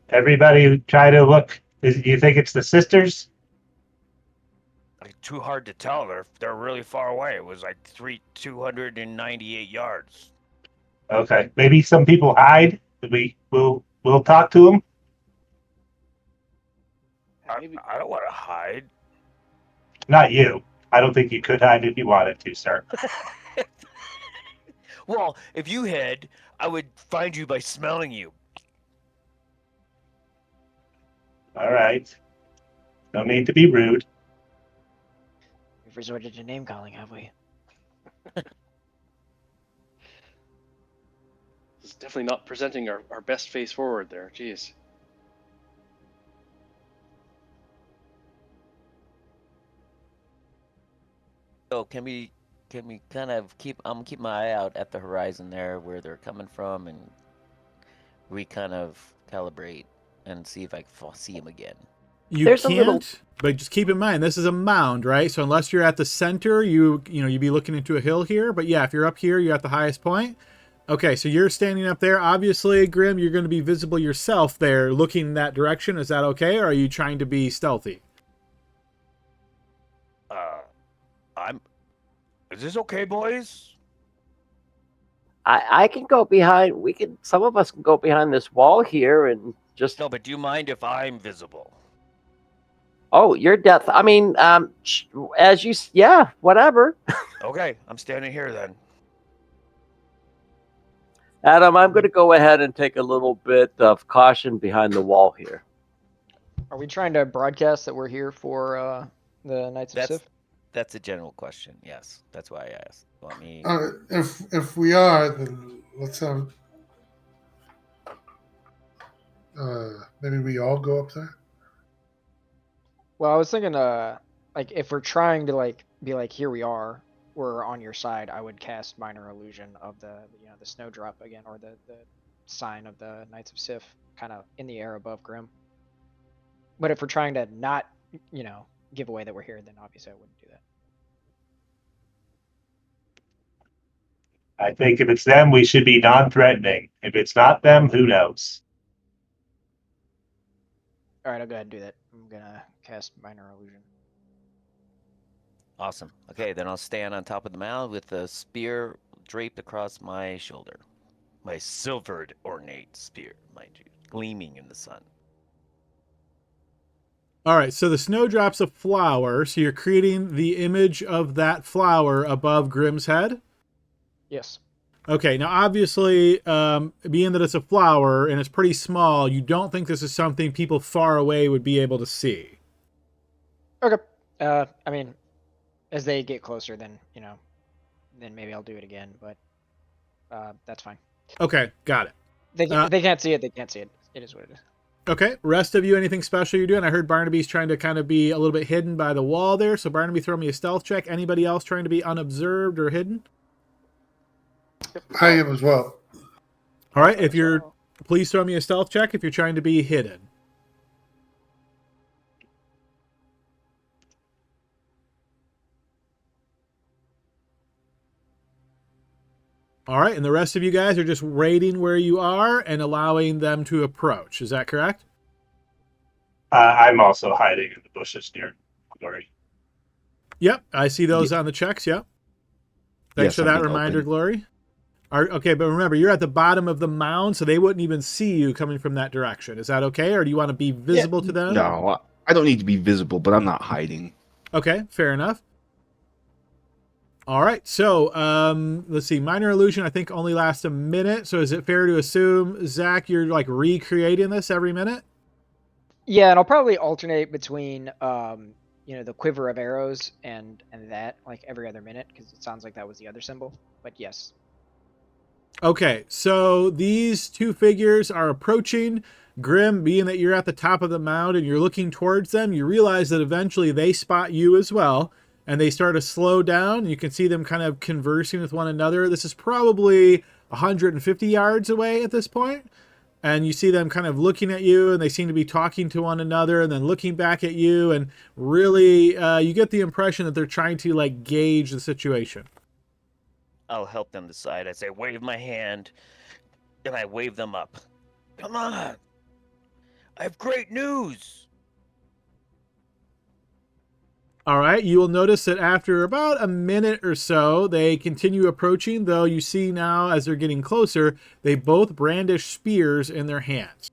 Everybody try to look. You think it's the sisters? Like, too hard to tell. They're really far away. It was like 298 yards. Okay. Maybe some people hide. We'll talk to them. Maybe. I don't want to hide. Not you. I don't think you could hide if you wanted to, sir. Well, if you hid, I would find you by smelling you. All right. No need to be rude. We've resorted to name calling, have we? It's definitely not presenting our best face forward there. Jeez. So can we kind of keep my eye out at the horizon there where they're coming from, and we kind of calibrate and see if I can see them again. You There's a can't, little- but just keep in mind this is a mound, right? So unless you're at the center, you'd be looking into a hill here. But yeah, if you're up here, you're at the highest point. Okay, so you're standing up there. Obviously, Grim, you're going to be visible yourself there, looking in that direction. Is that okay, or are you trying to be stealthy? Is this okay, boys? I can go behind. Some of us can go behind this wall here and just. No, but do you mind if I'm visible? Oh, your death. I mean, yeah, whatever. Okay, I'm standing here then. Adam, I'm going to go ahead and take a little bit of caution behind the wall here. Are we trying to broadcast that we're here for the Knights of Sif? That's a general question. Yes, that's why I asked. Want me? If we are, then let's have. Maybe we all go up there. Well, I was thinking, like if we're trying to be like, here we are, we're on your side. I would cast minor illusion of the snowdrop again, or the sign of the Knights of Sif, kind of in the air above Grim. But if we're trying to not, give away that we're here, then obviously I wouldn't do that. I think if it's them, we should be non-threatening. If it's not them, who knows? All right, I'll go ahead and do that. I'm gonna cast minor illusion. Awesome. Okay, then I'll stand on top of the mound with the spear draped across my shoulder. My silvered ornate spear, mind you, gleaming in the sun. All right, so the snowdrop's a flower, so you're creating the image of that flower above Grim's head? Yes. Okay, now obviously, being that it's a flower and it's pretty small, you don't think this is something people far away would be able to see. Okay. I mean, as they get closer, then then maybe I'll do it again. But that's fine. Okay, got it. They can't see it. They can't see it. It is what it is. Okay, rest of you, anything special you're doing? I heard Barnaby's trying to kind of be a little bit hidden by the wall there. So Barnaby, throw me a stealth check. Anybody else trying to be unobserved or hidden? I am as well. All right, please throw me a stealth check if you're trying to be hidden. All right, and the rest of you guys are just raiding where you are and allowing them to approach. Is that correct? I'm also hiding in the bushes near Glory. Yep, I see those on the checks. Yep. Thanks Yes, for I'm that being reminder, open. Glory. Okay, but remember, you're at the bottom of the mound, so they wouldn't even see you coming from that direction. Is that okay, or do you want to be visible to them? No, I don't need to be visible, but I'm not hiding. Okay, fair enough. All right, so let's see. Minor illusion, I think, only lasts a minute. So is it fair to assume, Zach, you're like recreating this every minute? Yeah, and I'll probably alternate between the quiver of arrows and that like every other minute, because it sounds like that was the other symbol. But yes. Okay, so these 2 figures are approaching. Grim, being that you're at the top of the mound and you're looking towards them, you realize that eventually they spot you as well, and they start to slow down. You can see them kind of conversing with one another. This is probably 150 yards away at this point, and you see them kind of looking at you, and they seem to be talking to one another and then looking back at you, and really you get the impression that they're trying to like gauge the situation. I'll help them decide. I say, wave my hand, and I wave them up. Come on! I have great news! All right, you will notice that after about a minute or so, they continue approaching, though you see now as they're getting closer, they both brandish spears in their hands.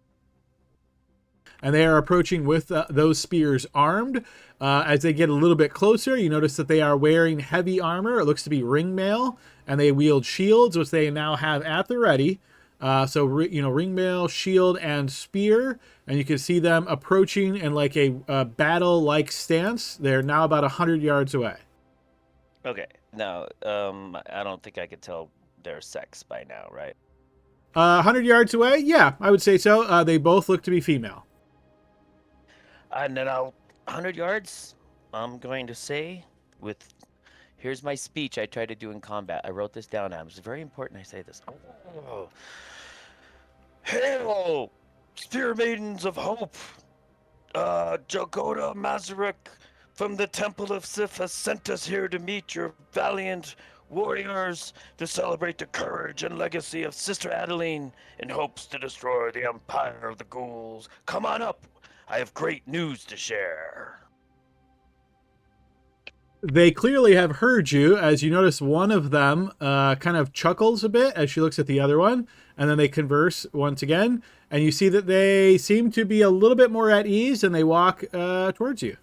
And they are approaching with those spears armed. As they get a little bit closer, you notice that they are wearing heavy armor. It looks to be ringmail, and they wield shields, which they now have at the ready. Ringmail, shield, and spear, and you can see them approaching in like a battle-like stance. They're now about 100 yards away. Okay, now, I don't think I could tell their sex by now, right? 100 yards away? Yeah, I would say so. They both look to be female. And then 100 yards, I'm going to say, here's my speech I tried to do in combat. I wrote this down. It was very important I say this. Oh. Hail, spear maidens of hope! Jagoda Mazarek from the Temple of Sif has sent us here to meet your valiant warriors to celebrate the courage and legacy of Sister Adeline in hopes to destroy the empire of the ghouls. Come on up. I have great news to share. They clearly have heard you, as you notice one of them kind of chuckles a bit as she looks at the other one, and then they converse once again, and you see that they seem to be a little bit more at ease, and they walk towards you.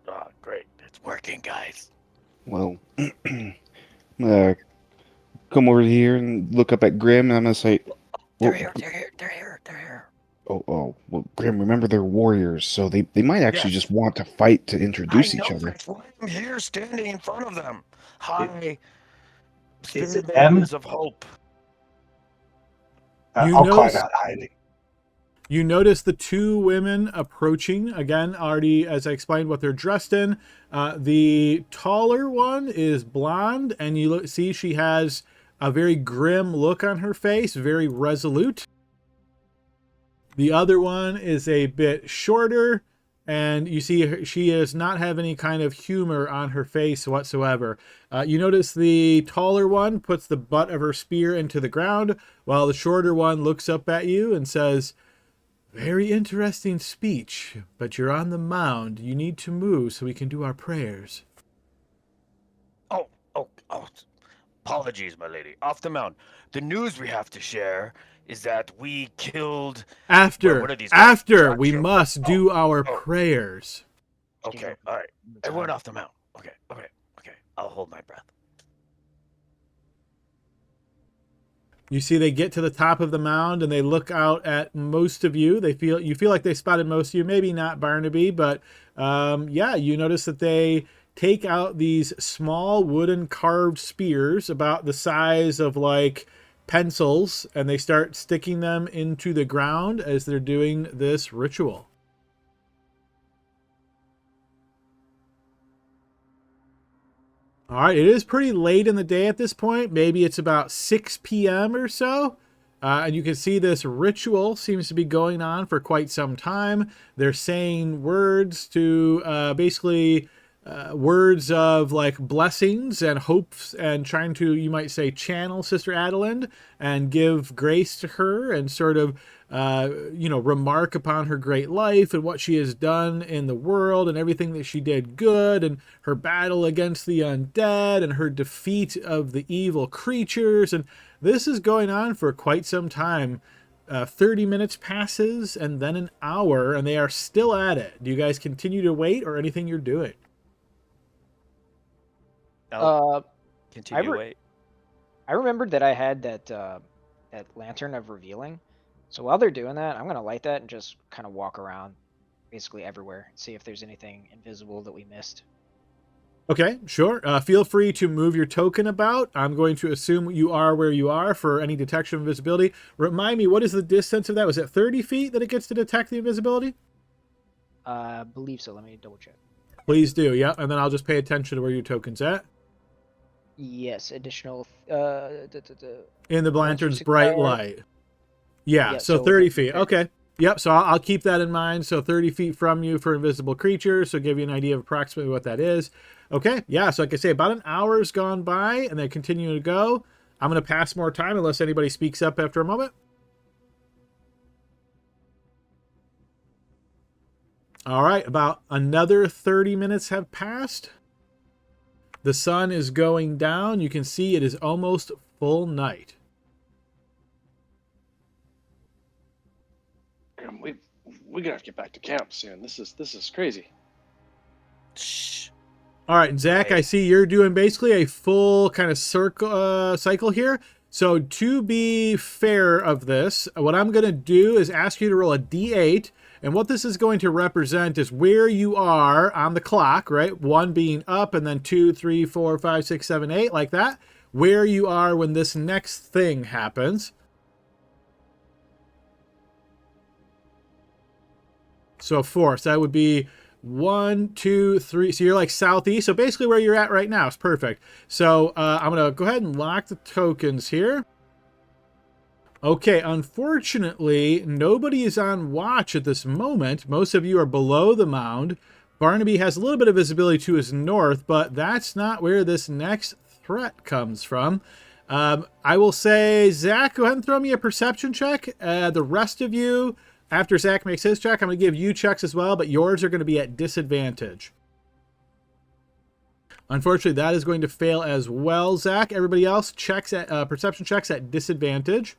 Oh, great. It's working, guys. Well, come over here and look up at Grim, and I'm going to say... They're well, here, they're here, they're here, they're here. well, Grim, remember they're warriors, so they might actually Yes. just want to fight to introduce I each know, other. that's why I'm here standing in front of them. Hi, Is spirit it them? maidens of hope. You I'll notice- climb out hiding. You notice the two women approaching. Again, already, as I explained, what they're dressed in. The taller one is blonde, and you see she has a very grim look on her face, very resolute. The other one is a bit shorter, and you see she does not have any kind of humor on her face whatsoever. You notice the taller one puts the butt of her spear into the ground, while the shorter one looks up at you and says, "Very interesting speech, but you're on the mound. You need to move so we can do our prayers." Oh, apologies, my lady. Off the mound. The news we have to share is that we killed... After what are these guys? we Gotcha. must do our oh. prayers. Okay, all right. Everyone off the mound. Okay. I'll hold my breath. You see they get to the top of the mound and they look out at most of you. You feel like they spotted most of you, maybe not Barnaby, but you notice that they take out these small wooden carved spears about the size of like pencils, and they start sticking them into the ground as they're doing this ritual. All right, it is pretty late in the day at this point. Maybe it's about 6 p.m. or so. And you can see this ritual seems to be going on for quite some time. They're saying words to basically words of like blessings and hopes, and trying to, you might say, channel Sister Adeline and give grace to her and sort of remark upon her great life and what she has done in the world and everything that she did good, and her battle against the undead and her defeat of the evil creatures. And this is going on for quite some time. 30 minutes passes, and then an hour, and they are still at it. Do you guys continue to wait, or anything you're doing? Continue to wait. I remembered that I had that lantern of revealing. So while they're doing that, I'm gonna light that and just kind of walk around, basically everywhere, and see if there's anything invisible that we missed. Okay, sure. Feel free to move your token about. I'm going to assume you are where you are for any detection of invisibility. Remind me, what is the distance of that? Was it 30 feet that it gets to detect the invisibility? I believe so. Let me double check. Please do, yeah. And then I'll just pay attention to where your token's at. Yes, additional. In the lantern's bright light. Yeah, Yeah, so so 30 within feet. 30. Okay. Yep, so I'll keep that in mind. So 30 feet from you for invisible creatures. So give you an idea of approximately what that is. Okay, yeah, so like I say, about an hour's gone by and they continue to go. I'm going to pass more time unless anybody speaks up after a moment. All right, about another 30 minutes have passed. The sun is going down. You can see it is almost full night. We're gonna have to get back to camp soon. This is crazy. Shh. All right, Zach, Hey. I see you're doing basically a full kind of cycle here. So to be fair of this, what I'm going to do is ask you to roll a d8. And what this is going to represent is where you are on the clock, right? 1 being up and then 2, 3, 4, 5, 6, 7, 8, like that. Where you are when this next thing happens. So force, that would be 1, 2, 3. So you're like southeast. So basically where you're at right now is perfect. So I'm going to go ahead and lock the tokens here. Okay, unfortunately, nobody is on watch at this moment. Most of you are below the mound. Barnaby has a little bit of visibility to his north, but that's not where this next threat comes from. I will say, Zach, go ahead and throw me a perception check. The rest of you, after Zach makes his check, I'm going to give you checks as well, but yours are going to be at disadvantage. Unfortunately, that is going to fail as well, Zach. Everybody else checks at perception checks at disadvantage.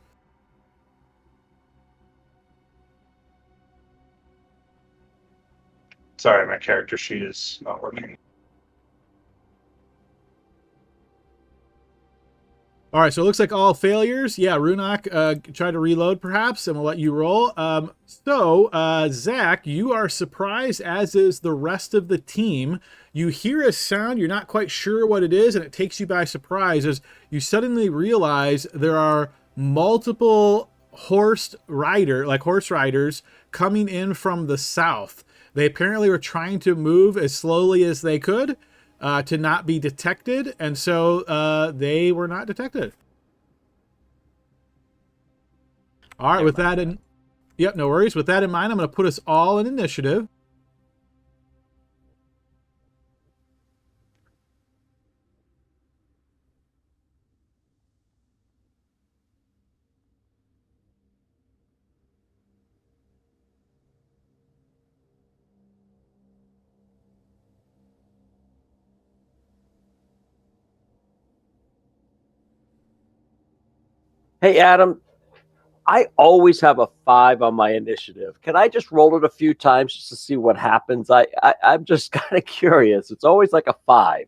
Sorry, my character sheet is not working. All right, so it looks like all failures. Yeah, Runak, try to reload perhaps, and we'll let you roll. Zach, you are surprised, as is the rest of the team. You hear a sound, you're not quite sure what it is, and it takes you by surprise as you suddenly realize there are multiple horse riders coming in from the south. They apparently were trying to move as slowly as they could to not be detected, and so they were not detected. All right, with that in... Yep, no worries. With that in mind, I'm going to put us all in initiative. Hey, Adam, I always have a 5 on my initiative. Can I just roll it a few times just to see what happens? I'm just kind of curious. It's always like a 5.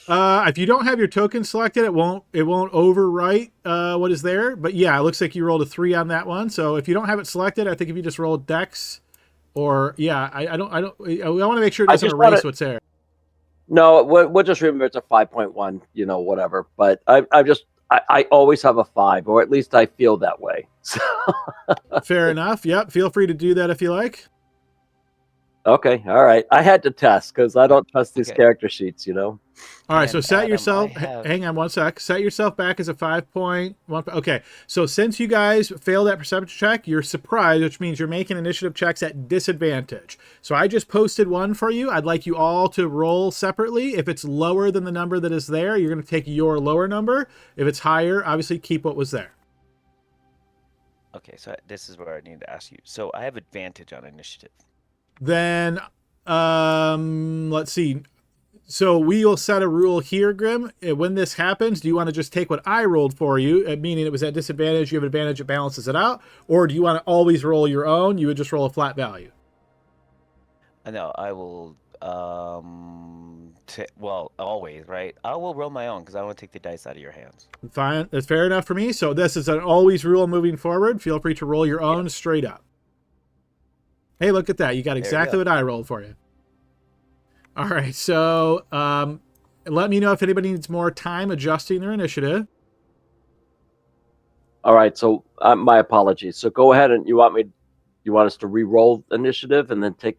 If you don't have your token selected, it won't overwrite what is there. But yeah, it looks like you rolled a 3 on that one. So if you don't have it selected, I think if you just roll Dex, or yeah, I want to make sure it doesn't erase what's there. No, we'll just remember it's a 5.1, whatever. But I always have a 5, or at least I feel that way. Fair enough. Yep. Feel free to do that if you like. Okay. All right. I had to test because I don't trust these character sheets, All right. So set Adam, yourself, hang on one sec. Set yourself back as a 5.1. Okay. So since you guys failed that perception check, you're surprised, which means you're making initiative checks at disadvantage. So I just posted one for you. I'd like you all to roll separately. If it's lower than the number that is there, you're going to take your lower number. If it's higher, obviously keep what was there. Okay, so this is where I need to ask you. So I have advantage on initiative. Then, let's see. So we will set a rule here, Grim. When this happens, do you want to just take what I rolled for you, meaning it was at disadvantage, you have advantage, it balances it out? Or do you want to always roll your own? You would just roll a flat value. No, I will, always, right? I will roll my own because I want to take the dice out of your hands. Fine. That's fair enough for me. So this is an always rule moving forward. Feel free to roll your own straight up. Hey, look at that. You got exactly what I rolled for you. All right, so let me know if anybody needs more time adjusting their initiative. All right, so my apologies. So go ahead and you want us to re-roll initiative and then take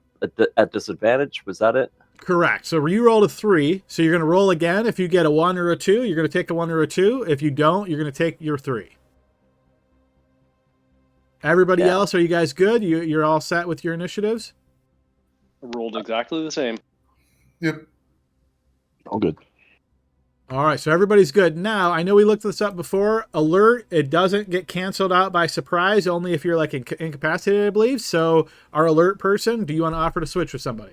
at disadvantage? Was that it? Correct. So you rolled a 3, so you're going to roll again. If you get a 1 or a 2, you're going to take a 1 or a 2. If you don't, you're going to take your 3. Everybody else, are you guys good? You're all set with your initiatives? Rolled exactly the same. Yep. All good. All right, so everybody's good. Now, I know we looked this up before. Alert, it doesn't get canceled out by surprise, only if you're like incapacitated, I believe. So our alert person, do you want to offer to switch with somebody?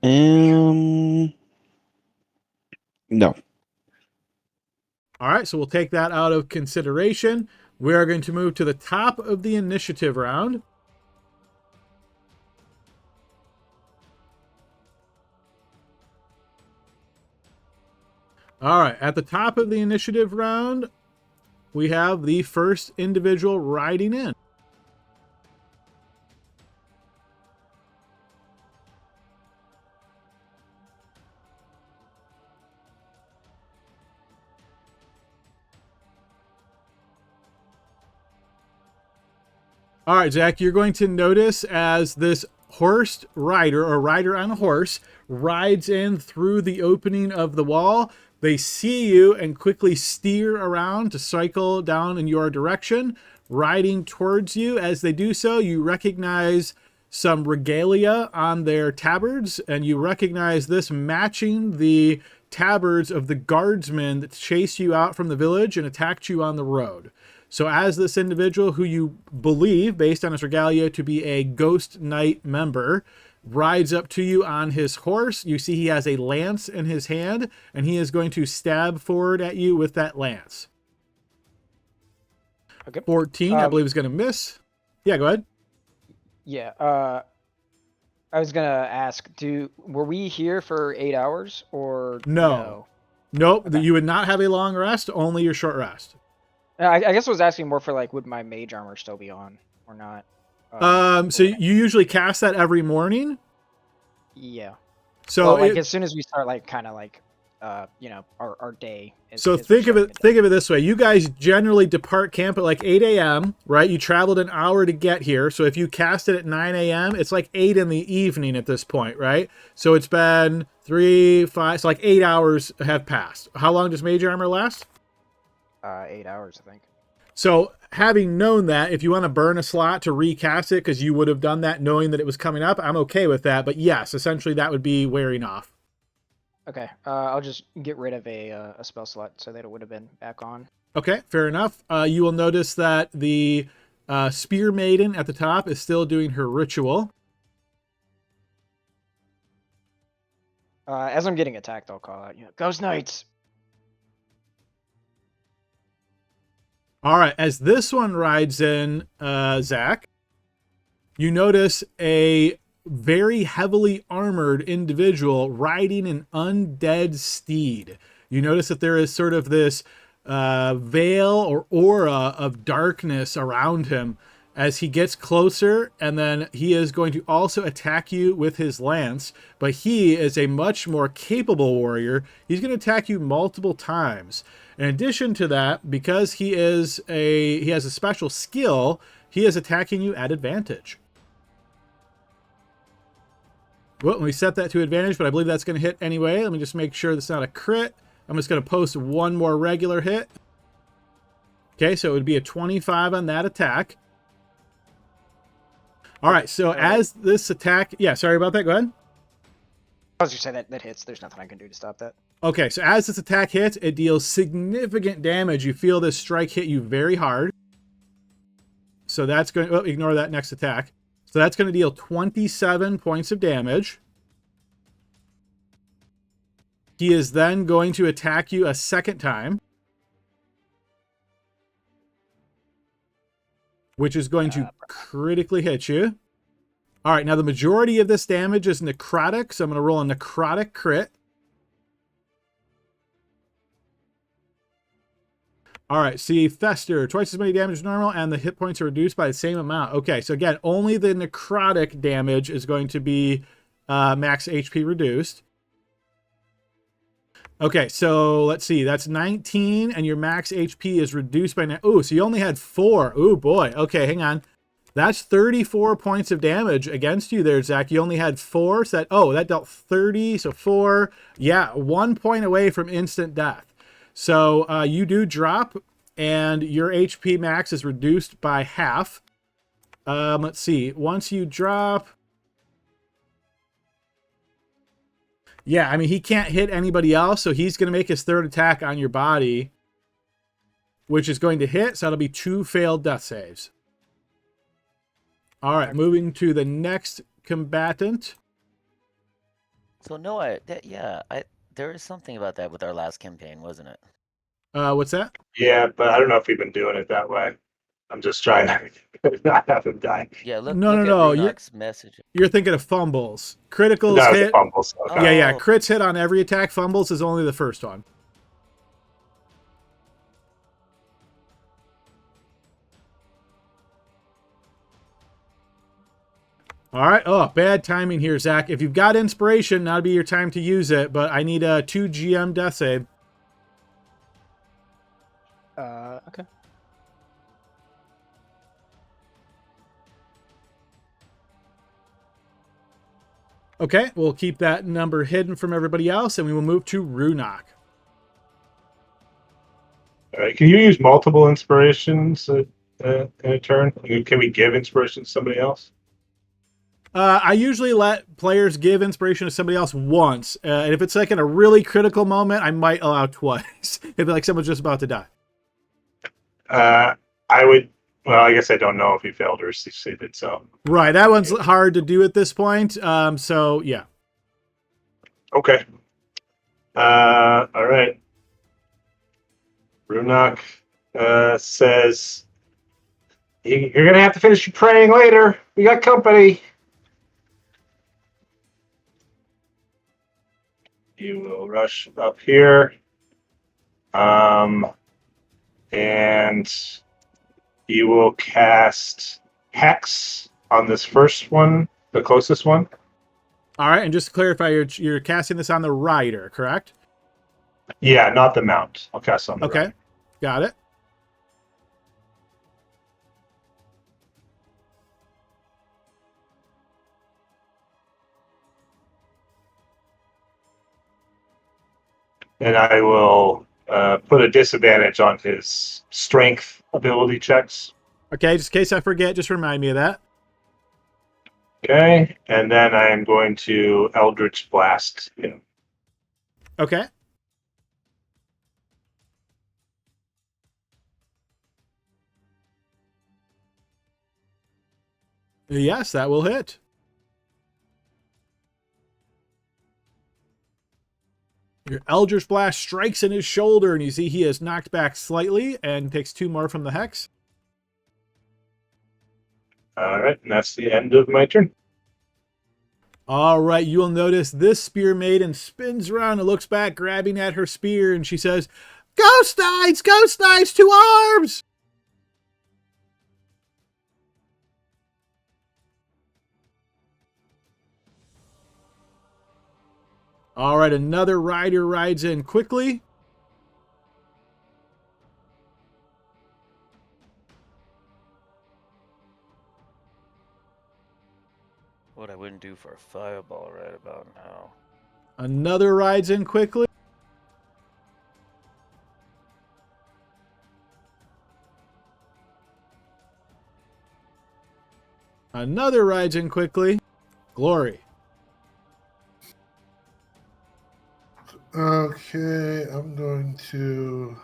No. All right, so we'll take that out of consideration. We are going to move to the top of the initiative round. All right, at the top of the initiative round, we have the first individual riding in. All right, Zach, you're going to notice as this horsed rider or rider on a horse rides in through the opening of the wall. They see you and quickly steer around to cycle down in your direction, riding towards you. As they do so, you recognize some regalia on their tabards, and you recognize this matching the tabards of the guardsmen that chased you out from the village and attacked you on the road. So as this individual, who you believe, based on his regalia, to be a Ghost Knight member, rides up to you on his horse, you see he has a lance in his hand, and he is going to stab forward at you with that lance. Okay. 14, I believe, is going to miss. Yeah, go ahead. Yeah. I was gonna ask, were we here for 8 hours or No. Nope. Okay. You would not have a long rest, only your short rest. I guess I was asking more for like, would my mage armor still be on or not? So you usually cast that every morning. Yeah. So well, like as soon as we start, like kind of like, our day. So think of it this way. You guys generally depart camp at like 8 a.m., right? You traveled an hour to get here. So if you cast it at 9 a.m., it's like 8 in the evening at this point, right? So it's been 3, 5, so like 8 hours have passed. How long does mage armor last? 8 hours, I think. So having known that, if you want to burn a slot to recast it, because you would have done that knowing that it was coming up, I'm okay with that. But yes, essentially that would be wearing off. Okay, I'll just get rid of a spell slot so that it would have been back on. Okay, fair enough. You will notice that the Spear Maiden at the top is still doing her ritual. As I'm getting attacked, I'll call out, Ghost Knights! All right, as this one rides in, Zach, you notice a very heavily armored individual riding an undead steed. You notice that there is sort of this veil or aura of darkness around him as he gets closer, and then he is going to also attack you with his lance, but he is a much more capable warrior. He's going to attack you multiple times. In addition to that, because he has a special skill, he is attacking you at advantage. Well, we set that to advantage, but I believe that's going to hit anyway. Let me just make sure that's not a crit. I'm just going to post one more regular hit. Okay, so it would be a 25 on that attack. All right, so as this attack... Yeah, sorry about that. Go ahead. I was just saying that hits. There's nothing I can do to stop that. Okay, so as this attack hits, it deals significant damage. You feel this strike hit you very hard. So that's going to... Oh, ignore that next attack. So that's going to deal 27 points of damage. He is then going to attack you a second time, which is going to critically hit you. All right, now the majority of this damage is necrotic, so I'm going to roll a necrotic crit. All right, see, Fester, twice as many damage as normal, and the hit points are reduced by the same amount. Okay, so again, only the necrotic damage is going to be max HP reduced. Okay, so let's see. That's 19, and your max HP is reduced by... Oh, so you only had 4. Oh, boy. Okay, hang on. That's 34 points of damage against you there, Zach. You only had 4, so that dealt 30, so 4. Yeah, 1 point away from instant death. So you do drop, and your HP max is reduced by half. Let's see. Once you drop... Yeah, I mean, he can't hit anybody else, so he's going to make his third attack on your body, which is going to hit, so that'll be 2 failed death saves. All right, moving to the next combatant. So Noah, there is something about that with our last campaign, wasn't it? What's that? Yeah, but I don't know if we've been doing it that way. I'm just trying to not have him die. Yeah, look No, at no. Runak's message. You're thinking of fumbles. Criticals That was hit. the fumbles. Okay. Yeah. Oh. Crits hit on every attack. Fumbles is only the first one. All right. Oh, bad timing here, Zach. If you've got inspiration, now would be your time to use it, but I need a 2 GM death save. Okay. Okay, we'll keep that number hidden from everybody else, and we will move to Runak. All right. Can you use multiple inspirations in a turn? Can we give inspiration to somebody else? I usually let players give inspiration to somebody else once, and if it's like in a really critical moment, I might allow twice. If like someone's just about to die. I would. Well, I guess I don't know if he failed or succeeded. So Right, that one's hard to do at this point. So yeah. okay. All right. Runak says, "You're gonna have to finish your praying later. We got company." You will rush up here, and you will cast Hex on this first one, the closest one. All right, and just to clarify, you're casting this on the rider, correct? Yeah, not the mount. I'll cast on the Okay, right. got it. And I will put a disadvantage on his strength ability checks. Okay, just in case I forget, just remind me of that. Okay, and then I am going to Eldritch Blast him. Okay. Yes, that will hit. Your Eldritch Blast strikes in his shoulder, and you see he is knocked back slightly and takes 2 more from the Hex. All right, and that's the end of my turn. All right, you will notice this spear maiden spins around and looks back, grabbing at her spear, and she says, Ghost Knights! Ghost Knights to arms! All right, another rider rides in quickly. What I wouldn't do for a fireball right about now. Another rides in quickly. Another rides in quickly. Glory. Okay, I'm going to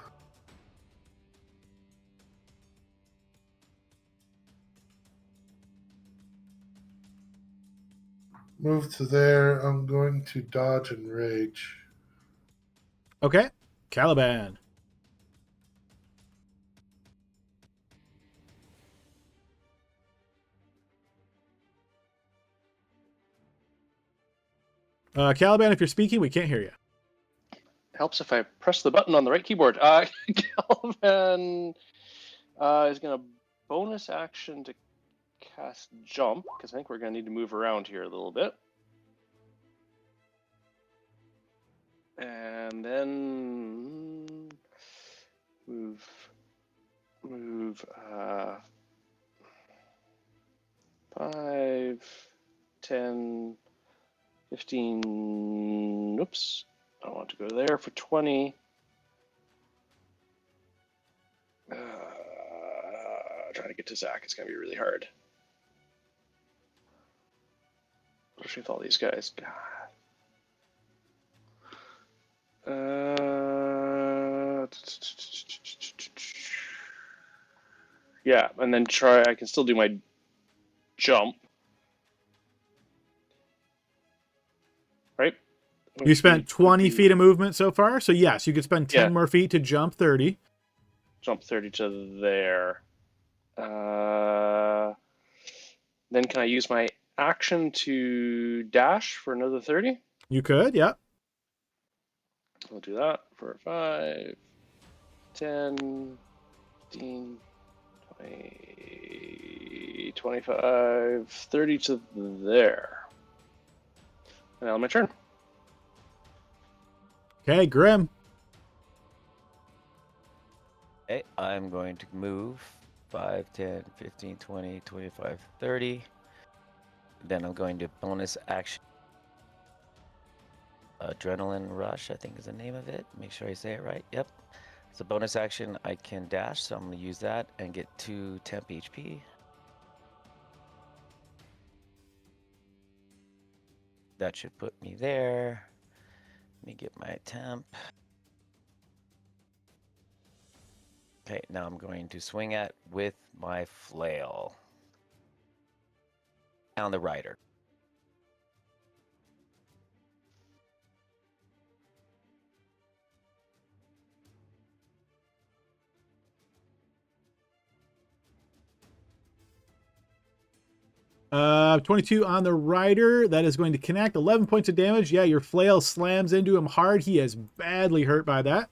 move to there. I'm going to dodge and rage. Okay, Caliban. Caliban, if you're speaking, we can't hear you. Helps if I press the button on the right keyboard. Calvin is going to bonus action to cast jump, because I think we're going to need to move around here a little bit. And then move 5, 10, 15. Oops. I want to go there for 20. Trying to get to Zach is going to be really hard. Especially with all these guys. God. Yeah, and then I can still do my jump. Right? You spent 20 feet of movement so far, so yes, you could spend 10 Yeah. more feet to jump 30. Jump 30 to there. Then can I use my action to dash for another 30? You could, yep. I'll do that for 5, 10, 15, 20, 25, 30 to there. And now my turn. Okay, Grim. Okay, I'm going to move 5, 10, 15, 20, 25, 30. Then I'm going to bonus action. Adrenaline Rush, I think is the name of it. Make sure I say it right. Yep. It's a bonus action. I can dash, so I'm going to use that and get 2 temp HP. That should put me there. Let me get my temp. Okay, now I'm going to swing at with my flail on the rider. Uh, 22 on the rider. That is going to connect. 11 points of damage. Yeah, your flail slams into him hard. He is badly hurt by that.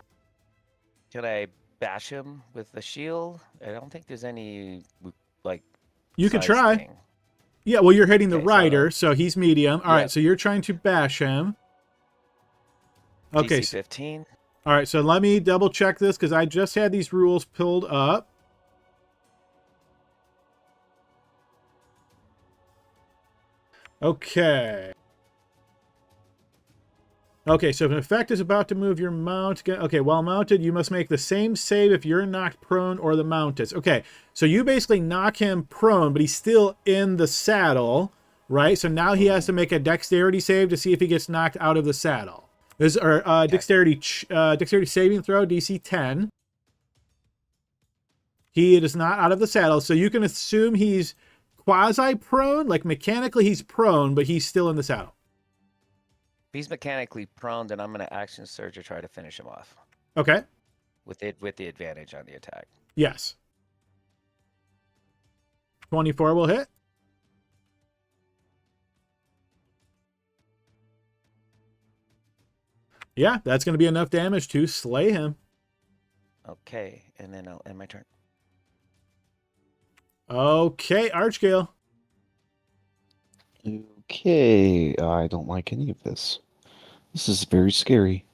Can I bash him with the shield? I don't think there's any, like, You could size try. thing. Yeah, well, you're hitting the Okay, rider, so he's medium. All right, Yep. so you're trying to bash him. Okay. DC 15. All right, so let me double check this because I just had these rules pulled up. Okay. Okay, so if an effect is about to move your mount, okay, while mounted, you must make the same save if you're knocked prone or the mount is. Okay, so you basically knock him prone, but he's still in the saddle, right? So now he has to make a dexterity save to see if he gets knocked out of the saddle. This is our dexterity saving throw, DC 10. He is not out of the saddle, so you can assume he's quasi-prone, like mechanically he's prone, but he's still in the saddle. If he's mechanically prone, then I'm going to action surge to try to finish him off. Okay. With the advantage on the attack. Yes. 24 will hit. Yeah, that's going to be enough damage to slay him. Okay, and then I'll end my turn. Okay, Archgale. Okay, I don't like any of this. This is very scary.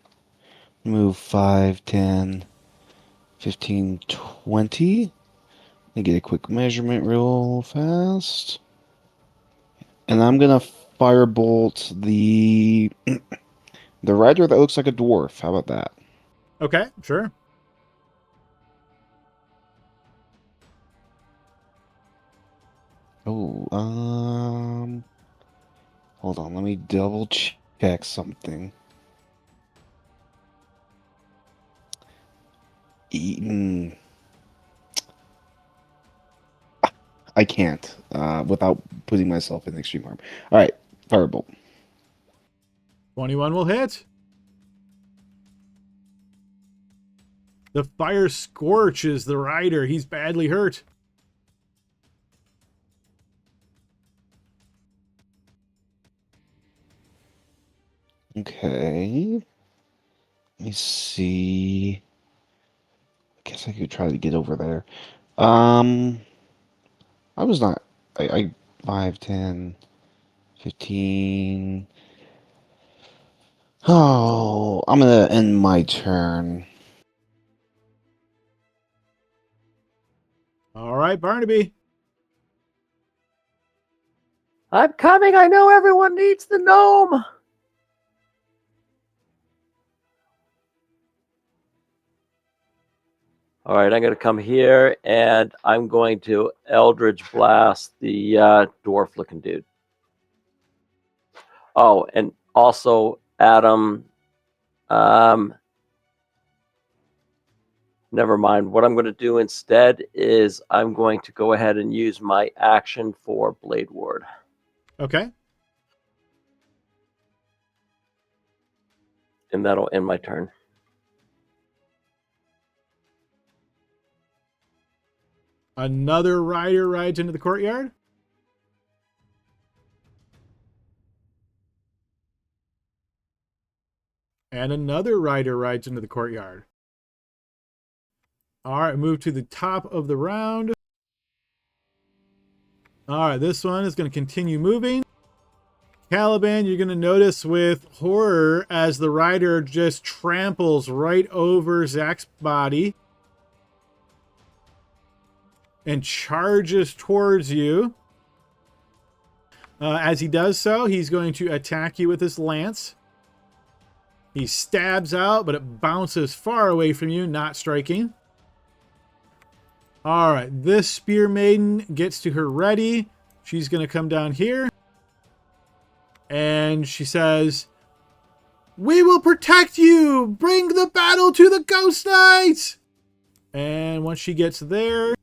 Move 5, 10, 15, 20. Let me get a quick measurement real fast. And I'm gonna firebolt the the rider that looks like a dwarf. How about that? Okay, sure. Oh, hold on, let me double check something. Mm, I can't, without putting myself in extreme harm. All right, firebolt. 21 will hit. The fire scorches the rider. He's badly hurt. Okay. Let me see. I guess I could try to get over there. I was not. I 5, 10, 15. Oh, I'm gonna end my turn. All right, Barnaby. I'm coming. I know everyone needs the gnome. All right, I'm going to come here and I'm going to Eldritch Blast the dwarf-looking dude. Oh, and also Adam. Never mind. What I'm going to do instead is I'm going to go ahead and use my action for Blade Ward. Okay. And that'll end my turn. Another rider rides into the courtyard. And another rider rides into the courtyard. All right, move to the top of the round. All right, this one is going to continue moving. Caliban, you're going to notice with horror as the rider just tramples right over Zach's body and charges towards you. As he does so, he's going to attack you with his lance. He stabs out, but it bounces far away from you, not striking. All right, this Spear Maiden gets to her ready. She's going to come down here. And she says, "We will protect you! Bring the battle to the Ghost Knights!" And once she gets there,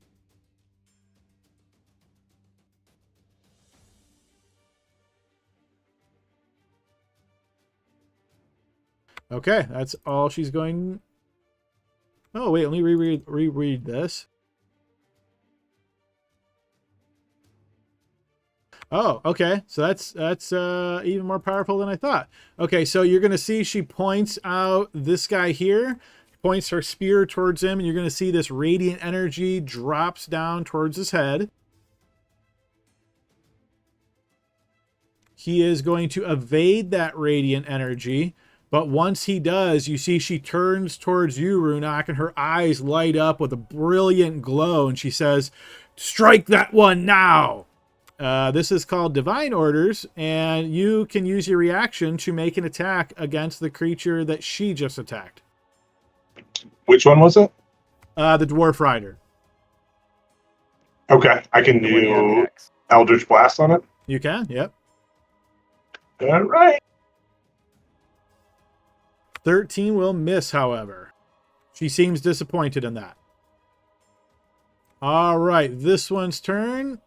okay, that's all she's going. Oh, wait, let me reread this. Oh, okay. So that's even more powerful than I thought. Okay, so you're going to see she points out this guy here, points her spear towards him, and you're going to see this radiant energy drops down towards his head. He is going to evade that radiant energy, but once he does, you see she turns towards you, Runak, and her eyes light up with a brilliant glow, and she says, "Strike that one now!" This is called Divine Orders, and you can use your reaction to make an attack against the creature that she just attacked. Which one was it? The Dwarf Rider. Okay, I can The one you have the do axe. Eldritch Blast on it. You can, yep. All right. 13 will miss, however. She seems disappointed in that. All right, this one's turn.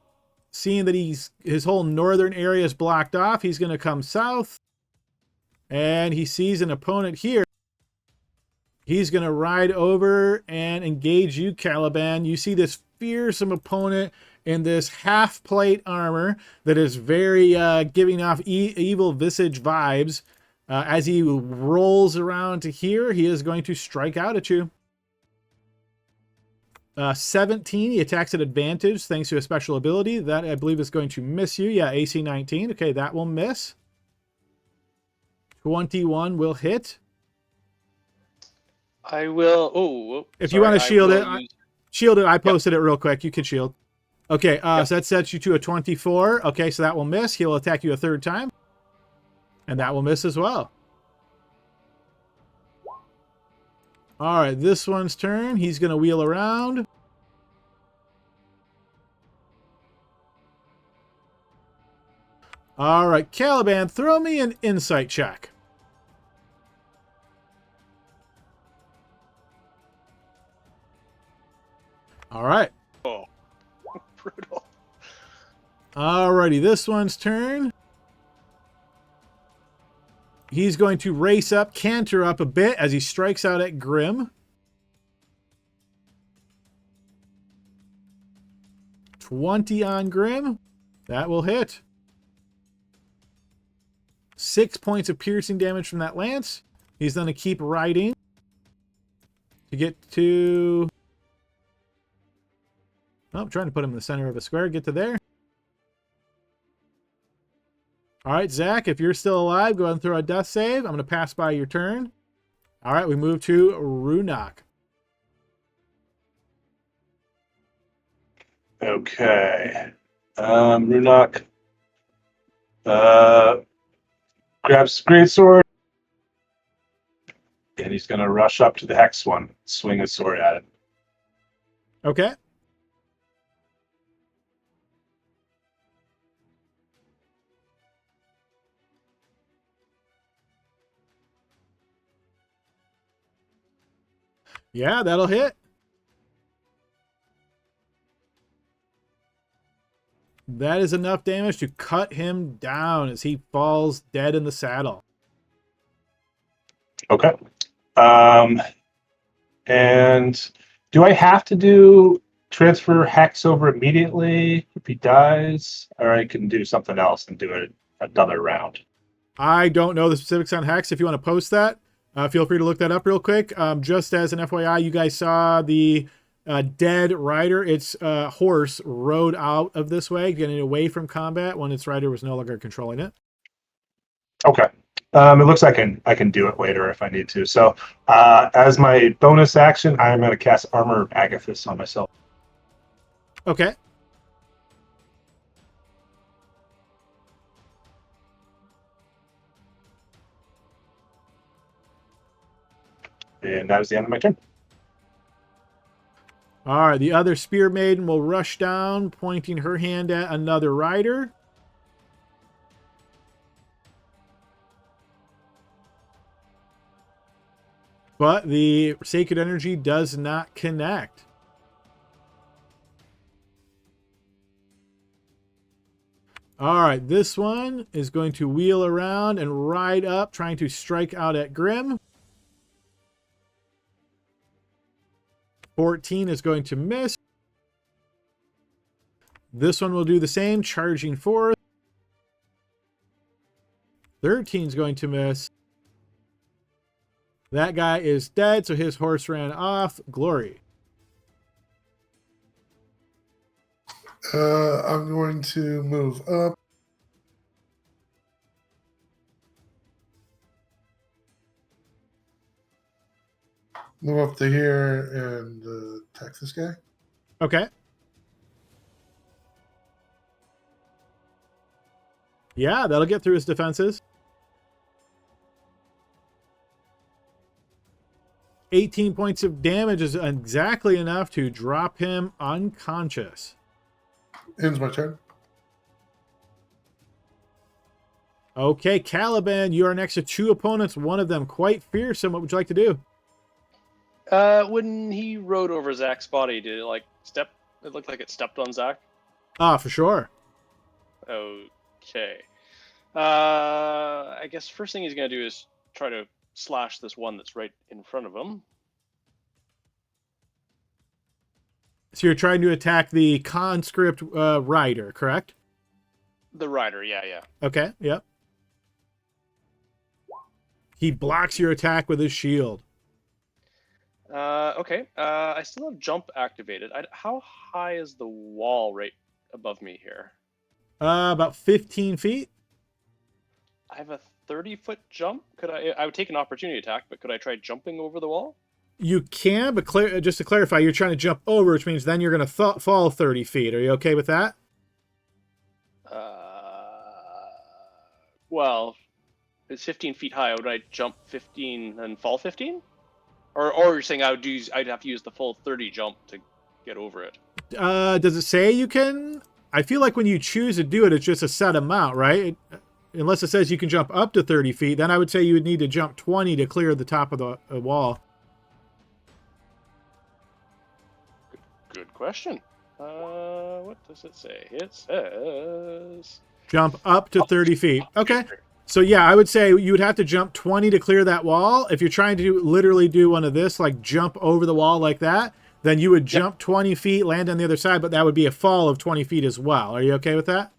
Seeing that his whole northern area is blocked off, he's going to come south. And he sees an opponent here. He's going to ride over and engage you, Caliban. You see this fearsome opponent in this half-plate armor that is very giving off evil visage vibes. As he rolls around to here, he is going to strike out at you. 17, he attacks at advantage thanks to a special ability. That, I believe, is going to miss you. Yeah, AC 19. Okay, that will miss. 21 will hit. I will. Oh, If you want to shield it, use, shield it. I posted it real quick. You can shield. Okay, so that sets you to a 24. Okay, so that will miss. He'll attack you a third time. And that will miss as well. All right, this one's turn. He's going to wheel around. All right, Caliban, throw me an insight check. All right. oh, brutal. Alrighty, this one's turn. He's going to race up, canter up a bit as he strikes out at Grim. 20 on Grim. That will hit. 6 points of piercing damage from that lance. He's going to keep riding to get to... Oh, I'm trying to put him in the center of a square. Get to there. All right, Zach, if you're still alive, go ahead and throw a death save. I'm going to pass by your turn. All right, we move to Runak. Okay. Runok grabs greatsword, and he's going to rush up to the hex one, swing his sword at it. Okay. Yeah, that'll hit. That is enough damage to cut him down as he falls dead in the saddle. Okay. And do I have to do transfer hex over immediately if he dies, or I can do something else and do it another round? I don't know the specifics on Hex. If you want to post that, feel free to look that up real quick. Just as an FYI, you guys saw the dead rider. Its horse rode out of this way, getting away from combat when its rider was no longer controlling it. Okay. It looks like I can do it later if I need to. So as my bonus action, I'm going to cast Armor of Agathis on myself. Okay. And that is the end of my turn. All right, the other spear maiden will rush down, pointing her hand at another rider. But the sacred energy does not connect. All right, this one is going to wheel around and ride up, trying to strike out at Grim. 14 is going to miss. This one will do the same, charging forth. 13 is going to miss. That guy is dead, so his horse ran off. Glory. I'm going to move up. Move up to here and attack this guy. Okay. Yeah, that'll get through his defenses. 18 points of damage is exactly enough to drop him unconscious. Ends my turn. Okay, Caliban, you are next to two opponents, one of them quite fearsome. What would you like to do? When he rode over Zach's body, did it step? It looked like it stepped on Zach. Ah, for sure. Okay. I guess first thing he's gonna do is try to slash this one that's right in front of him. So you're trying to attack the conscript rider, correct? The rider, yeah. Okay, yep. He blocks your attack with his shield. Okay. I still have jump activated. How high is the wall right above me here? About 15 feet. I have a 30-foot jump. I would take an opportunity attack, but could I try jumping over the wall? You can, but just to clarify, you're trying to jump over, which means then you're going to fall 30 feet. Are you okay with that? Well, it's 15 feet high. Would I jump 15 and fall 15? Or you're saying I'd have to use the full 30 jump to get over it? Does it say you can? I feel like when you choose to do it, it's just a set amount, right? Unless it says you can jump up to 30 feet, then I would say you would need to jump 20 to clear the top of the wall. Good question. What does it say? It says Jump up to 30 feet. Okay. So yeah, I would say you would have to jump 20 to clear that wall. If you're trying to literally do one of this, like jump over the wall like that, then you would jump 20 feet, land on the other side, but that would be a fall of 20 feet as well. Are you okay with that?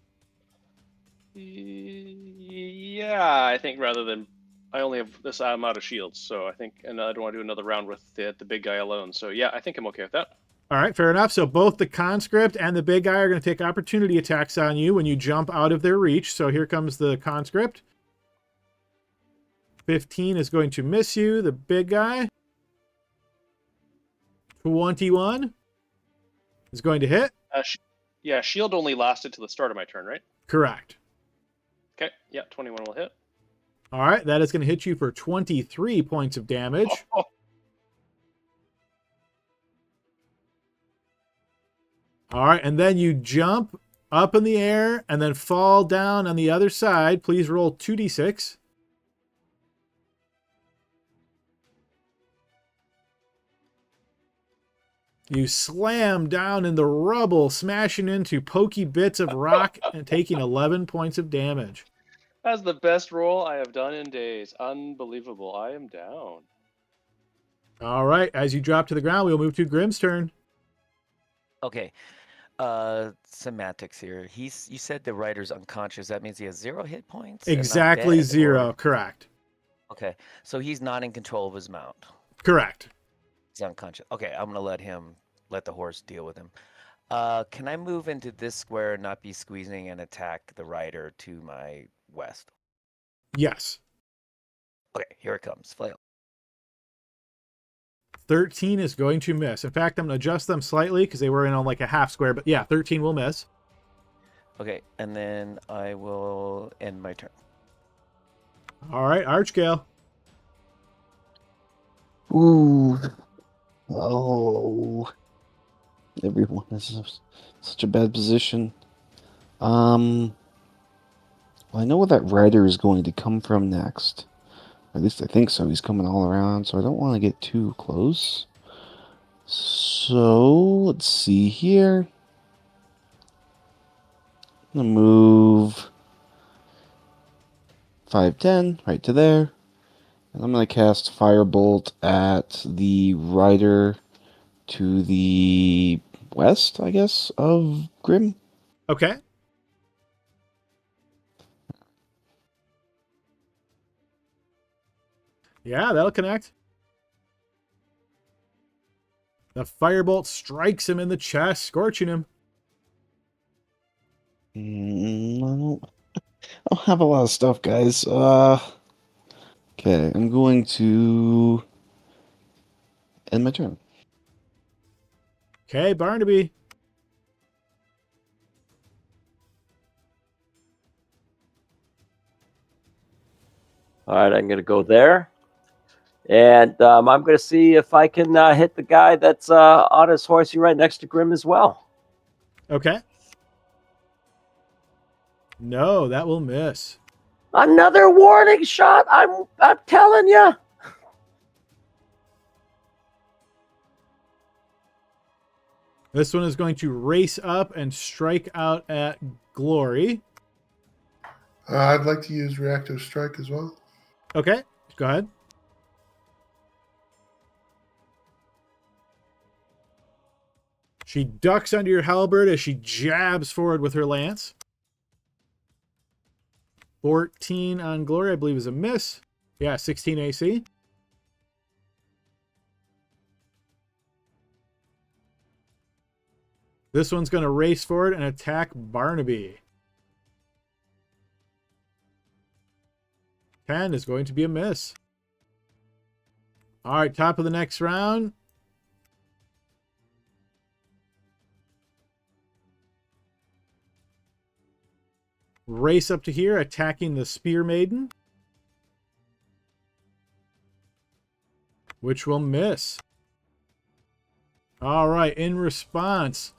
Yeah, I think rather than I only have this amount of shields, so I think, and I don't want to do another round with the big guy alone. So yeah, I think I'm okay with that. All right, fair enough. So both the conscript and the big guy are going to take opportunity attacks on you when you jump out of their reach. So here comes the conscript. 15 is going to miss you, the big guy. 21 is going to hit. Yeah, shield only lasted to the start of my turn, right? Correct. Okay, yeah, 21 will hit. All right, that is going to hit you for 23 points of damage. Oh. All right, and then you jump up in the air and then fall down on the other side. Please roll 2d6. You slam down in the rubble, smashing into pokey bits of rock and taking 11 points of damage. That's the best roll I have done in days. Unbelievable. I am down. All right, as you drop to the ground, we'll move to Grimm's turn. Okay. Semantics here. You said the rider's unconscious. That means he has 0 hit points? and not Exactly dead, 0, or- correct. Okay. So he's not in control of his mount. Correct. He's unconscious. Okay, I'm gonna let the horse deal with him. Can I move into this square and not be squeezing and attack the rider to my west? Yes. Okay, here it comes. Flail. 13 is going to miss. In fact, I'm going to adjust them slightly because they were in on like a half square. But yeah, 13 will miss. Okay, and then I will end my turn. All right, Archgale. Ooh. Oh. Everyone is such a bad position. Well, I know where that rider is going to come from next. At least I think so. He's coming all around, so I don't want to get too close. So, let's see here. I'm going to move 5, 10 right to there. And I'm going to cast Firebolt at the rider to the west, I guess, of Grim. Okay. Yeah, that'll connect. The firebolt strikes him in the chest, scorching him. I don't have a lot of stuff, guys. Okay, I'm going to end my turn. Okay, Barnaby. All right, I'm going to go there. And I'm going to see if I can hit the guy that's on his horsey right next to Grim as well. Okay. No, that will miss. Another warning shot. I'm telling you. This one is going to race up and strike out at Glory. I'd like to use Reactive Strike as well. Okay, go ahead. She ducks under your halberd as she jabs forward with her lance. 14 on Glory, I believe, is a miss. Yeah, 16 AC. This one's going to race forward and attack Barnaby. 10 is going to be a miss. All right, top of the next round. Race up to here, attacking the Spear Maiden. Which will miss. All right, in response,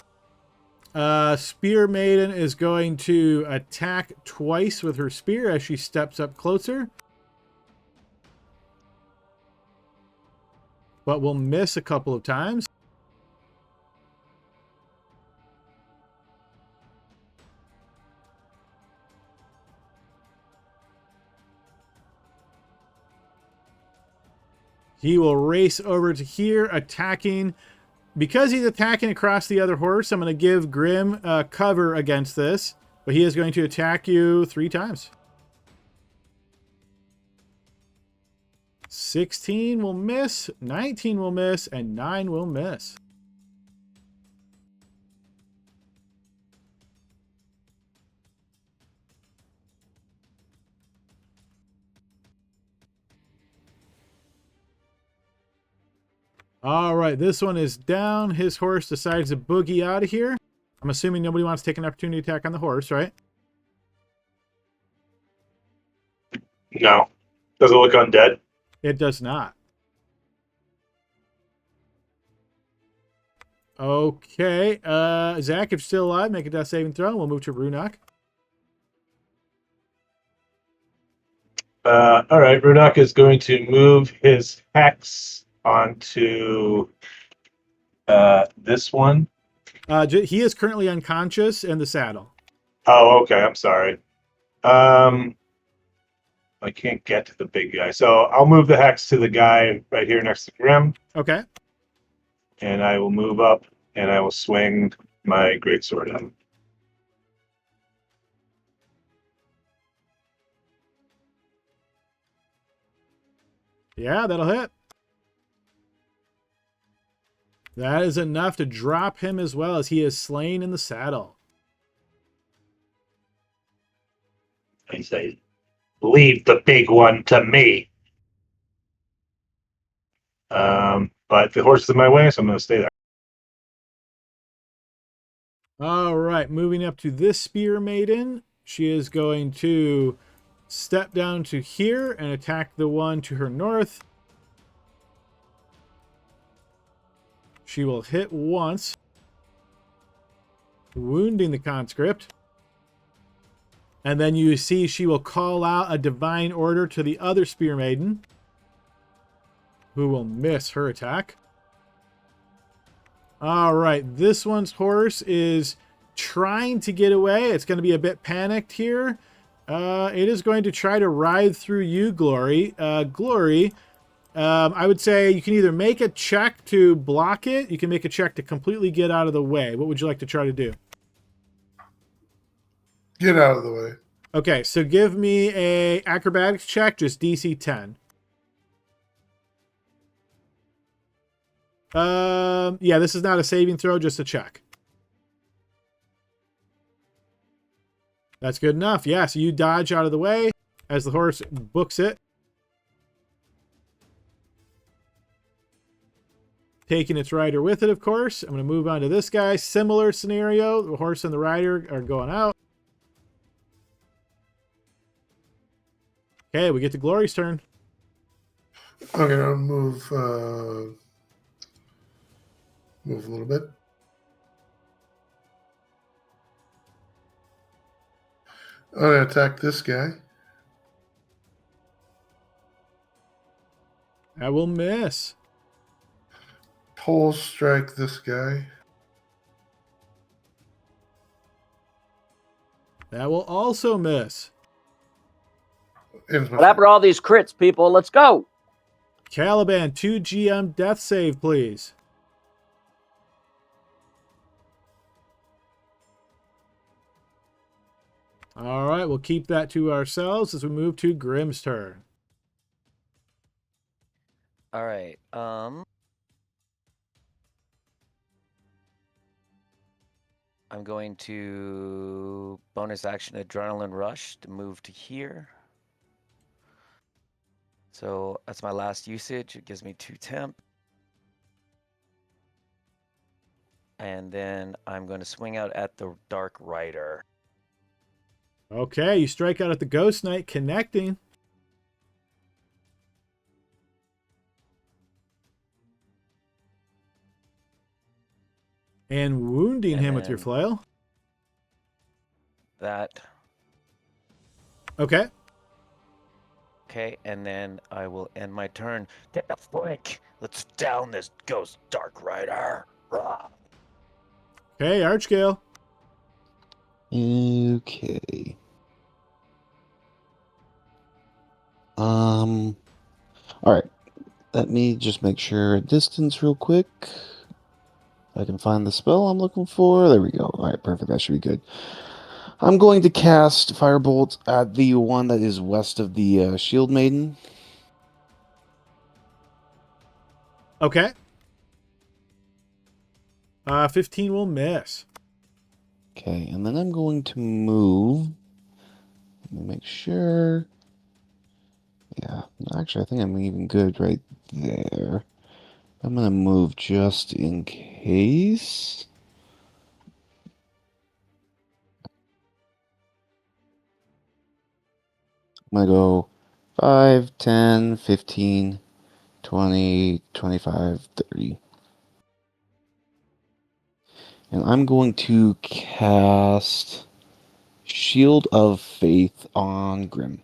Spear Maiden is going to attack twice with her spear as she steps up closer. But will miss a couple of times. He will race over to here, attacking. Because he's attacking across the other horse, I'm going to give Grim cover against this. But he is going to attack you 3 times. 16 will miss, 19 will miss, and 9 will miss. All right, this one is down. His horse decides to boogie out of here. I'm assuming nobody wants to take an opportunity attack on the horse, right? No. Does it look undead? It does not. Okay, Zach, if you're still alive, make a death saving throw. We'll move to Runok. All right, Runok is going to move his hex onto this one. He is currently unconscious in the saddle. Oh, okay. I'm sorry. I can't get to the big guy, so I'll move the hex to the guy right here next to Grim, Okay. and I will move up and I will swing my greatsword at him. Yeah, that'll hit. That is enough to drop him as well as he is slain in the saddle. I say, leave the big one to me. But the horse is in my way, so I'm going to stay there. All right, moving up to this spear maiden. She is going to step down to here and attack the one to her north. She will hit once, wounding the conscript. And then you see she will call out a divine order to the other spear maiden, who will miss her attack. All right, this one's horse is trying to get away. It's going to be a bit panicked here. It is going to try to ride through you, Glory. Glory, I would say you can either make a check to block it. You can make a check to completely get out of the way. What would you like to try to do? Get out of the way. Okay, so give me a acrobatics check, just DC 10. Yeah, this is not a saving throw, just a check. That's good enough. Yeah, so you dodge out of the way as the horse books it. Taking its rider with it, of course. I'm going to move on to this guy. Similar scenario. The horse and the rider are going out. Okay, we get to Glory's turn. I'm gonna move a little bit. I'm gonna attack this guy. That will miss. Pole strike this guy. That will also miss. Ends my What happened to all these crits, people? Let's go. Caliban, 2 GM death save, please. All right, we'll keep that to ourselves as we move to Grimm's turn. All right. I'm going to bonus action Adrenaline Rush to move to here. So that's my last usage. It gives me 2 temp. And then I'm going to swing out at the Dark Rider. Okay, you strike out at the Ghost Knight, connecting. And wounding And him with your then- flail. That. Okay. Okay, and then I will end my turn. Take a flank. Let's down this Ghost Dark Rider. Rah. Okay, Archgale. Okay. All right. Let me just make sure distance real quick. I can find the spell I'm looking for. There we go. All right, perfect. That should be good. I'm going to cast Firebolt at the one that is west of the Shield Maiden. Okay. 15 will miss. Okay, and then I'm going to move. Let me make sure. Yeah, actually, I think I'm even good right there. I'm gonna move just in case. I'm gonna go 5, 10, 15, 20, 25, 30. And I'm going to cast Shield of Faith on Grim.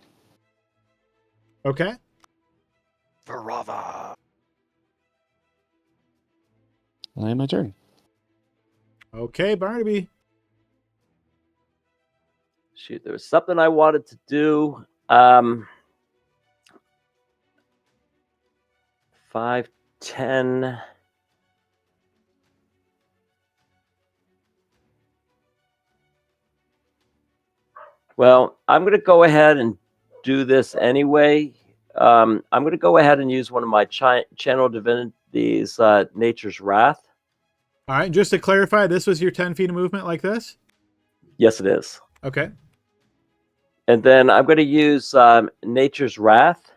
Okay. Farava. And I have my turn. Okay, Barnaby. Shoot, there was something I wanted to do. 5, 10. Well, I'm going to go ahead and do this anyway. I'm going to go ahead and use one of my channel divinities, Nature's Wrath. All right, and just to clarify, this was your 10 feet of movement like this? Yes, it is. Okay. And then I'm going to use Nature's Wrath.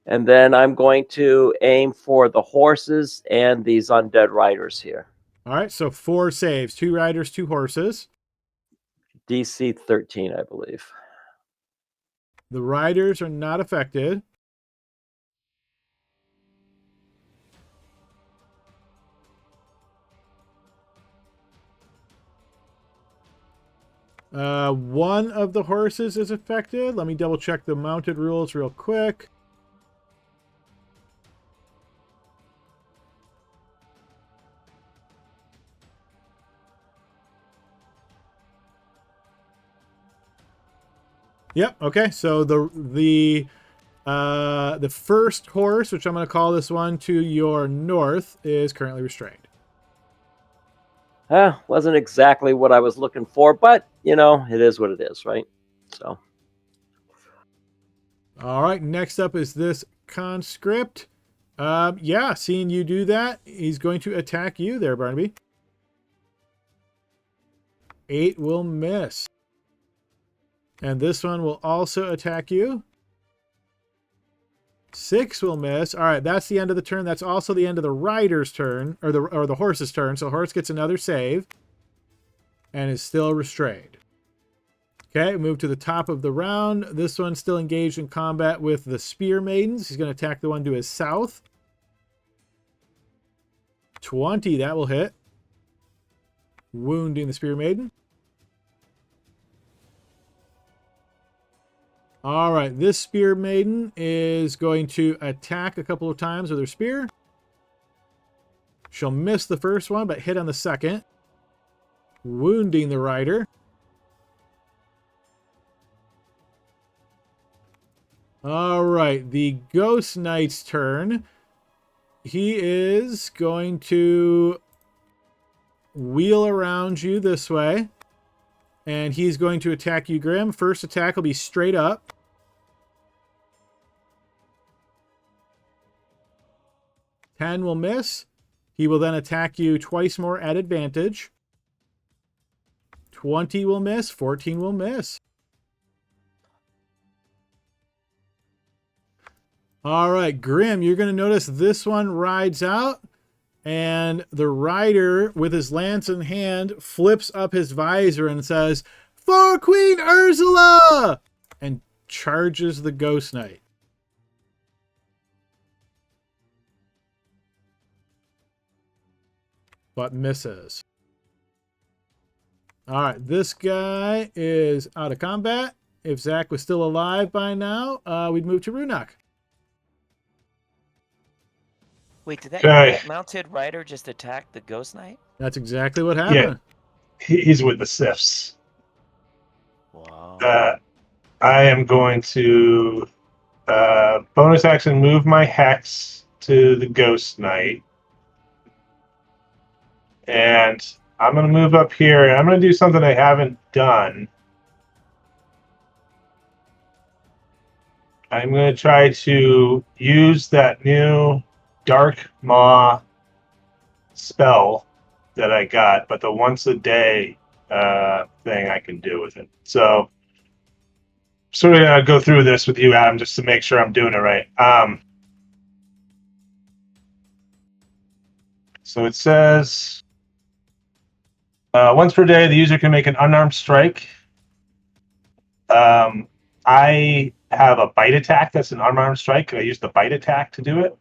And then I'm going to aim for the horses and these undead riders here. All right, so 4 saves, 2 riders, 2 horses. DC 13, I believe. The riders are not affected. One of the horses is affected. Let me double check the mounted rules real quick. Yep. Okay. So the first horse, which I'm going to call this one to your north, is currently restrained. Wasn't exactly what I was looking for, but, you know, it is what it is, right? So. All right. Next up is this conscript. Yeah, seeing you do that, he's going to attack you there, Barnaby. 8 will miss. And this one will also attack you. 6 will miss. All right, that's the end of the turn. That's also the end of the rider's turn, or the horse's turn. So the horse gets another save and is still restrained. Okay, move to the top of the round. This one's still engaged in combat with the Spear Maidens. He's going to attack the one to his south. 20, that will hit. Wounding the Spear Maiden. All right, this Spear Maiden is going to attack a couple of times with her spear. She'll miss the first one, but hit on the second, wounding the rider. All right, the Ghost Knight's turn. He is going to wheel around you this way. And he's going to attack you, Grim. First attack will be straight up. Ten will miss. He will then attack you twice more at advantage. 20 will miss. 14 will miss. All right, Grim, you're going to notice this one rides out. And the rider, with his lance in hand, flips up his visor and says, "For Queen Ursula!" and charges the Ghost Knight. But misses. All right, this guy is out of combat. If Zach was still alive by now, we'd move to Runak. Wait, did that, Okay. that mounted rider just attack the Ghost Knight? That's exactly what happened. He's with the Sifs. Wow. I am going to bonus action move my Hex to the Ghost Knight. And I'm going to move up here, and I'm going to do something I haven't done. I'm going to try to use that new Dark Maw spell that I got, but the once a day thing I can do with it. So, sort of go through this with you, Adam, just to make sure I'm doing it right. So it says once per day, the user can make an unarmed strike. I have a bite attack that's an unarmed strike. Can I use the bite attack to do it?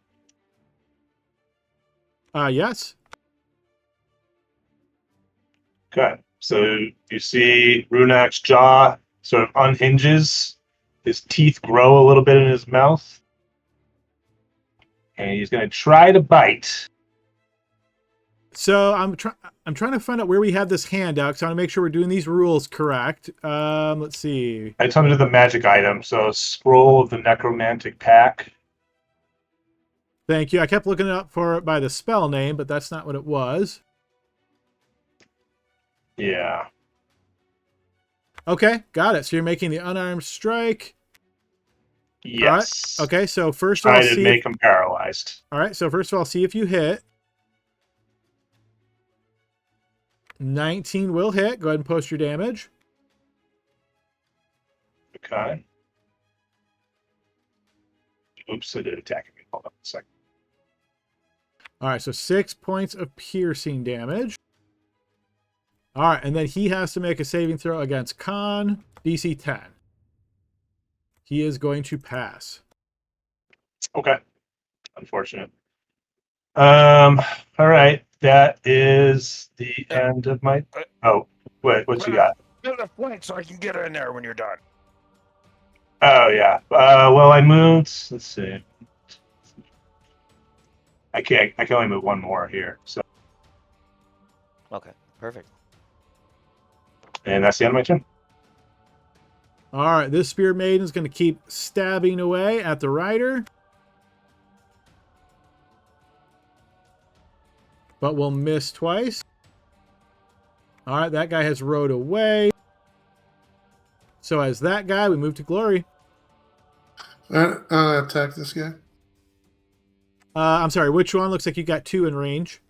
Yes. Okay. So you see Runak's jaw sort of unhinges. His teeth grow a little bit in his mouth. And he's going to try to bite. So I'm trying to find out where we have this handout, so I want to make sure we're doing these rules correct. Let's see. It's under the magic item. So scroll of the necromantic pack. Thank you. I kept looking up for it by the spell name, but that's not what it was. Yeah. Okay, got it. So you're making the unarmed strike. Yes. All right. Okay, so first of all, Try to make him paralyzed. All right, so first of all, see if you hit. 19 will hit. Go ahead and post your damage. Okay. Oops, I did attack me. Hold on a second. All right, so 6 points of piercing damage. All right, and then he has to make a saving throw against Con, DC 10. He is going to pass. Okay. Unfortunate. All right. That is the end of my. Oh, wait. What you got? Get the flank so I can get her in there when you're done. Oh yeah. Well, I moved. Let's see. I can't. I can only move one more here. So, Okay, perfect. and that's the end of my turn. All right, this Spear Maiden is going to keep stabbing away at the rider. But will miss twice. All right, that guy has rode away. So as that guy, we move to Glory. Attack this guy. I'm sorry, which one? Looks like you got 2 in range.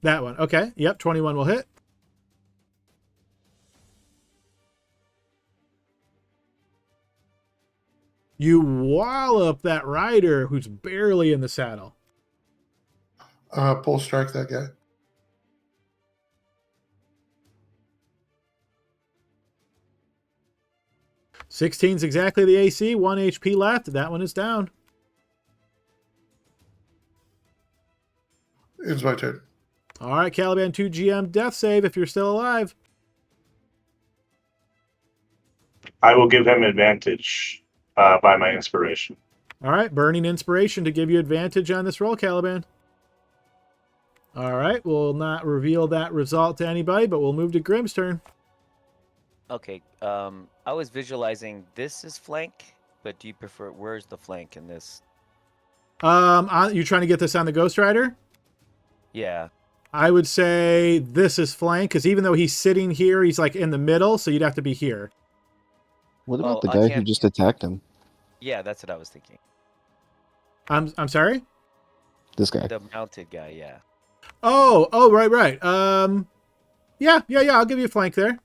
That one. Okay. Yep, 21 will hit. You wallop that rider who's barely in the saddle. Pull strike that guy. Sixteen's exactly the AC. 1 HP left. That one is down. It's my turn. All right, Caliban 2 GM death save if you're still alive. I will give him advantage by my inspiration. All right, burning inspiration to give you advantage on this roll, Caliban. All right, we'll not reveal that result to anybody, but we'll move to Grimm's turn. Okay, I was visualizing this is flank, but do you prefer, where's the flank in this? You trying to get this on the Ghost Rider? Yeah. I would say this is flank, because even though he's sitting here, he's like in the middle, so you'd have to be here. What about Oh, the I guy who can't- just attacked him? Yeah, that's what I was thinking. I'm sorry? This guy. The mounted guy, yeah. Oh, right. Yeah, I'll give you a flank there.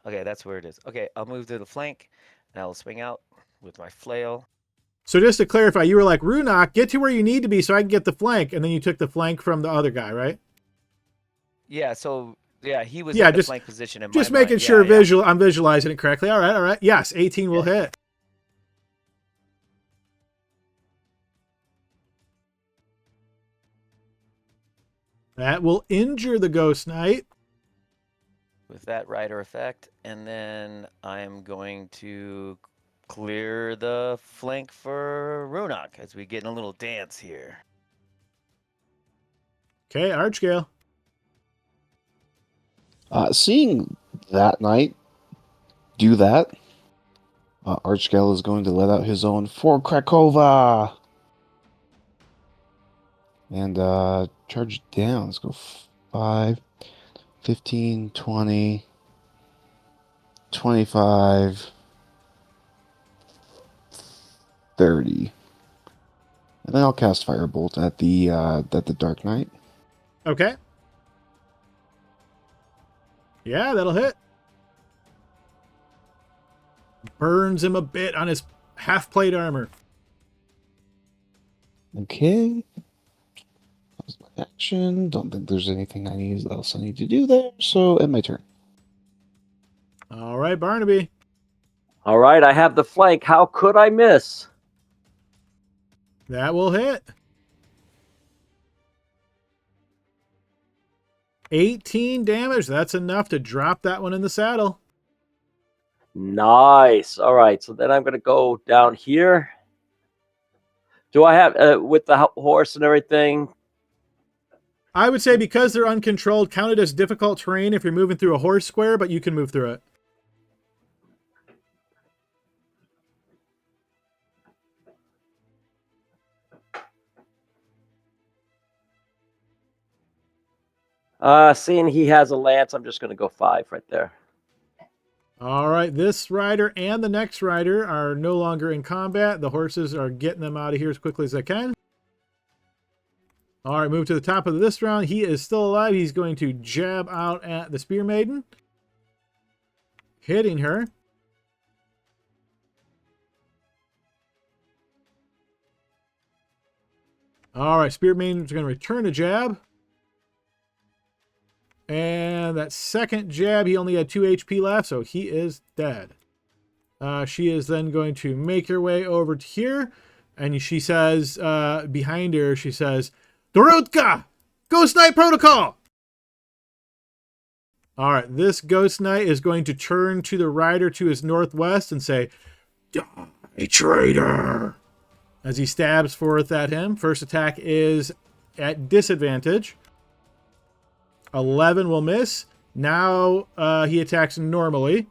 Okay, that's where it is. Okay, I'll move to the flank, and I'll swing out with my flail. So just to clarify, you were like, Runak, get to where you need to be so I can get the flank, and then you took the flank from the other guy, right? Yeah, so, yeah, he was Yeah, in the just- flank position in Just my making mind. sure Yeah. I'm visualizing it correctly. All right. Yes, 18 will hit. That will injure the Ghost Knight. With that rider effect, and then I'm going to clear the flank for Runok as we get in a little dance here. Okay, Archgale. Seeing that knight do that, Archgale is going to let out his own for Krakova and charge down. Let's go 5, 15, 20, 25, 30. And then I'll cast Firebolt at the Dark Knight. Okay. Yeah, that'll hit. Burns him a bit on his half-plate armor. Okay. Action. Don't think there's anything else I need to do there. So, end my turn. All right, Barnaby. All right, I have the flank. How could I miss? That will hit. 18 damage. That's enough to drop that one in the saddle. Nice. All right, so then I'm going to go down here. Do I have, with the horse and everything? I would say because they're uncontrolled, count it as difficult terrain if you're moving through a horse square, but you can move through it. Seeing he has a lance, I'm just going to go 5 right there. All right, this rider and the next rider are no longer in combat. The horses are getting them out of here as quickly as they can. All right, move to the top of this round. He is still alive. He's going to jab out at the Spear Maiden, hitting her. All right, Spear Maiden's going to return a jab. And that second jab, he only had 2 HP left, so he is dead. She is then going to make her way over to here. And she says, behind her, she says, Dorutka! Ghost Knight Protocol! All right, this Ghost Knight is going to turn to the rider to his northwest and say, Die, traitor! As he stabs forth at him. First attack is at disadvantage. 11 will miss. Now he attacks normally.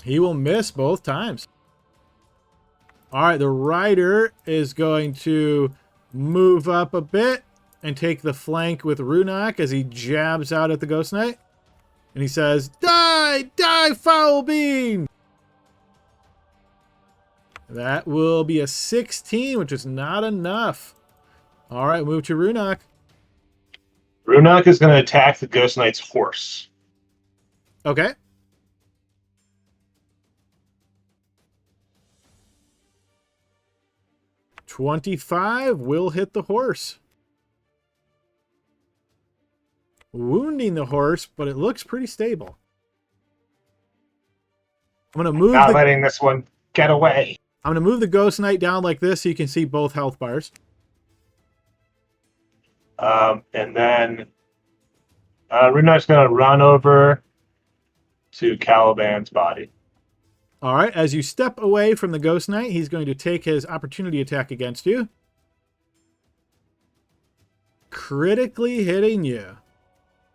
He will miss both times. All right, the rider is going to move up a bit and take the flank with Runak as he jabs out at the Ghost Knight. And he says, Die! Die, foul bean! That will be a 16, which is not enough. All right, move to Runak. Runak is going to attack the Ghost Knight's horse. Okay. $25 will hit the horse. Wounding the horse, but it looks pretty stable. I'm going to move Not letting this one get away. I'm going to move the Ghost Knight down like this so you can see both health bars. And then Runak's going to run over to Caliban's body. All right, as you step away from the Ghost Knight, he's going to take his opportunity attack against you. Critically hitting you.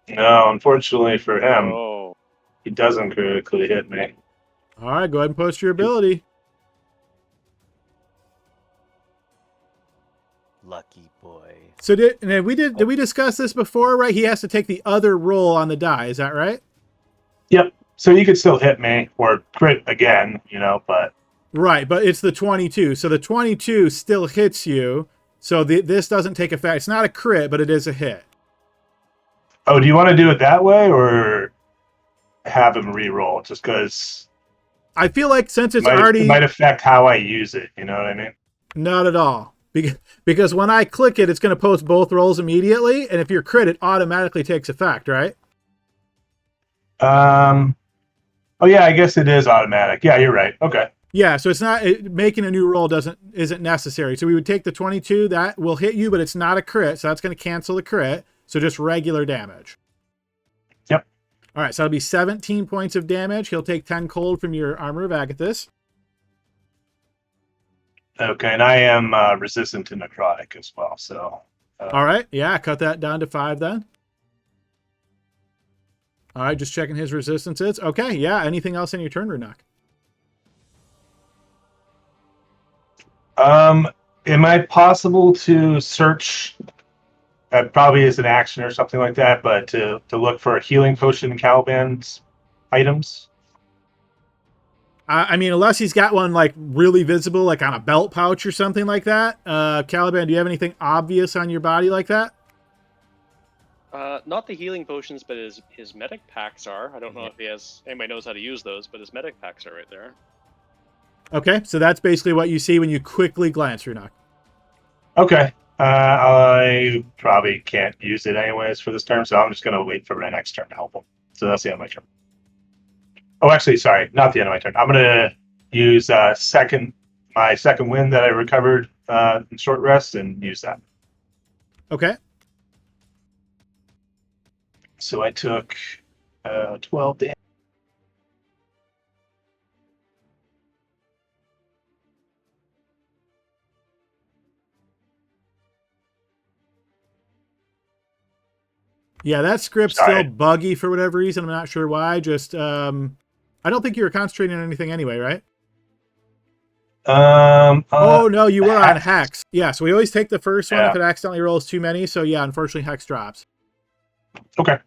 No, unfortunately for him, Oh. he doesn't critically hit me. All right, go ahead and post your ability. Lucky boy. So did we discuss this before, right? He has to take the other roll on the die, is that right? Yep. So you could still hit me or crit again, but... Right, but it's the 22. So the 22 still hits you. So this doesn't take effect. It's not a crit, but it is a hit. Oh, do you want to do it that way or have him re-roll? Just because... I feel like since it's it might affect how I use it, you know what I mean? Not at all. Because when I click it, it's going to post both rolls immediately. And if you're crit, it automatically takes effect, right? Oh yeah, I guess it is automatic. Yeah, you're right. Okay. Yeah, so it's not making a new roll isn't necessary. So we would take the 22, that will hit you, but it's not a crit, so that's going to cancel the crit. So just regular damage. Yep. All right, so that'll be 17 points of damage. He'll take 10 cold from your Armor of Agathis. Okay, and I am resistant to necrotic as well. So. All right, yeah, cut that down to 5 then. All right, just checking his resistances. Okay, yeah. Anything else in your turn, Runak? Am I possible to search? That probably is an action or something like that, but to look for a healing potion in Caliban's items. I mean, unless he's got one like really visible, like on a belt pouch or something like that. Caliban, do you have anything obvious on your body like that? Not the healing potions, but his medic packs are. I don't know if anybody knows how to use those, but his medic packs are right there. Okay, so that's basically what you see when you quickly glance, Runak. Okay. I probably can't use it anyways for this turn, so I'm just going to wait for my next turn to help him. So that's the end of my turn. Oh, actually, sorry, not the end of my turn. I'm going to use my second win that I recovered in short rest and use that. Okay. So I took 12 damage. Yeah, that script's Sorry. still buggy for whatever reason. I'm not sure why. Just, I don't think you were concentrating on anything anyway, right? Oh, no, you were on Hex. Yeah, so we always take the first one if it accidentally rolls too many. So, yeah, unfortunately, Hex drops. Okay.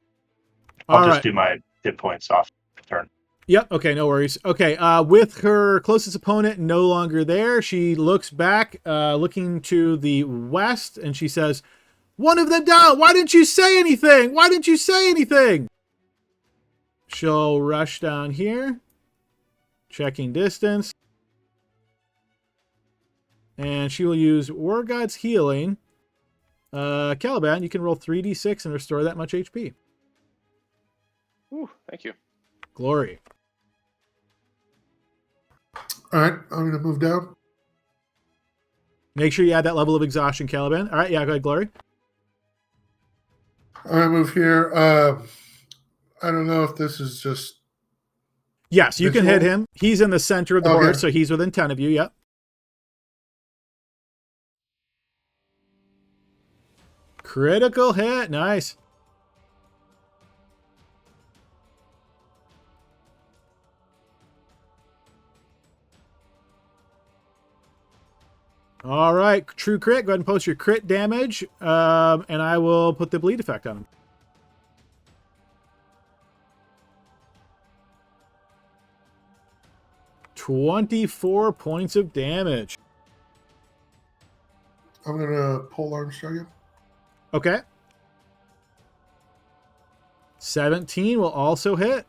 All I'll just right. do my hit points off the turn. Yep. Okay. No worries. Okay. With her closest opponent no longer there, she looks back, looking to the west, and she says, "One of them down. Why didn't you say anything? Why didn't you say anything?" She'll rush down here, checking distance, and she will use War God's Healing. Caliban, you can roll 3d6 and restore that much HP. Ooh, thank you. Glory. All right, I'm going to move down. Make sure you add that level of exhaustion, Caliban. All right, yeah, go ahead, Glory. I'm going to move here. I don't know if this is just... Yes, you can hit visual. him. He's in the center of the board, so he's within 10 of you, yep. Critical hit, nice. All right, true crit. Go ahead and post your crit damage, and I will put the bleed effect on him. $24 points of damage. I'm going to pull arm strike him. Okay. 17 will also hit.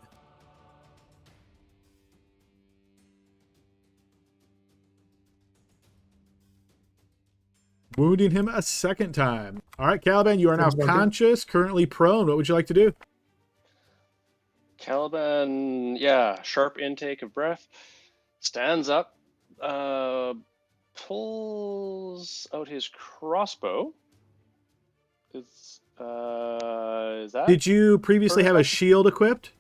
Wounding him a second time. All right, Caliban, you are now conscious, currently prone. What would you like to do? Caliban, yeah, sharp intake of breath, stands up, pulls out his crossbow. Is that? Did you previously have a shield equipped?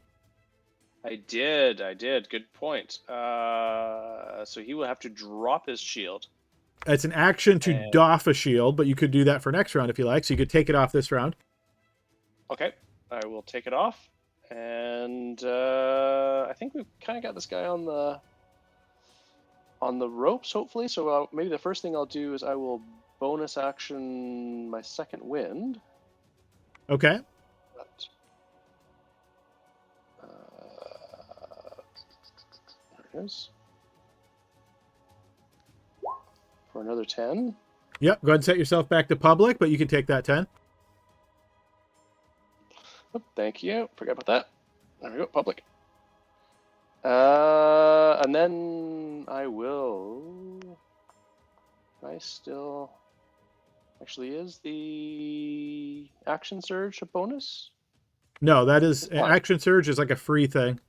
I did. Good point. So he will have to drop his shield. It's an action to doff a shield, but you could do that for next round if you like. So you could take it off this round. Okay, I will take it off. And I think we've kind of got this guy on the ropes, hopefully. So maybe the first thing I'll do is I will bonus action my second wind. Okay. But, there it is. For another 10. Yep, go ahead and set yourself back to public, but you can take that 10. Oh, thank you. Forgot about that. There we go, public. And then I will... I still... Actually, is the action surge a bonus? No, that is... Action surge is like a free thing.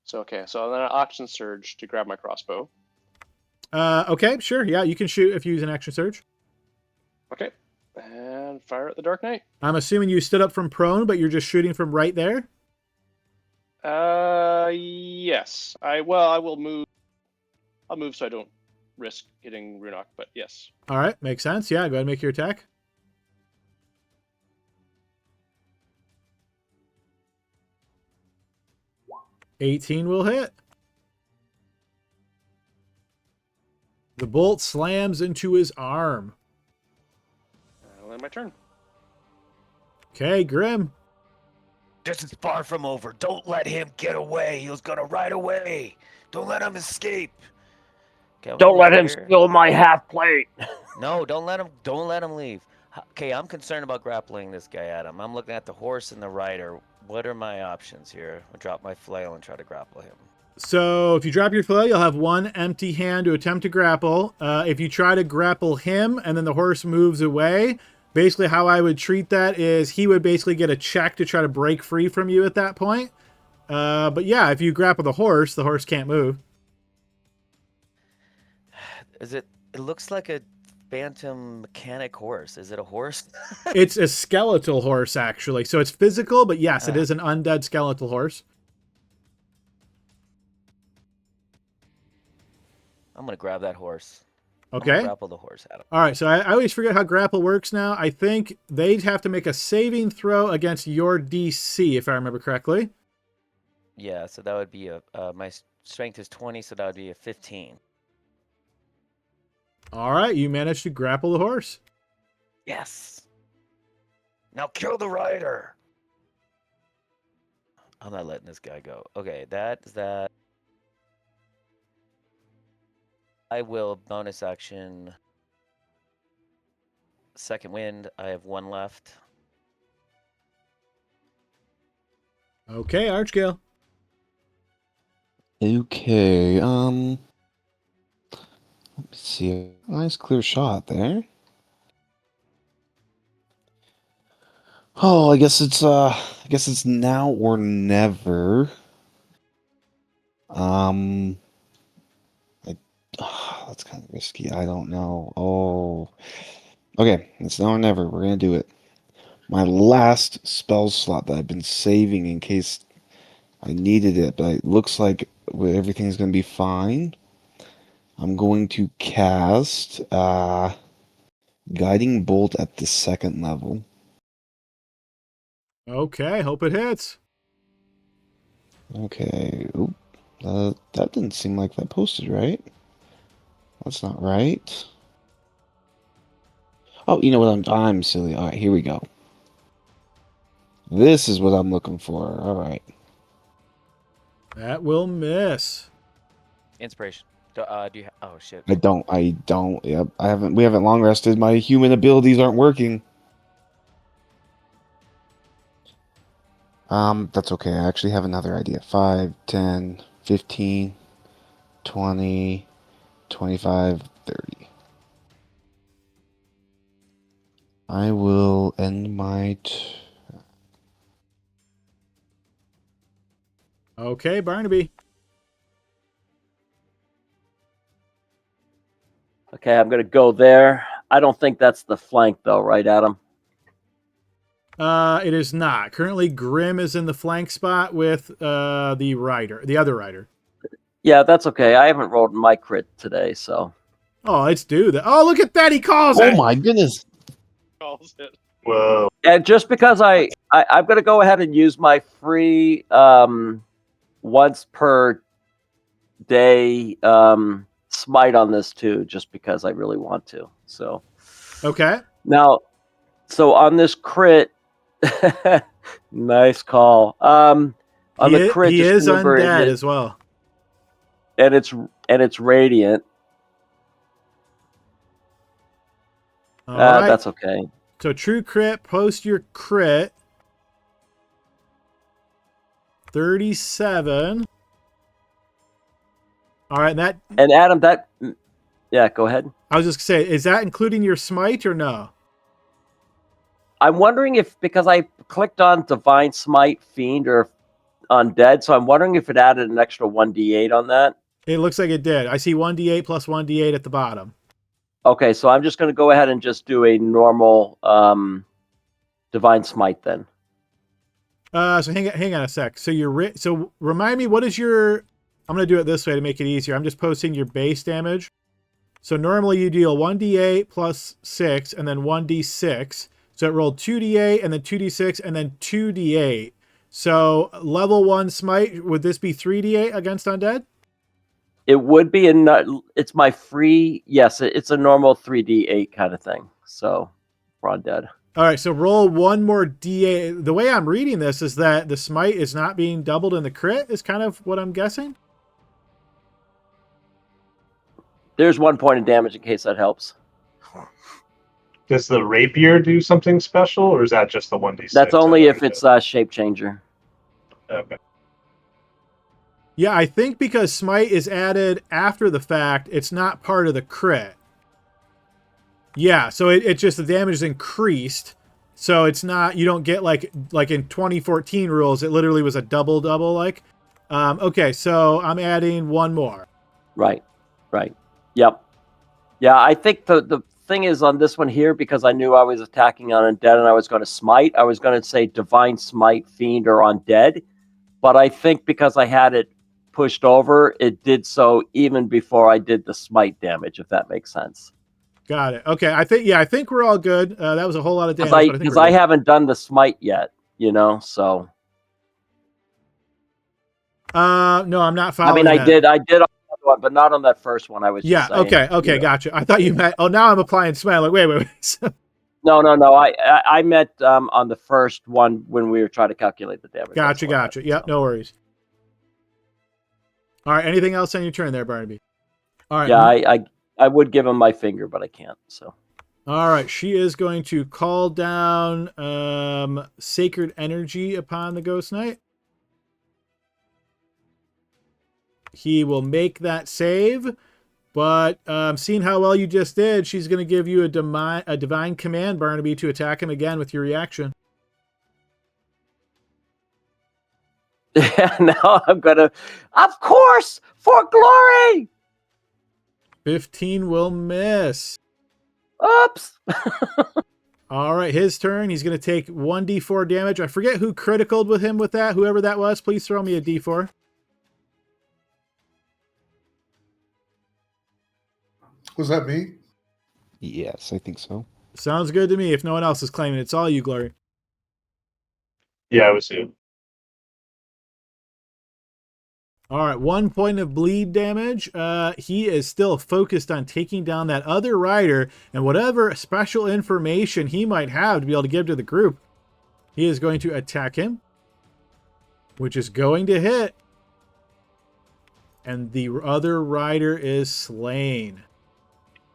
So, okay. So then action surge to grab my crossbow. Okay, sure. Yeah, you can shoot if you use an action surge. Okay. And fire at the Dark Knight. I'm assuming you stood up from prone, but you're just shooting from right there? Yes. I will move. I'll move so I don't risk hitting Runok, but yes. All right, makes sense. Yeah, go ahead and make your attack. $18 will hit. The bolt slams into his arm. I'll end my turn. Okay, Grim. This is far from over. Don't let him get away. He was gonna ride away. Don't let him escape. Okay, Don't let him steal my half plate. No, don't let him leave. Okay, I'm concerned about grappling this guy, Adam. I'm looking at the horse and the rider. What are my options here? I'll drop my flail and try to grapple him. So if you drop your flail, you'll have one empty hand to attempt to grapple. If you try to grapple him and then the horse moves away, basically how I would treat that is he would basically get a check to try to break free from you at that point. But yeah, if you grapple the horse can't move. It looks like a phantom mechanic horse. Is it a horse? It's a skeletal horse, actually. So it's physical, but yes, it is an undead skeletal horse. I'm gonna grab that horse. Okay. I'm gonna grapple the horse, Adam. All right, so I always forget how grapple works now. I think they'd have to make a saving throw against your DC, if I remember correctly. Yeah, so that would be my strength is 20, so that would be a 15. All right, you managed to grapple the horse. Yes. Now kill the rider. I'm not letting this guy go. Okay, that's that. I will bonus action. Second wind. I have one left. Okay, Archgale. Okay, let me see. Nice clear shot there. Oh, I guess it's now or never. That's kind of risky. I don't know. Oh, okay. It's now or never. We're gonna do it. My last spell slot that I've been saving in case I needed it, but it looks like everything's gonna be fine. I'm going to cast Guiding Bolt at the second level. Okay, hope it hits. Okay. Oop. That didn't seem like that posted right. That's not right. Oh, you know what? I'm silly. All right, here we go. This is what I'm looking for. All right. That will miss. Inspiration. Do you? Oh shit. I don't. Yep. We haven't long rested. My human abilities aren't working. That's okay. I actually have another idea. 5, 10, 15, 20, 25, 30. I will end my... Okay, Barnaby. Okay, I'm gonna go there. I don't think that's the flank though, right, Adam? It is not. Currently, Grim is in the flank spot with the other rider. Yeah, that's okay. I haven't rolled my crit today, so. Oh, let's do that. Oh, look at that. He calls Oh it. my goodness. Calls it. Whoa. And just because I'm gonna go ahead and use my free once per day smite on this too, just because I really want to. So Okay. now, so on this crit, nice call. On the crit, he just is remember undead as well. and it's radiant. All right. That's okay. So true crit, post your crit. 37. All right, And Adam, yeah, go ahead. I was just gonna say, is that including your smite or no? I'm wondering if, because I clicked on Divine Smite, Fiend, or Undead, so I'm wondering if it added an extra 1d8 on that. It looks like it did. I see 1d8 plus 1d8 at the bottom. Okay, so I'm just going to go ahead and just do a normal Divine Smite then. So hang on a sec. So so remind me, what is your... I'm going to do it this way to make it easier. I'm just posting your base damage. So normally you deal 1d8 plus 6 and then 1d6. So it rolled 2d8 and then 2d6 and then 2d8. So level 1 smite, would this be 3d8 against undead? It would be it's my free, yes, it's a normal 3d8 kind of thing. So for undead. All right, so roll one more d8. The way I'm reading this is that the smite is not being doubled in the crit, is kind of what I'm guessing. There's 1 point of damage in case that helps. Does the rapier do something special, or is that just the 1d6? That's only if it's a shape changer. Okay. Yeah, I think because smite is added after the fact, it's not part of the crit. Yeah, so it just, the damage is increased. So it's not, you don't get like in 2014 rules, it literally was a double like. Okay, so I'm adding one more. Right. Yep. Yeah, I think the thing is on this one here, because I knew I was attacking on undead and I was going to smite, I was going to say divine smite, fiend, or undead. But I think because I had it pushed over, it did so even before I did the smite damage, if that makes sense. Got it. Okay, I think we're all good. That was a whole lot of damage, but I think Because we're I good. haven't done the smite yet, so. No, I'm not I following mean, I that. did on the other one, but not on that first one. I was just saying. Okay, gotcha. I thought you meant, now I'm applying smite. Like, wait. No. I meant on the first one when we were trying to calculate the damage. Gotcha. Yep, no worries. All right, anything else on your turn there, Barnaby? All right. Yeah, I would give him my finger, but I can't. So. All right, she is going to call down sacred energy upon the Ghost Knight. He will make that save, but seeing how well you just did, she's going to give you a divine command, Barnaby, to attack him again with your reaction. Yeah, now I'm gonna, of course, for glory. 15 will miss. Oops. All right, his turn. He's going to take 1d4 damage. I forget who criticaled with him with that. Whoever that was, please throw me a d4. Was that me? Yes, I think so. Sounds good to me. If no one else is claiming, it's all you, Glory. Yeah, it was you. All right, 1 point of bleed damage. He is still focused on taking down that other rider, and whatever special information he might have to be able to give to the group, he is going to attack him, which is going to hit. And the other rider is slain.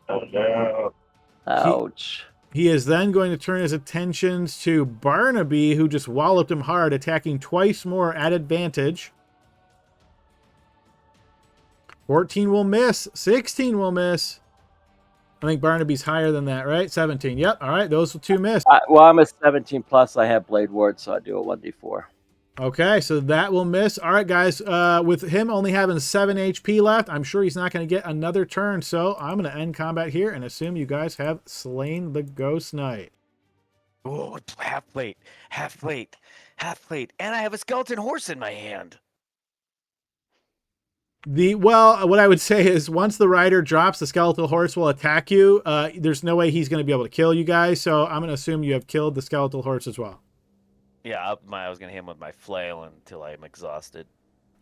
Oh no. Ouch. He is then going to turn his attentions to Barnaby, who just walloped him hard, attacking twice more at advantage. 14 will miss. 16 will miss. I think Barnaby's higher than that, right? 17. Yep. All right. Those two missed. Well, I'm a 17 plus. I have Blade Ward, so I do a 1d4. Okay. So that will miss. All right, guys. With him only having 7 HP left, I'm sure he's not going to get another turn. So I'm going to end combat here and assume you guys have slain the Ghost Knight. Oh, it's half plate. And I have a skeleton horse in my hand. What I would say is once the rider drops, the skeletal horse will attack you. There's no way he's going to be able to kill you guys, so I'm going to assume you have killed the skeletal horse as well. Yeah, I was going to hit him with my flail until I'm exhausted.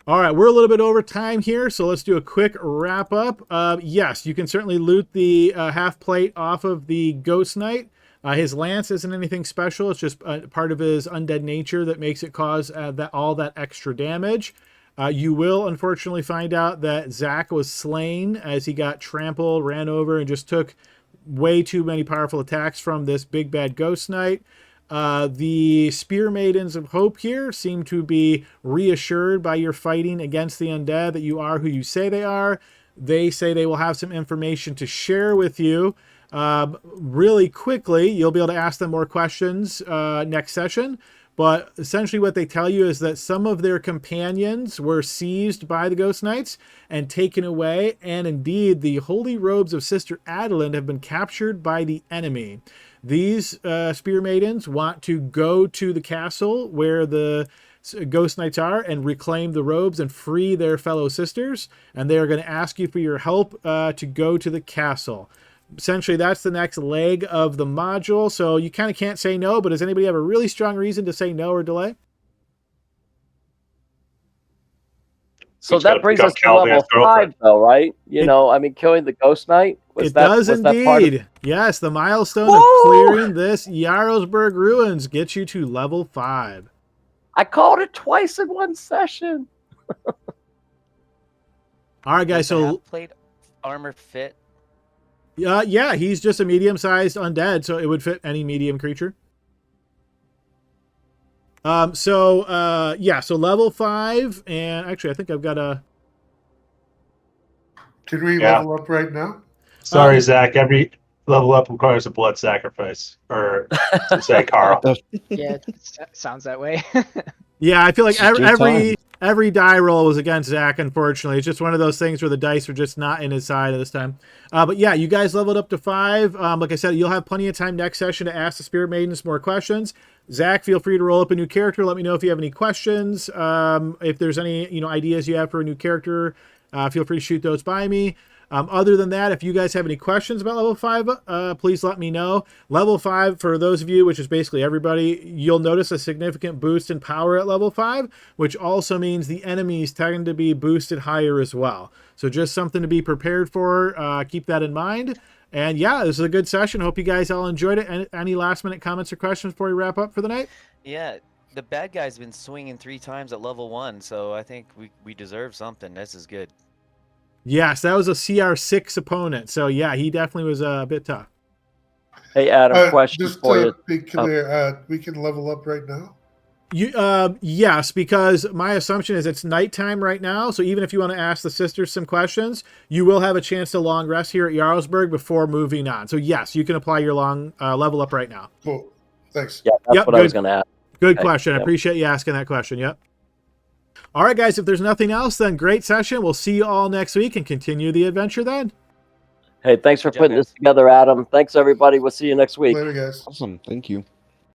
All right, we're a little bit over time here, so let's do a quick wrap up. Yes, you can certainly loot the half plate off of the Ghost Knight. His lance isn't anything special. It's just part of his undead nature that makes it cause all that extra damage. You will unfortunately find out that Zach was slain as he got trampled, ran over, and just took way too many powerful attacks from this big bad Ghost Knight. The Spear Maidens of Hope here seem to be reassured by your fighting against the undead that you are who you say they are. They say they will have some information to share with you. Really quickly, you'll be able to ask them more questions next session. But essentially what they tell you is that some of their companions were seized by the Ghost Knights and taken away. And indeed, the holy robes of Sister Adeline have been captured by the enemy. These Spear Maidens want to go to the castle where the Ghost Knights are and reclaim the robes and free their fellow sisters. And they are going to ask you for your help to go to the castle. Essentially, that's the next leg of the module, so you kind of can't say no, but does anybody have a really strong reason to say no or delay? So that brings us to level 5, though, right? I mean, killing the Ghost Knight? It does indeed. Yes, the milestone of clearing this Jarlsberg Ruins gets you to level 5. I called it twice in one session. All right, guys, so... plate armor fit? Yeah, he's just a medium-sized undead, so it would fit any medium creature. So level 5, and actually I think I've got a. Can we Yeah. level up right now? Sorry, Zach. Every level up requires a blood sacrifice, or to say, Carl. Yeah, sounds that way. Yeah, I feel like Just do every die roll was against Zach, unfortunately. It's just one of those things where the dice are just not in his side at this time. But yeah, you guys leveled up to 5. Like I said, you'll have plenty of time next session to ask the Spirit Maidens more questions. Zach, feel free to roll up a new character. Let me know if you have any questions. If there's any ideas you have for a new character, feel free to shoot those by me. Other than that, if you guys have any questions about level 5, please let me know. Level 5, for those of you, which is basically everybody, you'll notice a significant boost in power at level 5, which also means the enemies tend to be boosted higher as well. So just something to be prepared for. Keep that in mind. And yeah, this is a good session. Hope you guys all enjoyed it. Any last minute comments or questions before we wrap up for the night? Yeah, the bad guy's been swinging 3 times at level 1, so I think we deserve something. This is good. Yes, that was a CR6 opponent. So yeah, he definitely was a bit tough. Hey, Adam, question Just for to you. be clear, we can level up right now. Yes, because my assumption is it's nighttime right now. So even if you want to ask the sisters some questions, you will have a chance to long rest here at Jarlsberg before moving on. So yes, you can apply your long level up right now. Cool. Thanks. Yeah, that's Yep, what I was going to ask. Good Okay, question. I yep. appreciate you asking that question. Yep. All right, guys, if there's nothing else, then great session. We'll see you all next week and continue the adventure then. Hey, thanks for Good job, putting guys. this together, Adam. Thanks, everybody. We'll see you next week. Later, guys. Awesome. Thank you.